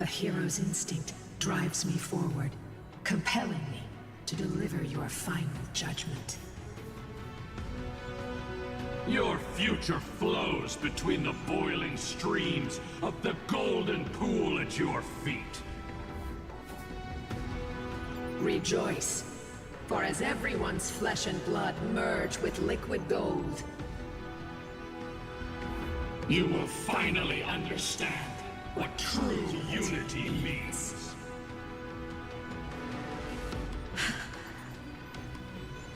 A hero's instinct drives me forward, compelling me to deliver your final judgment. Your future flows between the boiling streams of the golden pool at your feet. Rejoice, for as everyone's flesh and blood merge with liquid gold, you will finally understand what true unity means.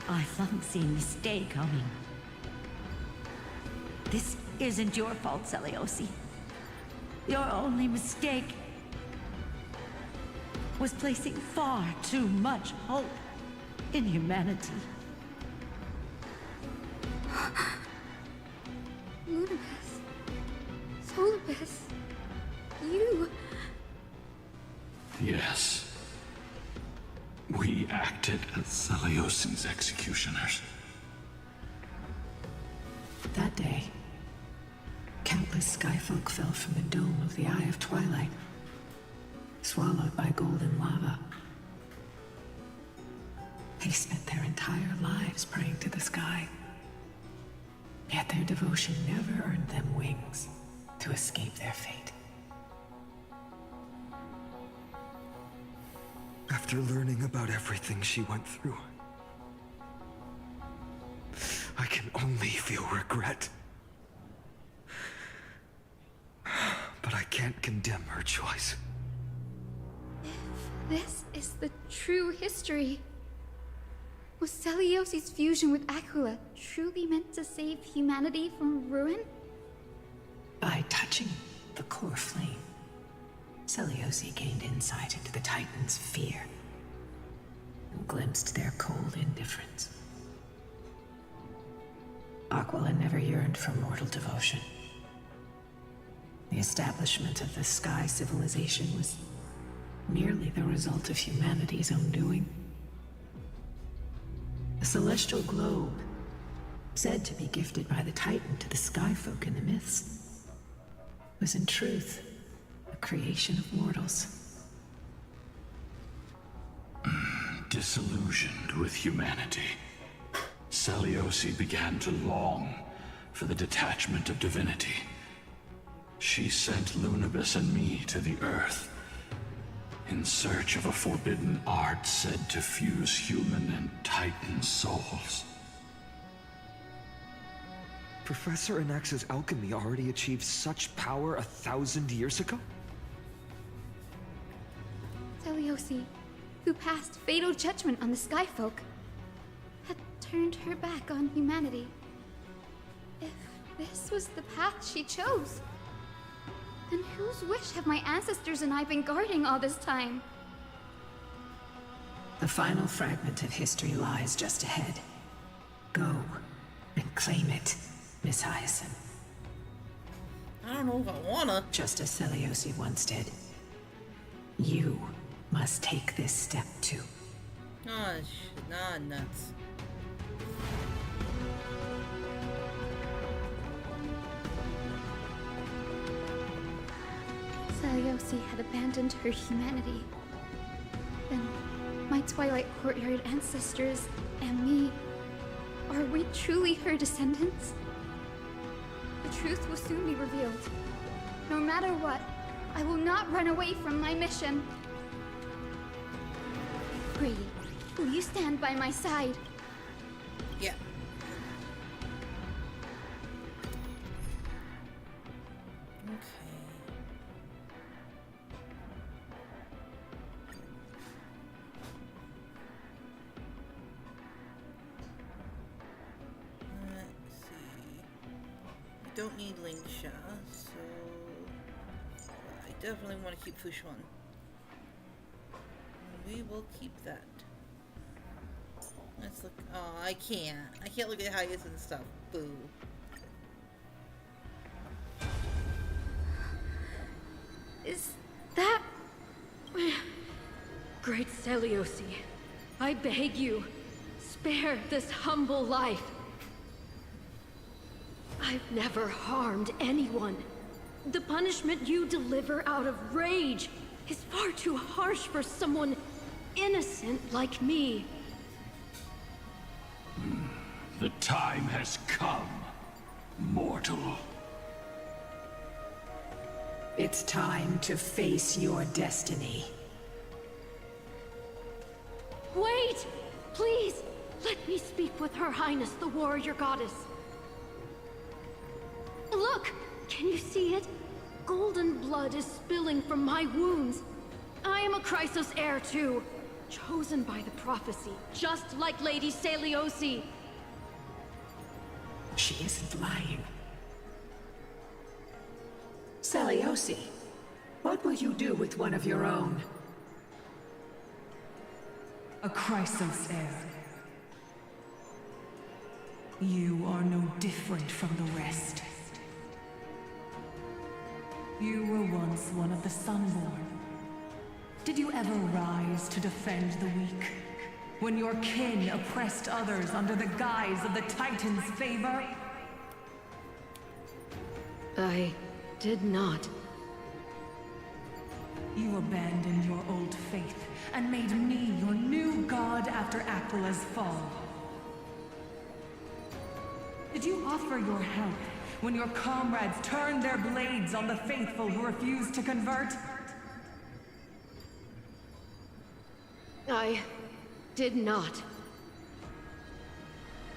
I've long seen this day coming. This isn't your fault, Seliosi. Your only mistake was placing far too much hope in humanity. Lunabis. Solibus. You... Yes. We acted as Seliosi's executioners. that day, countless skyfolk fell from the dome of the Eye of Twilight, swallowed by golden lava. They spent their entire lives praying to the sky. Yet their devotion never earned them wings to escape their fate. After learning about everything she went through, I can only feel regret. But I can't condemn her choice. This is the true history. Was Celiosi's fusion with Aquila truly meant to save humanity from ruin? By touching the core flame, Celiosi gained insight into the Titans' fear and glimpsed their cold indifference. Aquila never yearned for mortal devotion. The establishment of the Sky Civilization was merely the result of humanity's own doing. The celestial globe, said to be gifted by the Titan to the Skyfolk in the myths, was in truth a creation of mortals. Disillusioned with humanity, Celiosi began to long for the detachment of divinity. She sent Lunibus and me to the Earth in search of a forbidden art said to fuse human and Titan souls. Professor Anax's alchemy already achieved such power 1,000 years ago? Celiosi, who passed fatal judgment on the Skyfolk, had turned her back on humanity. If this was the path she chose, then whose wish have my ancestors and I been guarding all this time? The final fragment of history lies just ahead. Go and claim it, Miss Hyacinth. I don't know if I wanna. Just as Celiosi once did. You must take this step too. Nah, nah, nuts. Celiosi had abandoned her humanity. Then, my Twilight Courtyard ancestors and me, are we truly her descendants? The truth will soon be revealed. No matter what, I will not run away from my mission. Brady, will you stand by my side? Yeah. Don't need Lingsha, so I definitely want to keep Fushuan. We will keep that. Let's look. Oh, I can't. I can't look at Hyacinth and stuff. Boo. Is that... Great Celiosi, I beg you, spare this humble life. I've never harmed anyone. The punishment you deliver out of rage is far too harsh for someone innocent like me. The time has come, mortal. It's time to face your destiny. Wait! Please, let me speak with Her Highness, the warrior goddess. Look! Can you see it? Golden blood is spilling from my wounds. I am a Chrysos heir too, chosen by the prophecy, just like Lady Celiosi. She isn't lying. Celiosi, what will you do with one of your own? A Chrysos heir. You are no different from the rest. You were once one of the Sunborn. Did you ever rise to defend the weak? When your kin oppressed others under the guise of the Titan's favor? I did not. You abandoned your old faith and made me your new god after Aquila's fall. Did you offer your help when your comrades turned their blades on the faithful who refused to convert? I did not.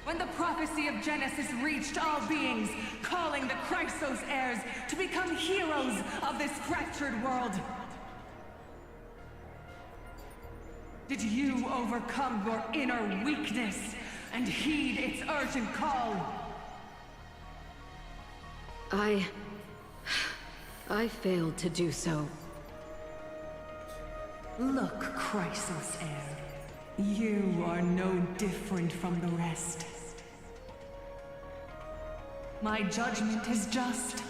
When the prophecy of Genesis reached all beings, calling the Chrysos heirs to become heroes of this fractured world, did you overcome your inner weakness and heed its urgent call? I failed to do so. Look, Chrysos heir. You are no different from the rest. My judgment is just.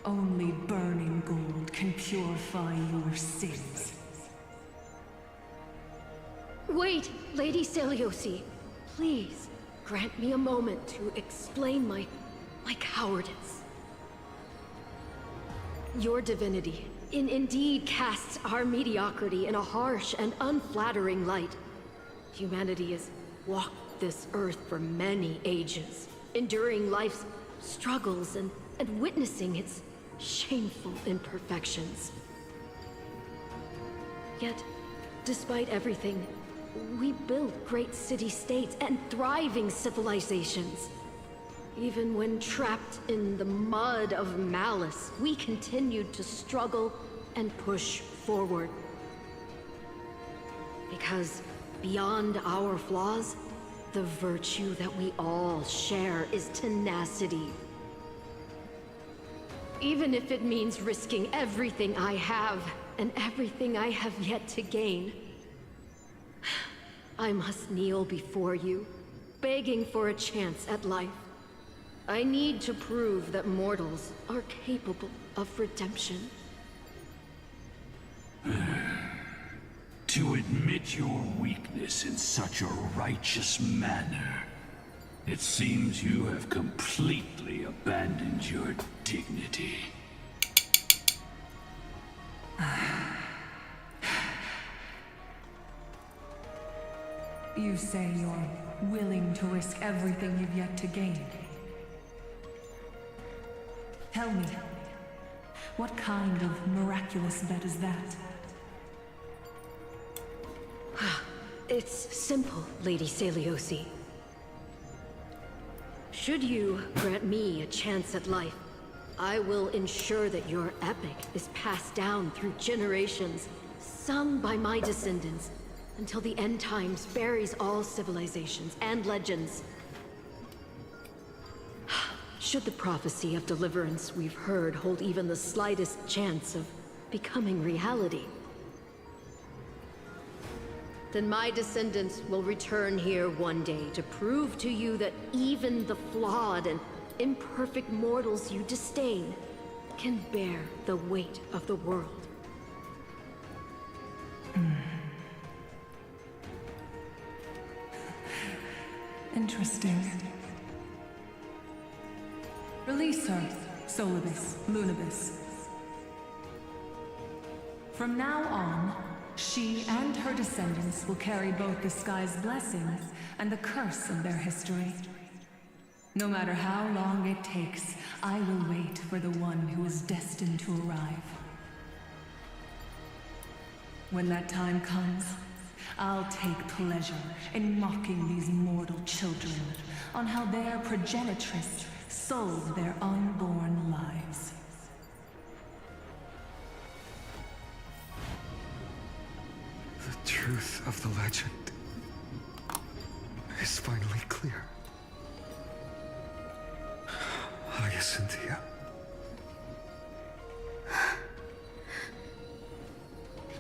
Only burning gold can purify your sins. Wait, Lady Seliosi. Please, grant me a moment to explain my cowardice. Your divinity indeed casts our mediocrity in a harsh and unflattering light. Humanity has walked this earth for many ages, enduring life's struggles and witnessing its shameful imperfections. Yet, despite everything, we built great city-states and thriving civilizations. Even when trapped in the mud of malice, we continued to struggle and push forward. Because beyond our flaws, the virtue that we all share is tenacity. Even if it means risking everything I have and everything I have yet to gain, I must kneel before you, begging for a chance at life. I need to prove that mortals are capable of redemption. To admit your weakness in such a righteous manner, it seems you have completely abandoned your dignity. You say you're willing to risk everything you've yet to gain. Tell me, what kind of miraculous bet is that? It's simple, Lady Seliosi. Should you grant me a chance at life, I will ensure that your epic is passed down through generations, sung by my descendants, until the end times buries all civilizations and legends. Should the prophecy of deliverance we've heard hold even the slightest chance of becoming reality, then my descendants will return here one day to prove to you that even the flawed and imperfect mortals you disdain can bear the weight of the world. Interesting. Release her, Solibus, Lunibus. From now on, she and her descendants will carry both the sky's blessings and the curse of their history. No matter how long it takes, I will wait for the one who is destined to arrive. When that time comes, I'll take pleasure in mocking these mortal children on how their progenitress sold their unborn lives. The truth of the legend is finally clear. Hyacinthia.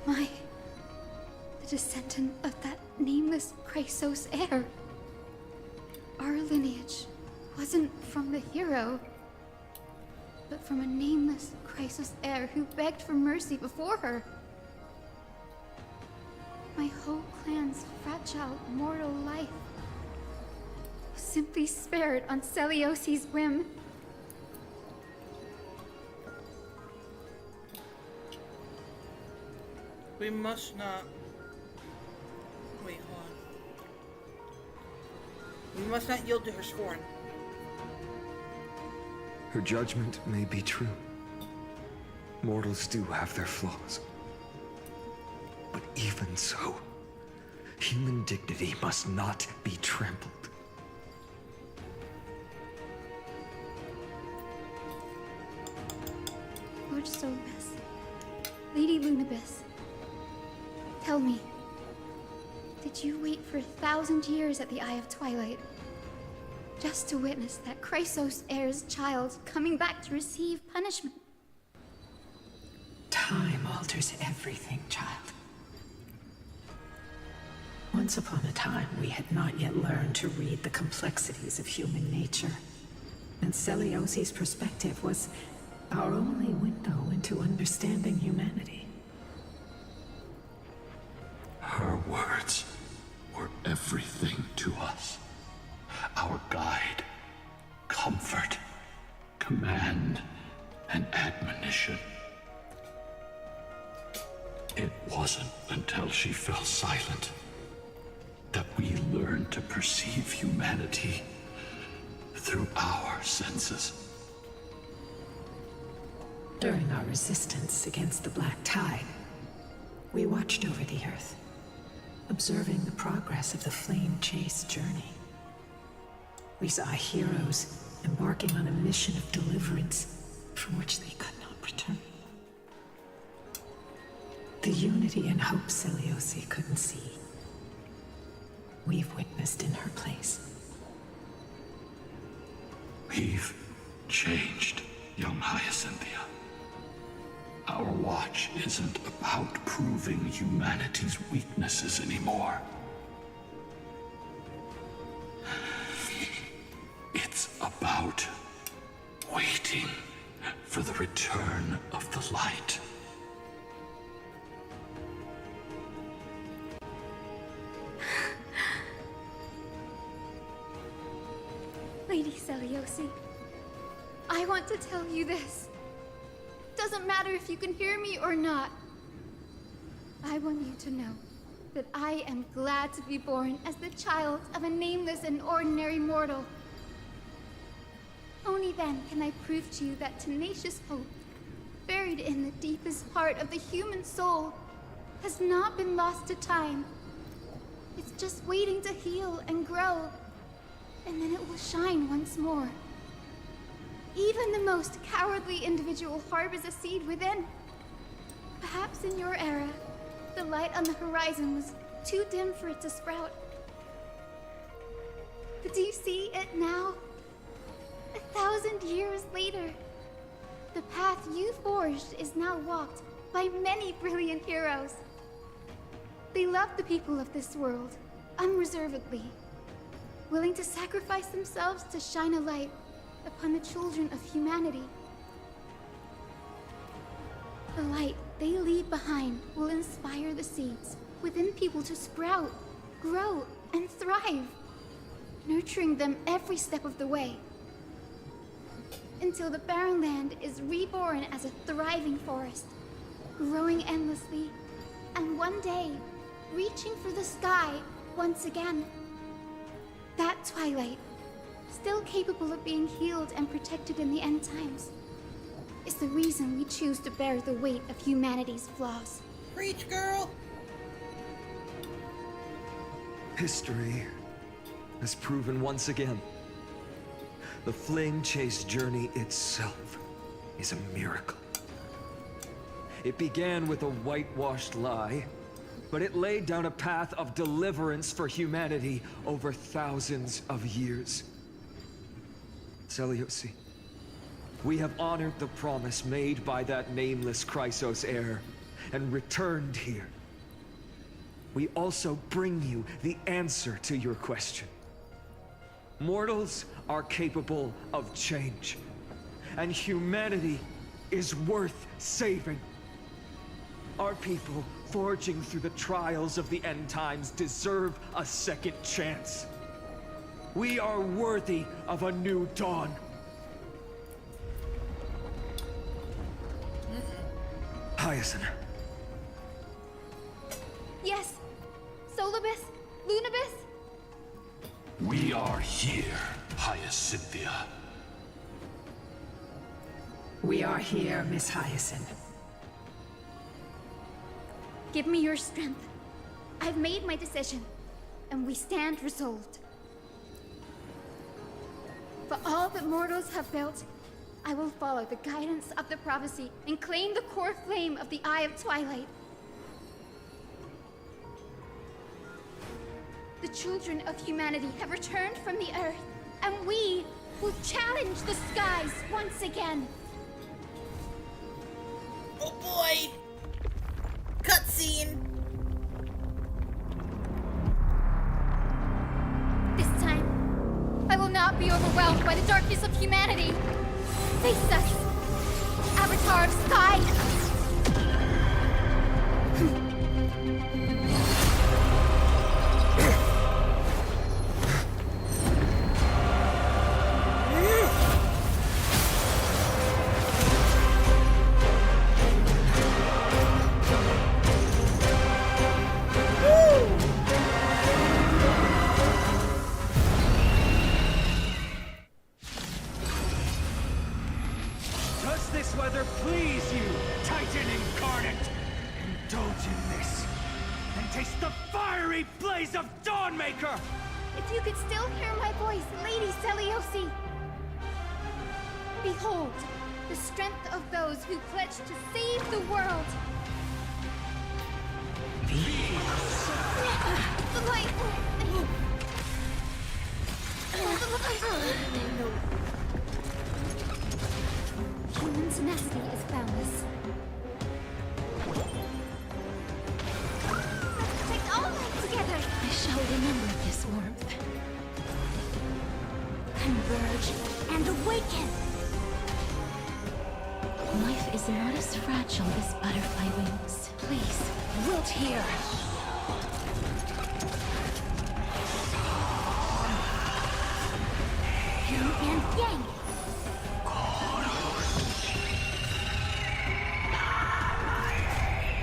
Am I the descendant of that nameless Chrysos heir? Our lineage wasn't from the hero, but from a nameless Chrysos heir who begged for mercy before her. My whole clan's fragile mortal life was simply spared on Seliosi's whim. We must not... Wait, hold on. We must not yield to her scorn. Her judgment may be true. Mortals do have their flaws. But even so, human dignity must not be trampled. Lord Solbes, Lady Lunabis, tell me, did you wait for 1,000 years at the Eye of Twilight just to witness that Chrysos heir's child coming back to receive punishment? Time alters everything, child. Once upon a time, we had not yet learned to read the complexities of human nature. And Celiosi's perspective was our only window into understanding humanity. Her words were everything to us. Our guide, comfort, command, and admonition. It wasn't until she fell silent that we learned to perceive humanity through our senses. During our resistance against the Black Tide, we watched over the Earth, observing the progress of the Flame Chase journey. We saw heroes embarking on a mission of deliverance from which they could not return. The unity and hope Celiosi couldn't see, we've witnessed in her place. We've changed, young Hyacinthia. Our watch isn't about proving humanity's weaknesses anymore. It's about waiting for the return of the light. Lady Celiosi, I want to tell you this. Doesn't matter if you can hear me or not. I want you to know that I am glad to be born as the child of a nameless and ordinary mortal. Only then can I prove to you that tenacious hope, buried in the deepest part of the human soul, has not been lost to time. It's just waiting to heal and grow, and then it will shine once more. Even the most cowardly individual harbors a seed within. Perhaps in your era, the light on the horizon was too dim for it to sprout. But do you see it now? 1,000 years later, the path you forged is now walked by many brilliant heroes. They love the people of this world, unreservedly, willing to sacrifice themselves to shine a light upon the children of humanity. The light they leave behind will inspire the seeds within people to sprout, grow, and thrive, nurturing them every step of the way, until the barren land is reborn as a thriving forest, growing endlessly, and one day, reaching for the sky once again. That twilight, still capable of being healed and protected in the end times, is the reason we choose to bear the weight of humanity's flaws. Preach, girl! History has proven once again, the Flame Chase journey itself is a miracle. It began with a whitewashed lie, but it laid down a path of deliverance for humanity over thousands of years. Celiosi, we have honored the promise made by that nameless Chrysos heir and returned here. We also bring you the answer to your question. Mortals are capable of change, and humanity is worth saving. Our people, forging through the trials of the end times, deserve a second chance. We are worthy of a new dawn. Hyacinth, We are here, Hyacinthia. We are here, Miss Hyacinth. Give me your strength. I've made my decision, and we stand resolved. For all that mortals have built, I will follow the guidance of the prophecy and claim the core flame of the Eye of Twilight. The children of humanity have returned from the earth, and we will challenge the skies once again. Oh boy! Cutscene! This time, I will not be overwhelmed by the darkness of humanity. Face us, Avatar of Sky! Does this weather please you, Titan incarnate? Indulge in this, and taste the fiery blaze of Dawnmaker! If you could still hear my voice, Lady Seliosi! Behold, the strength of those who pledge to save the world! The light! Human tenacity is boundless. Let's take all life together! I shall remember this warmth. Converge and awaken! Life is not as fragile as butterfly wings. Please, wilt here. Yin and yang.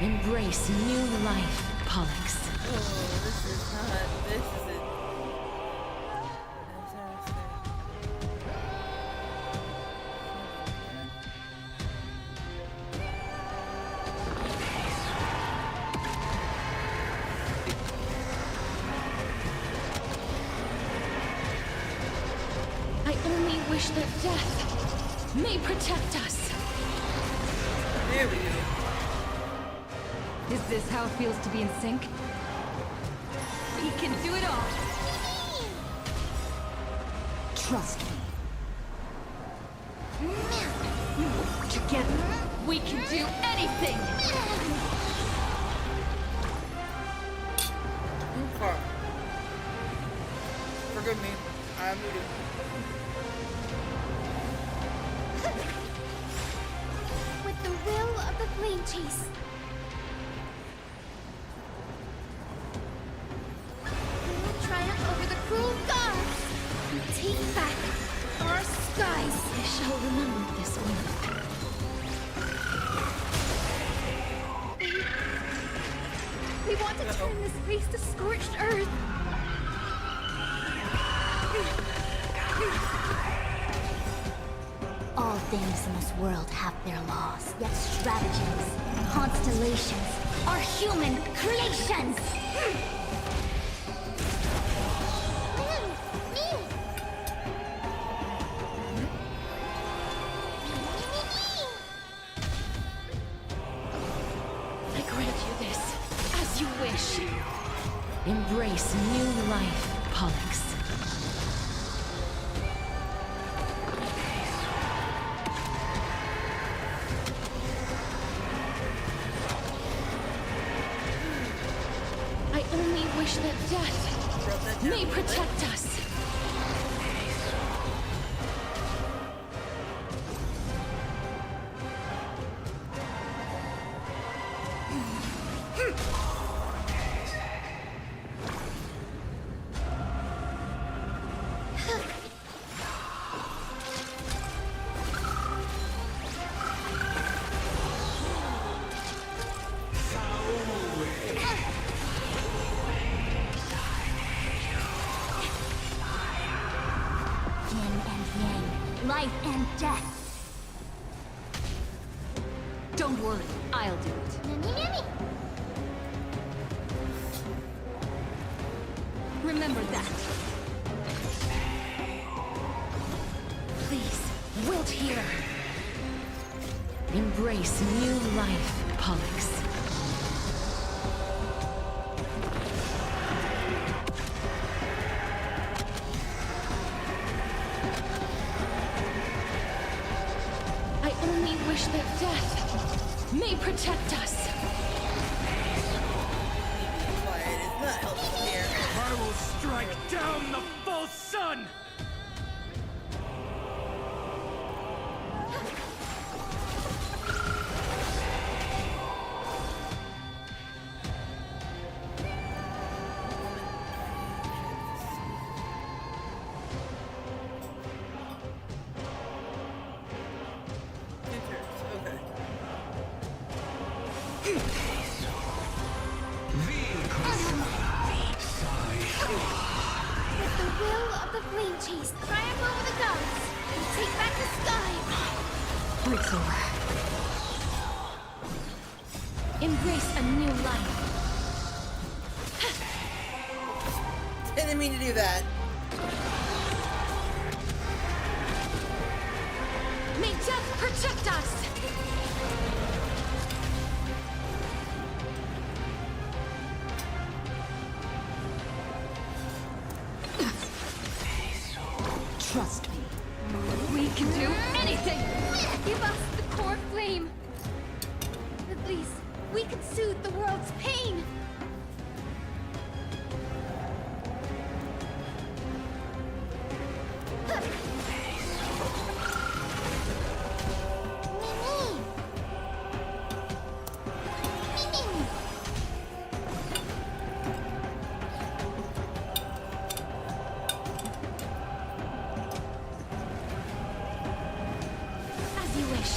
Embrace new life, Pollux. Oh, this is not. This isn't. I only wish that death may protect us. There we go. Is this how it feels to be in sync? We can do it all. Trust me. Together, we can do anything! Fuck. Forgive me. I'm muted. With the will of the Flame Chase, we will triumph over the cruel gods and take back our skies. I shall remember this one. We want to turn this place to scorched earth. All things in this world have their laws, yet stratagems, constellations are human creations! I grant you this, as you wish. Embrace new life, Pollux. I only wish that death may protect us. life and death. Don't worry, I'll do it. Nanny. Remember that. Please, wilt here. Embrace new life, Pollux. I only wish that death may protect us. But it is not helpful here. I will strike down the false sun! With the will of the flame chase, triumph over the gods, and take back the sky. Embrace a new life. Didn't mean to do that. May death protect us! Trust me. We can do anything! Give us the core flame! At least, we can soothe the world's pain. As you wish.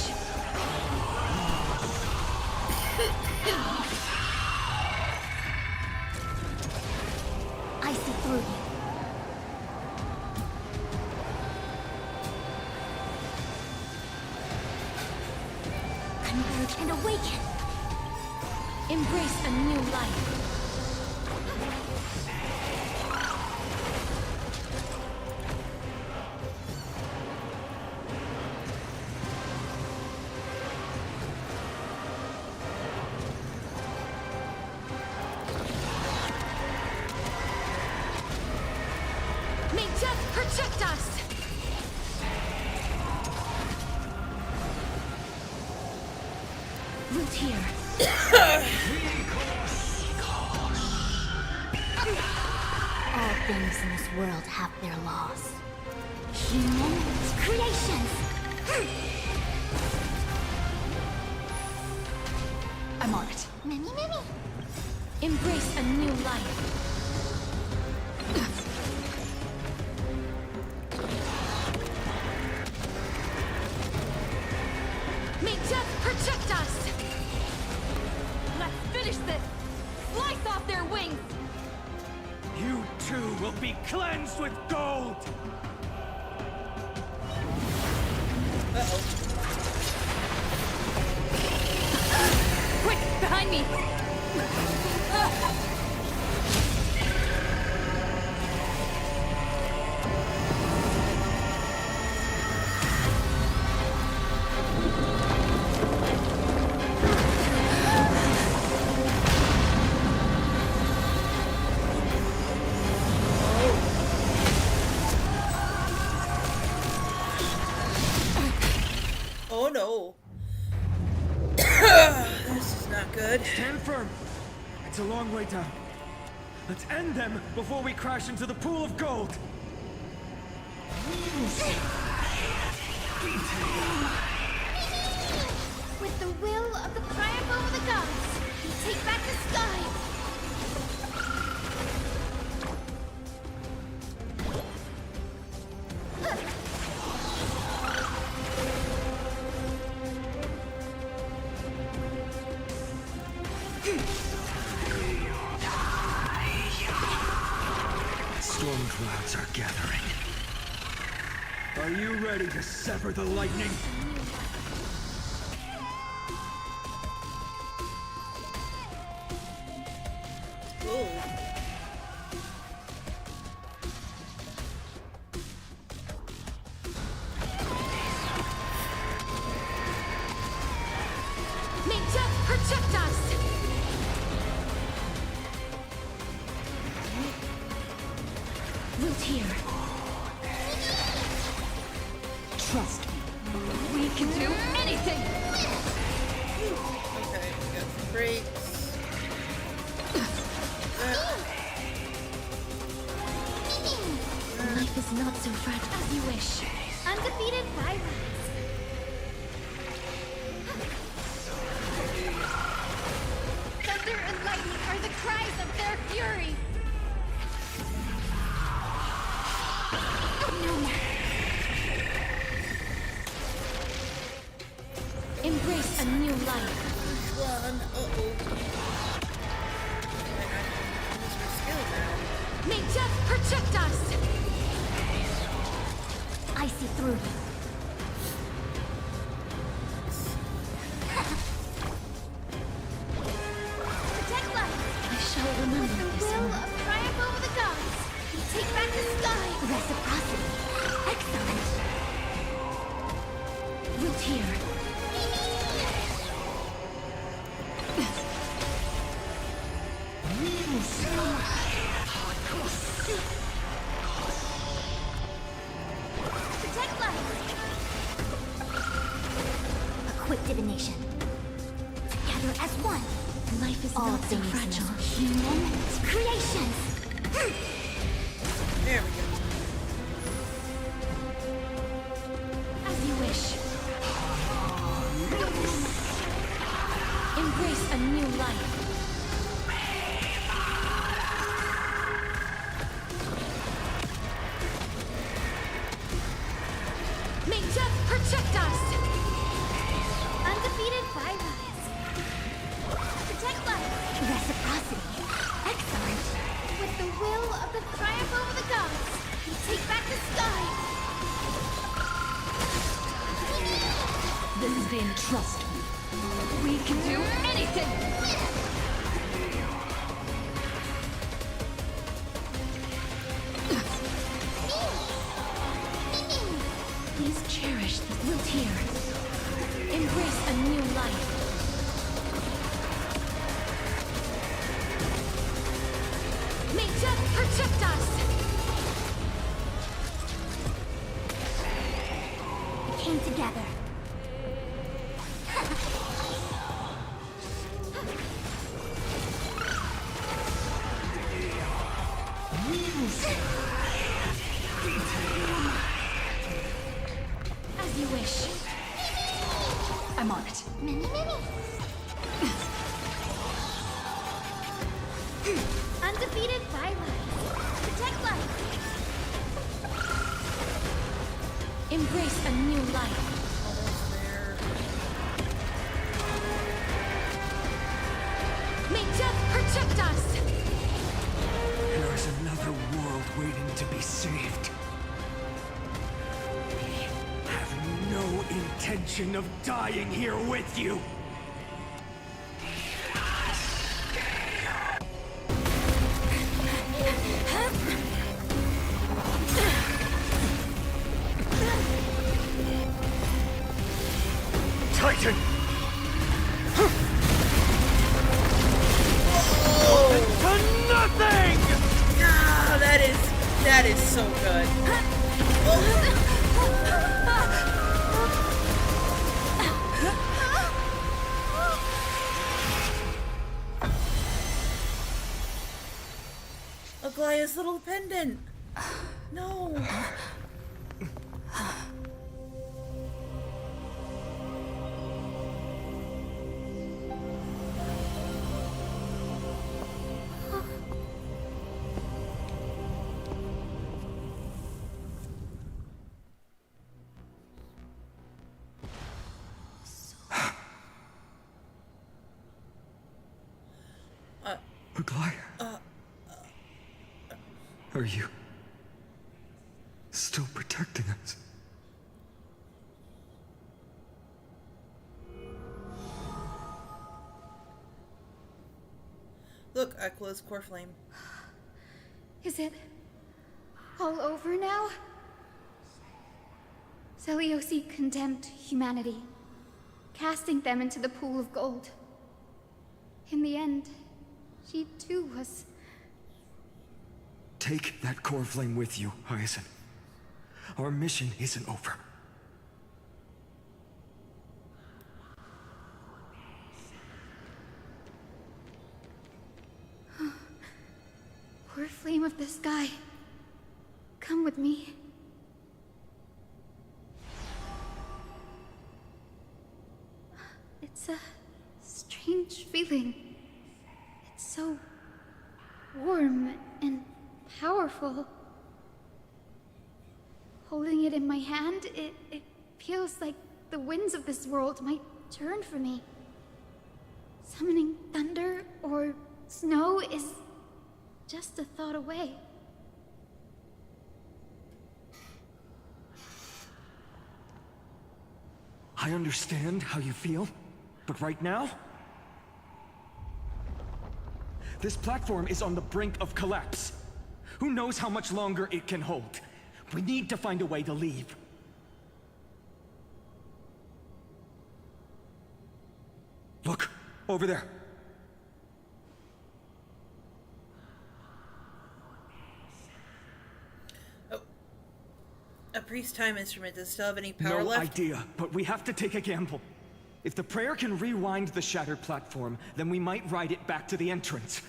I see through you. Converge and awaken. Embrace a new life. May death protect us! Root here. All things in this world have their laws. Humans, creations. I'm on it. Many. Embrace a new life. May death protect us! Let's finish this! Slice off their wings! You too will be cleansed with gold! Quick, behind me! Oh no. This is not good. Stand firm. It's a long way down. Let's end them before we crash into the pool of gold. With the will of the triumph over the gods, we take back the sky. Storm clouds are gathering. Are you ready to sever the lightning? May death protect us! Wilt here. Trust me. We can do anything! Okay, we got some breaks. Life is not so fragile as you wish. Undefeated violence. Thunder and lightning are the cries of their fury. Embrace a new life. Run. Uh-oh. I lose my skill now. May death protect us! I see through you. Protect life. I shall remember With the this will one. of triumph over the gods, we take back the sky. Reciprocity. Excellent. Wilt here. Protect life. A quick divination. Together as one. Life is All not so things fragile. must human creations. There we go. As you wish. Embrace a new life. May death protect us! Undefeated violence. Protect life. Reciprocity. Excellent. With the will of the triumph over the gods, we take back the sky. Then trust me. We can do anything! Please cherish the wilt here. Embrace a new life. May death protect us! We came together. As you wish. I'm on it. Many. Undefeated violence. Protect life. Embrace a new life. May death protect us! There is another world waiting to be saved. We have no intention of dying here with you. Titan! To nothing! Ah, that is so good. Aglaya's little pendant. No. Aglaya? Are you still protecting us? Look, Aqua's core flame. Is it all over now? Seliosi condemned humanity, casting them into the pool of gold. In the end, she too was... Take that core flame with you, Hyacinth. Our mission isn't over. Core flame of the sky, come with me. It's a strange feeling. It's so warm and powerful. Holding it in my hand, it feels like the winds of this world might turn for me. Summoning thunder or snow is just a thought away. I understand how you feel, but right now, this platform is on the brink of collapse. Who knows how much longer it can hold? We need to find a way to leave. Look, over there. Oh. A priest time instrument. Does it still have any power No left? idea, but we have to take a gamble. If the prayer can rewind the shattered platform, then we might ride it back to the entrance.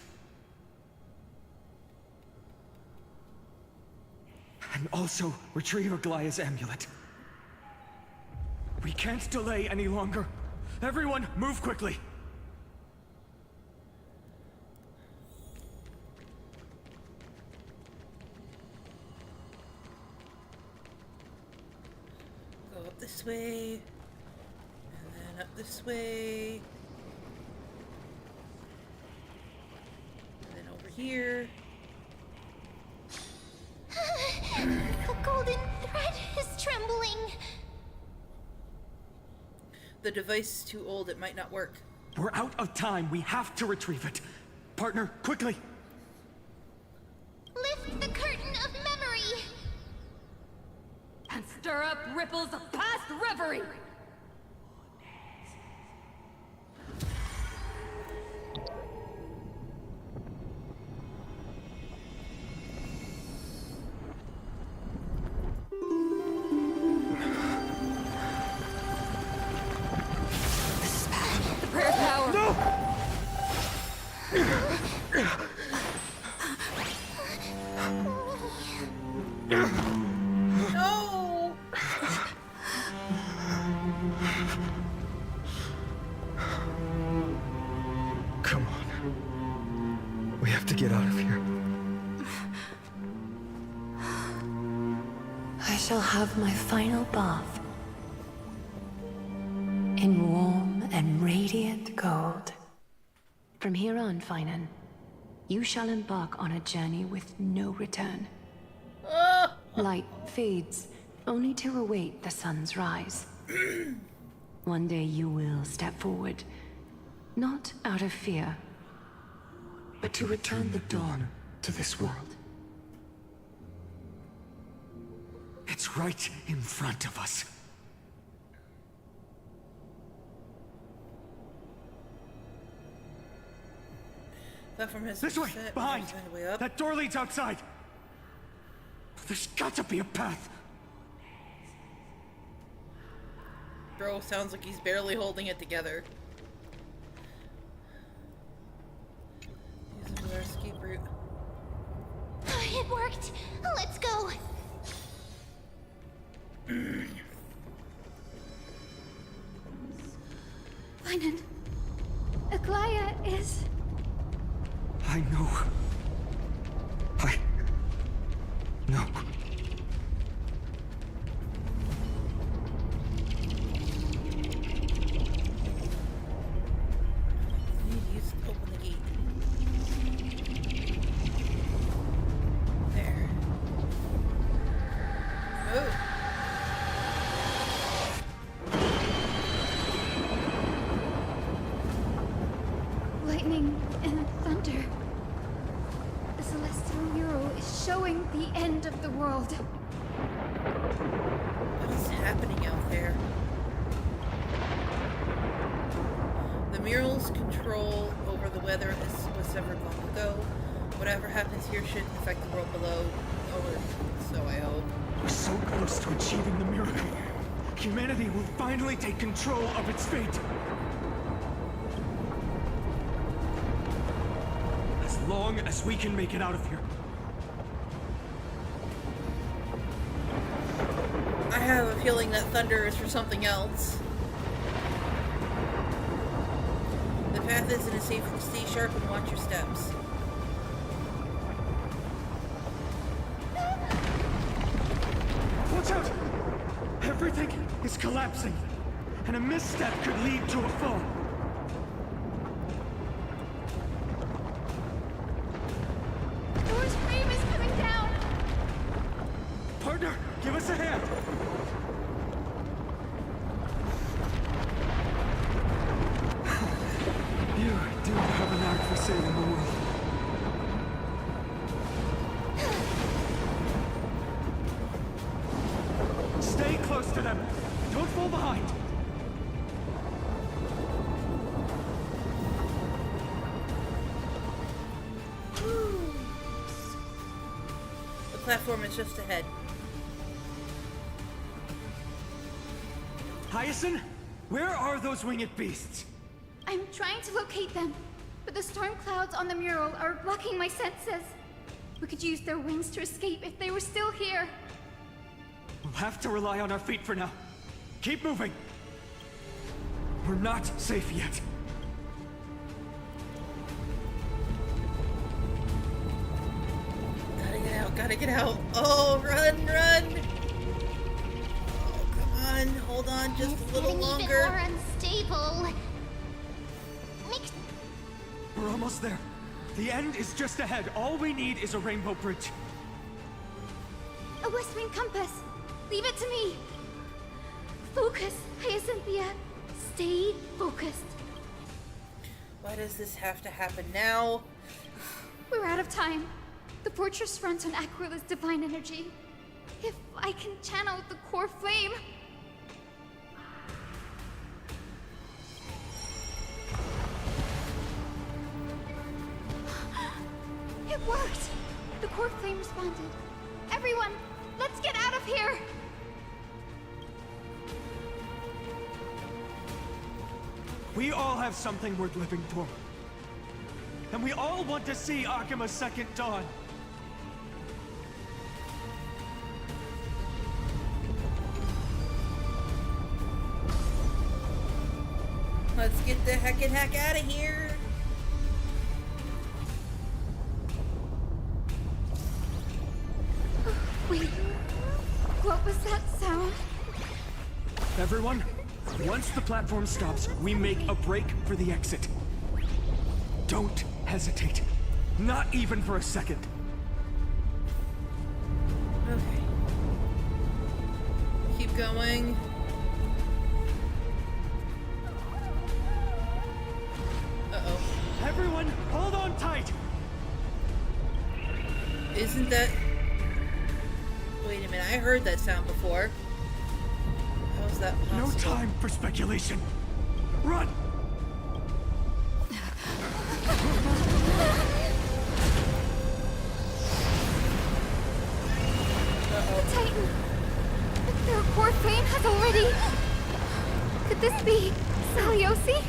And also retrieve Aglaya's amulet. We can't delay any longer. Everyone, move quickly. Go up this way. And then up this way. And then over here. The golden thread is trembling. The device is too old. It might not work. We're out of time. We have to retrieve it. Partner, quickly. Lift the curtain of memory. And stir up ripples of past reverie! The prayer's power! No! No! Come on. We have to get out of here. I shall have my final bath in warm and radiant gold. From here on, Finan, you shall embark on a journey with no return. Light fades, only to await the sun's rise. One day you will step forward, not out of fear, but to return the dawn to this world. It's right in front of us. Platform has This way, set. behind. Find a way up. That door leads outside. There's got to be a path. Bro sounds like he's barely holding it together. This is our escape route. It worked. Let's go. Finan, Aglaya is... I know. No. Open the gate. There. Oh. Light lightning and thunder. The celestial mural is showing the end of the world. What is happening out there? The mural's control over the weather was severed long ago. Whatever happens here shouldn't affect the world below. Or so I hope. We're so close to achieving the miracle. Humanity will finally take control of its fate. As long as we can make it out of here. I have a feeling that thunder is for something else. The path isn't as safe. Stay sharp and watch your steps. Watch out! Everything is collapsing, and a misstep could lead to a fall. Thor's frame is coming down! Partner, give us a hand! You do have an knack for saving the world. Stay close to them. Don't fall behind. The platform is just ahead. Hyacinth, where are those winged beasts? I'm trying to locate them, but the storm clouds on the mural are blocking my senses. We could use their wings to escape if they were still here. We'll have to rely on our feet for now. Keep moving. We're not safe yet. Gotta get out, gotta get out. Oh, run, run! Oh, come on, hold on just a little longer. Even more unstable. We're almost there. The end is just ahead. All we need is a rainbow bridge. A West Wind compass. Leave it to me. Focus, Hyacinthia. Stay focused. Why does this have to happen now? We're out of time. The fortress runs on Aquila's divine energy. If I can channel the core flame... It worked! The core flame responded. Everyone, let's get out of here! We all have something worth living for. And we all want to see Akima's second dawn. Let's get the heck out of here! Wait, what was that sound? Everyone, once the platform stops, we make a break for the exit. Don't hesitate. Not even for a second. Okay. Keep going. Uh-oh. Everyone, hold on tight! Isn't that... Wait a minute, I heard that sound before. How is that possible? No time for speculation. Run! Titan! Their core flame has already... Could this be Saliosi?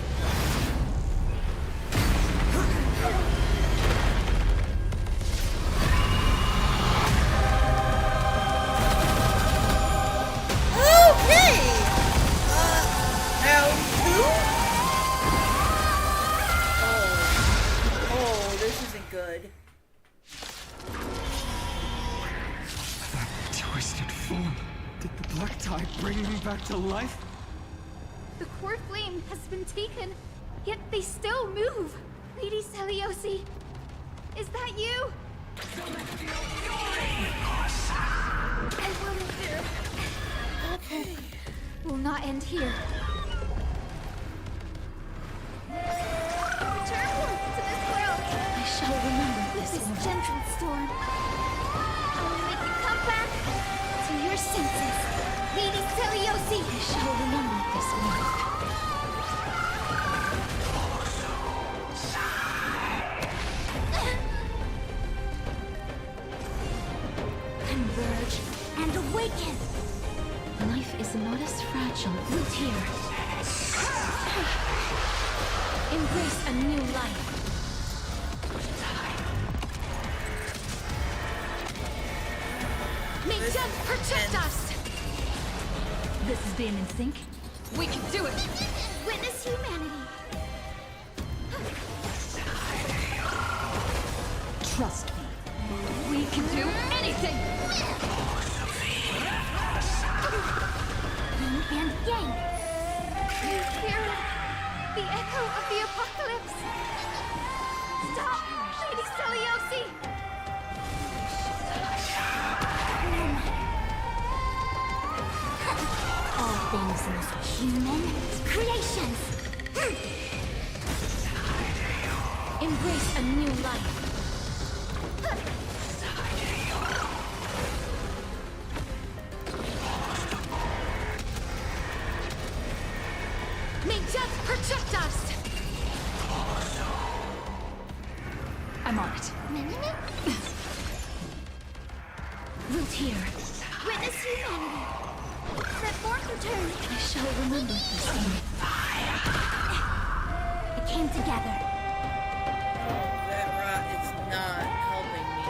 Okay! Round two? Oh, this isn't good. That twisted form. Did the black tide bring them back to life? The core flame has been taken, yet they still move. Lady Celiosi, is that you? I wasn't there. Okay. Will not end here. Return! Celiosy! I shall remember this one. Converge and awaken! Life is not as fragile. Root here. Embrace a new life. May death protect us! This is being in sync. We can do it! Witness humanity! Trust me. We can do anything! Yin and yang! You hear it? The echo of the apocalypse! Stop, Lady Celiosi! All things must human creations! Embrace a new life. May death protect us! I'm on it. Root here. Witness humanity. Let forth return. I shall remember this one. It came together. That rot is not helping me.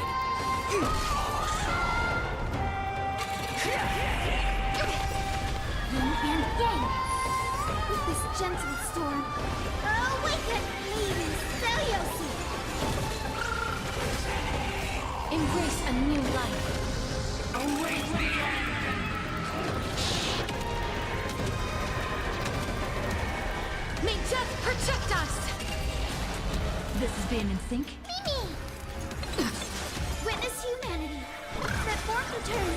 Yin and yang. With this gentle storm. Awaken, Lady Celiosi! Embrace a new life. May death protect us! This is being in sync. Mimi! Witness humanity. Let forth return.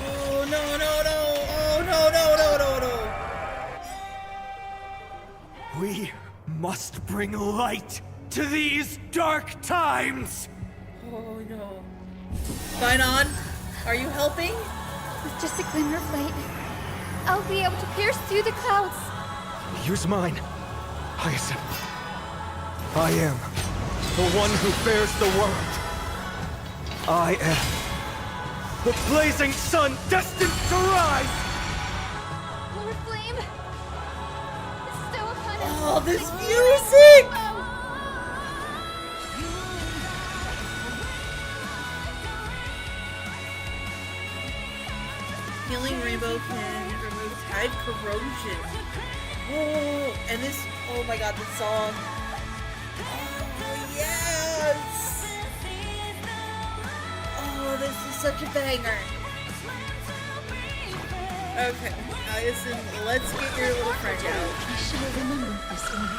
Oh no no no! Oh no no no no no! We must bring light to these dark times! Oh no. Finon, are you helping? With just a glimmer of light, I'll be able to pierce through the clouds. Use mine, Hyacinth. I am the one who bears the world. I am the blazing sun destined to rise! Lord Flame, bestow upon us. Oh, this music! Healing Rainbow can remove tide corrosion. Oh, and this, oh my god, this song. Oh, yes! Oh, this is such a banger. Okay, Hyacinth, let's get your little friend out. I shall remember this one.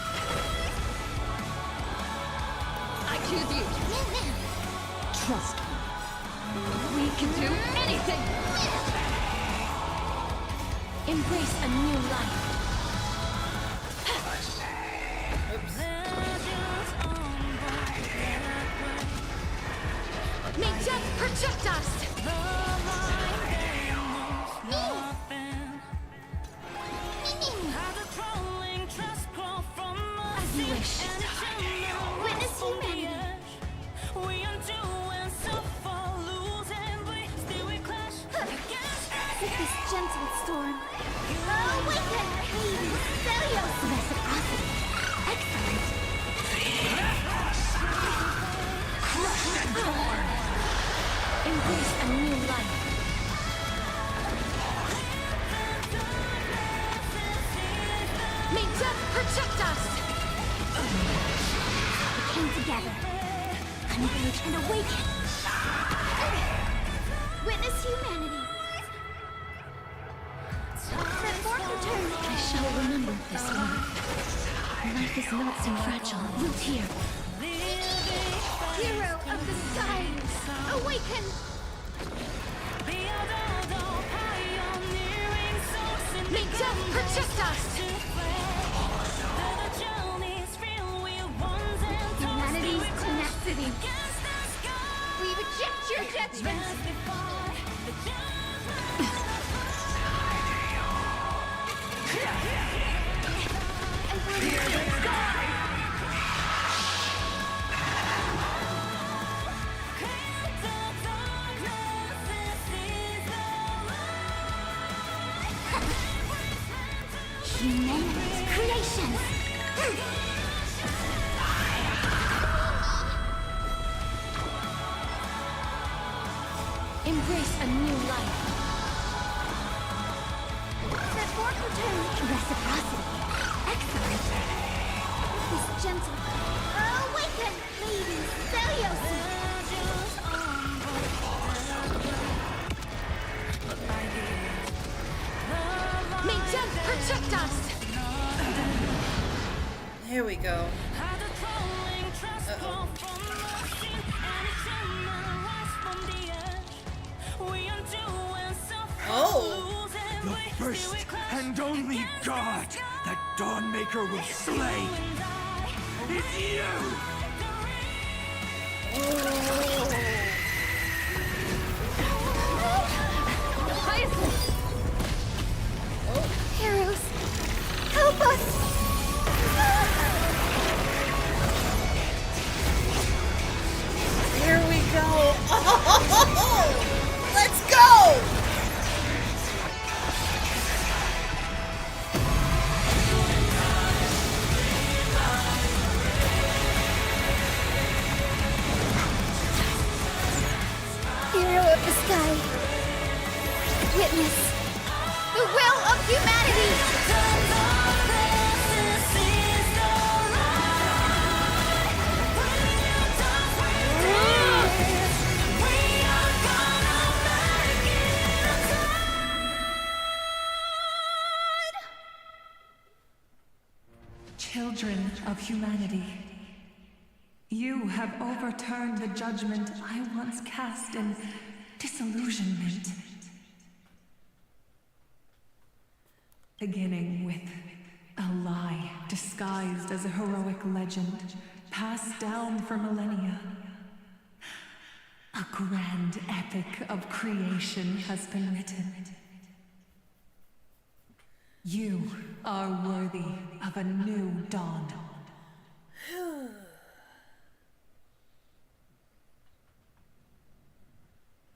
I choose you. Trust me. We can do anything. Embrace a new life. Oops. May death protect us! As you wish. Witness humanity. With this gentle storm. Awaken, Lady Celiosi! Reciprocity. Excellent. Embrace a new life. May death protect us! We came together. Converge and awaken. Witness humanity. Let forth return. I shall remember this one. Life is not so fragile. Root here. Hero of the skies, awaken! May death protect us! Humanity's tenacity. We reject your judgment! Humanity's creations! Embrace a new life. Report return. Reciprocity. Excellent. This gentle. Awaken, Lady Celios. May death protect us! Here we go. Uh-oh. Oh! The first and only god that Dawnmaker will slay is you! Heroes, help us! Here we go! Oh, let's go! Hero of the sky, witness the will of humanity! Children of humanity, you have overturned the judgment I once cast in disillusionment. Beginning with a lie disguised as a heroic legend, passed down for millennia. A grand epic of creation has been written. You are worthy of a new dawn.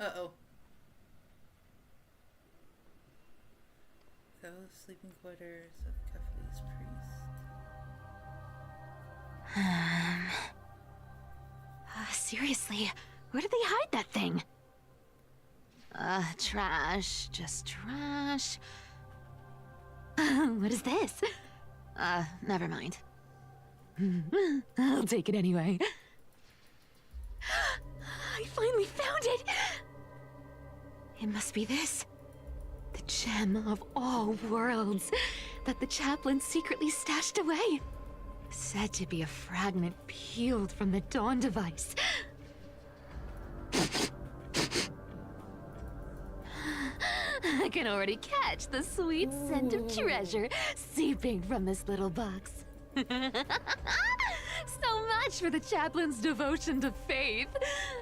Uh-oh. Those sleeping quarters of Kefli's priest. Seriously, where did they hide that thing? Trash. Just trash. What is this? Never mind. I'll take it anyway. I finally found it! It must be this. The gem of all worlds that the chaplain secretly stashed away. Said to be a fragment peeled from the Dawn device. I can already catch the sweet scent of treasure seeping from this little box. So much for the chaplain's devotion to faith.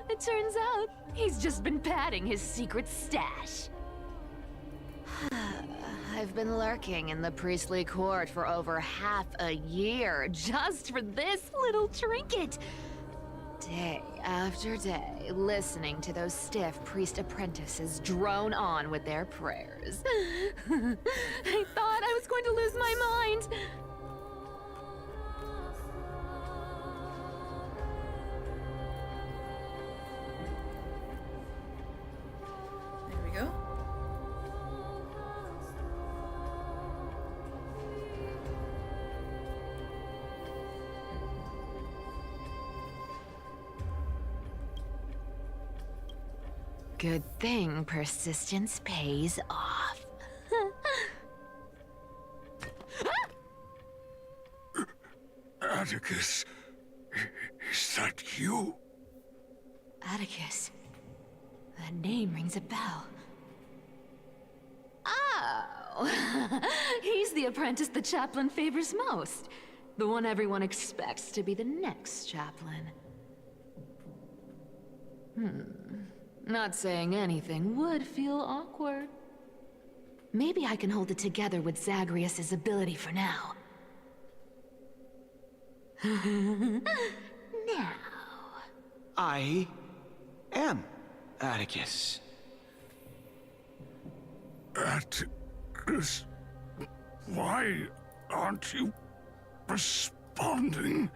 It turns out he's just been padding his secret stash. I've been lurking in the priestly court for over half a year just for this little trinket. Day after day, listening to those stiff priest apprentices drone on with their prayers. I thought I was going to lose my mind. There we go. Good thing persistence pays off. Atticus, is that you? Atticus. That name rings a bell. Oh, No. He's the apprentice the chaplain favors most. The one everyone expects to be the next chaplain. Not saying anything would feel awkward. Maybe I can hold it together with Zagreus's ability for now. Now. I am Atticus. Atticus, why aren't you responding?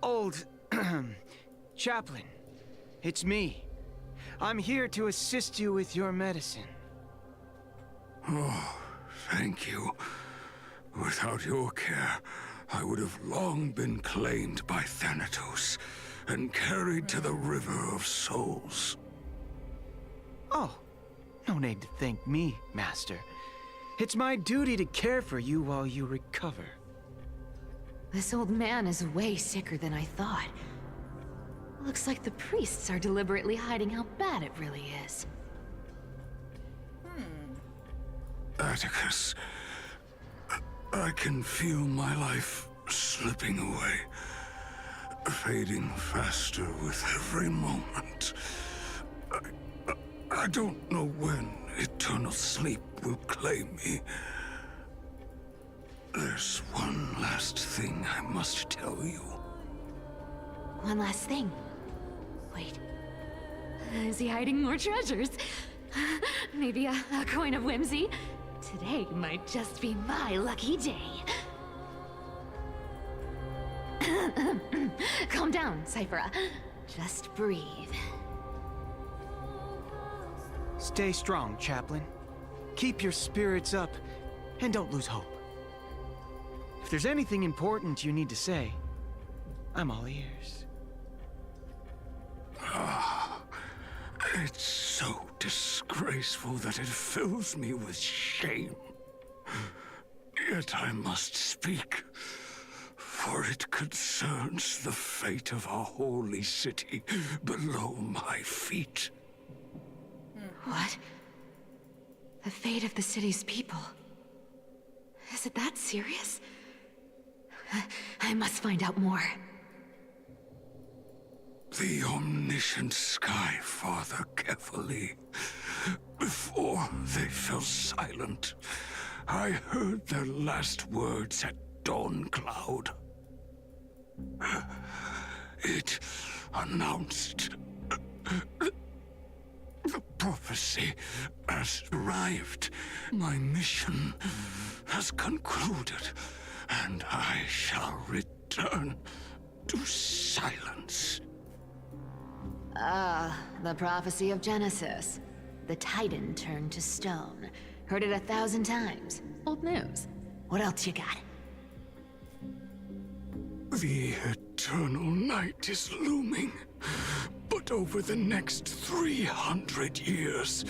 Old chaplain, it's me. I'm here to assist you with your medicine. Oh, thank you. Without your care, I would have long been claimed by Thanatos and carried to the River of Souls. Oh, no need to thank me, Master. It's my duty to care for you while you recover. This old man is way sicker than I thought. Looks like the priests are deliberately hiding how bad it really is. Atticus, I can feel my life slipping away, fading faster with every moment. I don't know when eternal sleep will claim me. There's one last thing I must tell you. One last thing. Wait. Is he hiding more treasures? Maybe a coin of whimsy? Today might just be my lucky day. Calm down, Cyphera. Just breathe. Stay strong, Chaplain. Keep your spirits up, and don't lose hope. If there's anything important you need to say, I'm all ears. It's so disgraceful that it fills me with shame. Yet I must speak, for it concerns the fate of our holy city below my feet. What? The fate of the city's people? Is it that serious? I must find out more. The omniscient Sky Father carefully. Before they fell silent, I heard their last words at Dawn Cloud. It announced the prophecy has arrived. My mission has concluded, and I shall return to silence. Ah, the prophecy of Genesis. The Titan turned to stone. Heard it 1,000 times. Old news. What else you got? The eternal night is looming. But over the next 300 years,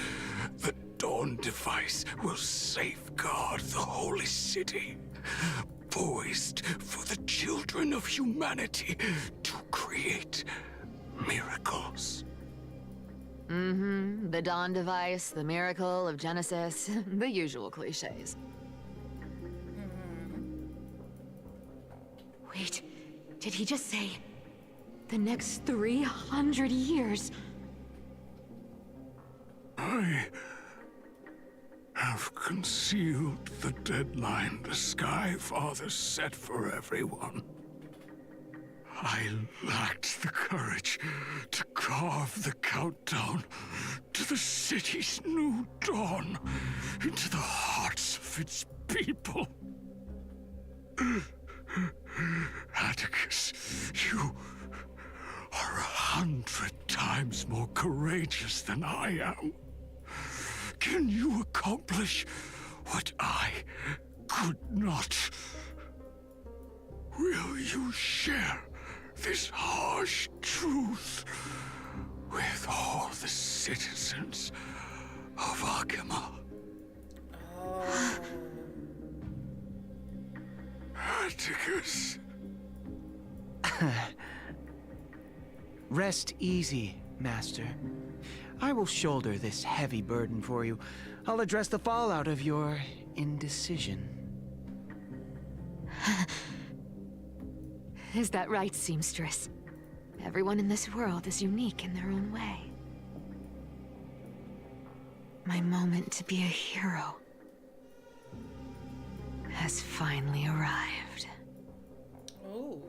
the Dawn device will safeguard the holy city, poised for the children of humanity to create miracles. The Dawn device, the miracle of Genesis, the usual cliches. Wait, did he just say the next 300 years? I have concealed the deadline the Sky Father set for everyone. I lacked the courage to carve the countdown to the city's new dawn into the hearts of its people. Atticus, you are 100 times more courageous than I am. Can you accomplish what I could not? Will you share this harsh truth with all the citizens of Akima? Atticus. Rest easy, Master. I will shoulder this heavy burden for you. I'll address the fallout of your indecision. Is that right, seamstress? Everyone in this world is unique in their own way. My moment to be a hero has finally arrived. Oh.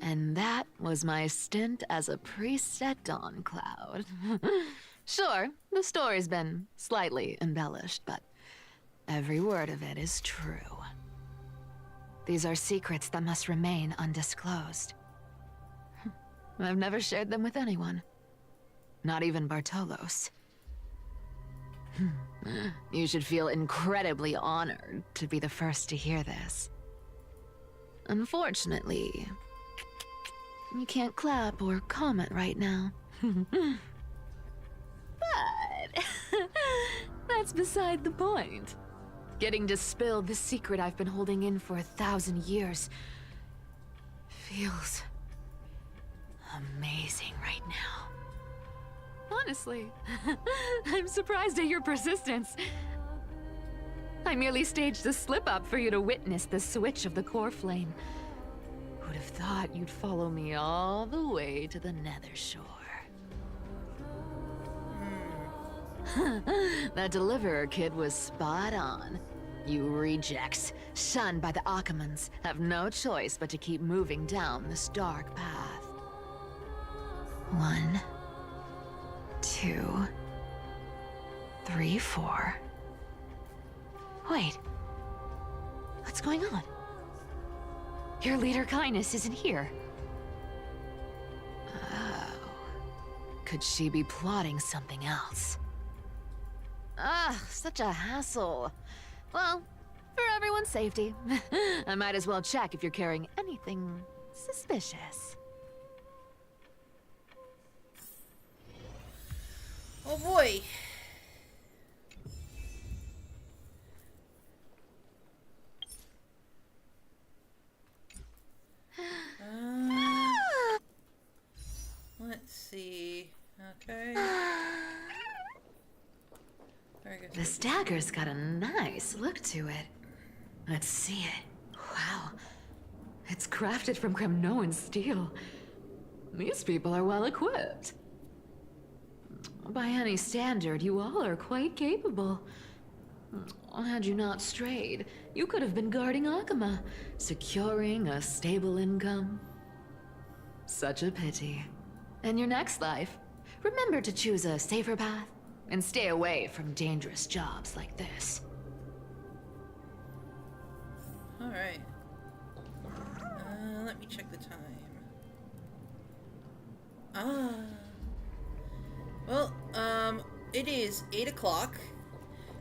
And that was my stint as a priest at Dawn Cloud. Sure, the story's been slightly embellished, but every word of it is true. These are secrets that must remain undisclosed. I've never shared them with anyone. Not even Bartolos. You should feel incredibly honored to be the first to hear this. Unfortunately, you can't clap or comment right now. But that's beside the point. Getting to spill the secret I've been holding in for 1,000 years feels amazing right now. Honestly, I'm surprised at your persistence. I merely staged a slip-up for you to witness the switch of the core flame. Who'd have thought you'd follow me all the way to the Nether Shore? That deliverer kid was spot on. You rejects, shunned by the Akamans, have no choice but to keep moving down this dark path. 1, 2, 3, 4. Wait. What's going on? Your leader Kindness isn't here. Oh. Could she be plotting something else? Ah, such a hassle. Well, for everyone's safety, I might as well check if you're carrying anything suspicious. Oh boy. Let's see. Okay. This dagger's got a nice look to it. Let's see it. Wow. It's crafted from Kremnoan steel. These people are well equipped. By any standard, you all are quite capable. Had you not strayed, you could have been guarding Akama, securing a stable income. Such a pity. In your next life, remember to choose a safer path and stay away from dangerous jobs like this. Alright. Let me check the time. Well, it is 8 o'clock.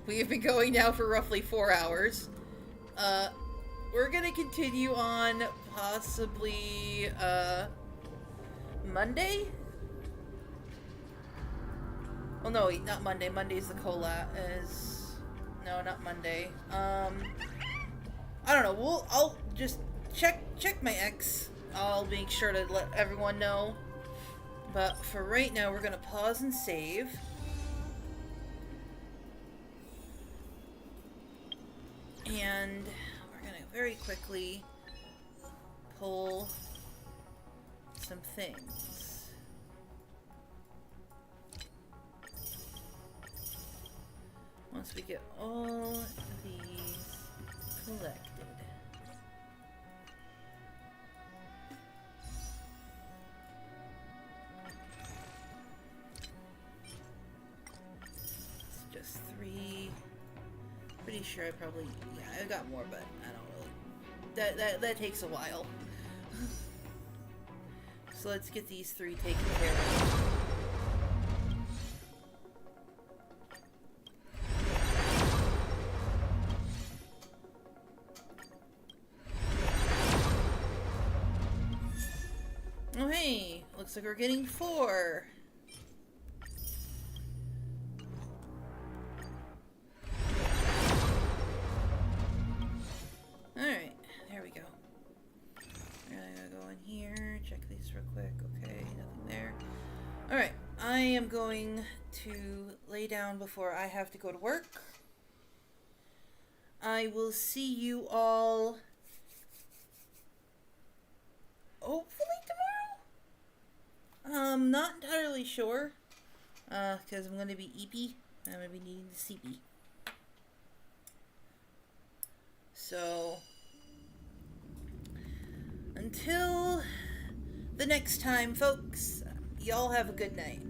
We have been going now for roughly 4 hours. We're gonna continue on possibly, Monday? Well, no, not Monday. Monday's the collab. No, not Monday. I don't know. I'll just check my X. I'll make sure to let everyone know. But for right now, we're gonna pause and save. And we're gonna very quickly pull some things. Once we get all these collected. It's just 3. Pretty sure I probably, yeah, I got more, but I don't really, that takes a while. So let's get these 3 taken care of. Oh hey, looks like we're getting 4. Alright, there we go. We're gonna go in here, check these real quick. Okay, nothing there. Alright, I am going to lay down before I have to go to work. I will see you all hopefully tomorrow? Not entirely sure. Because I'm gonna be eepy. I'm gonna be needing the CP. So, until the next time, folks, y'all have a good night.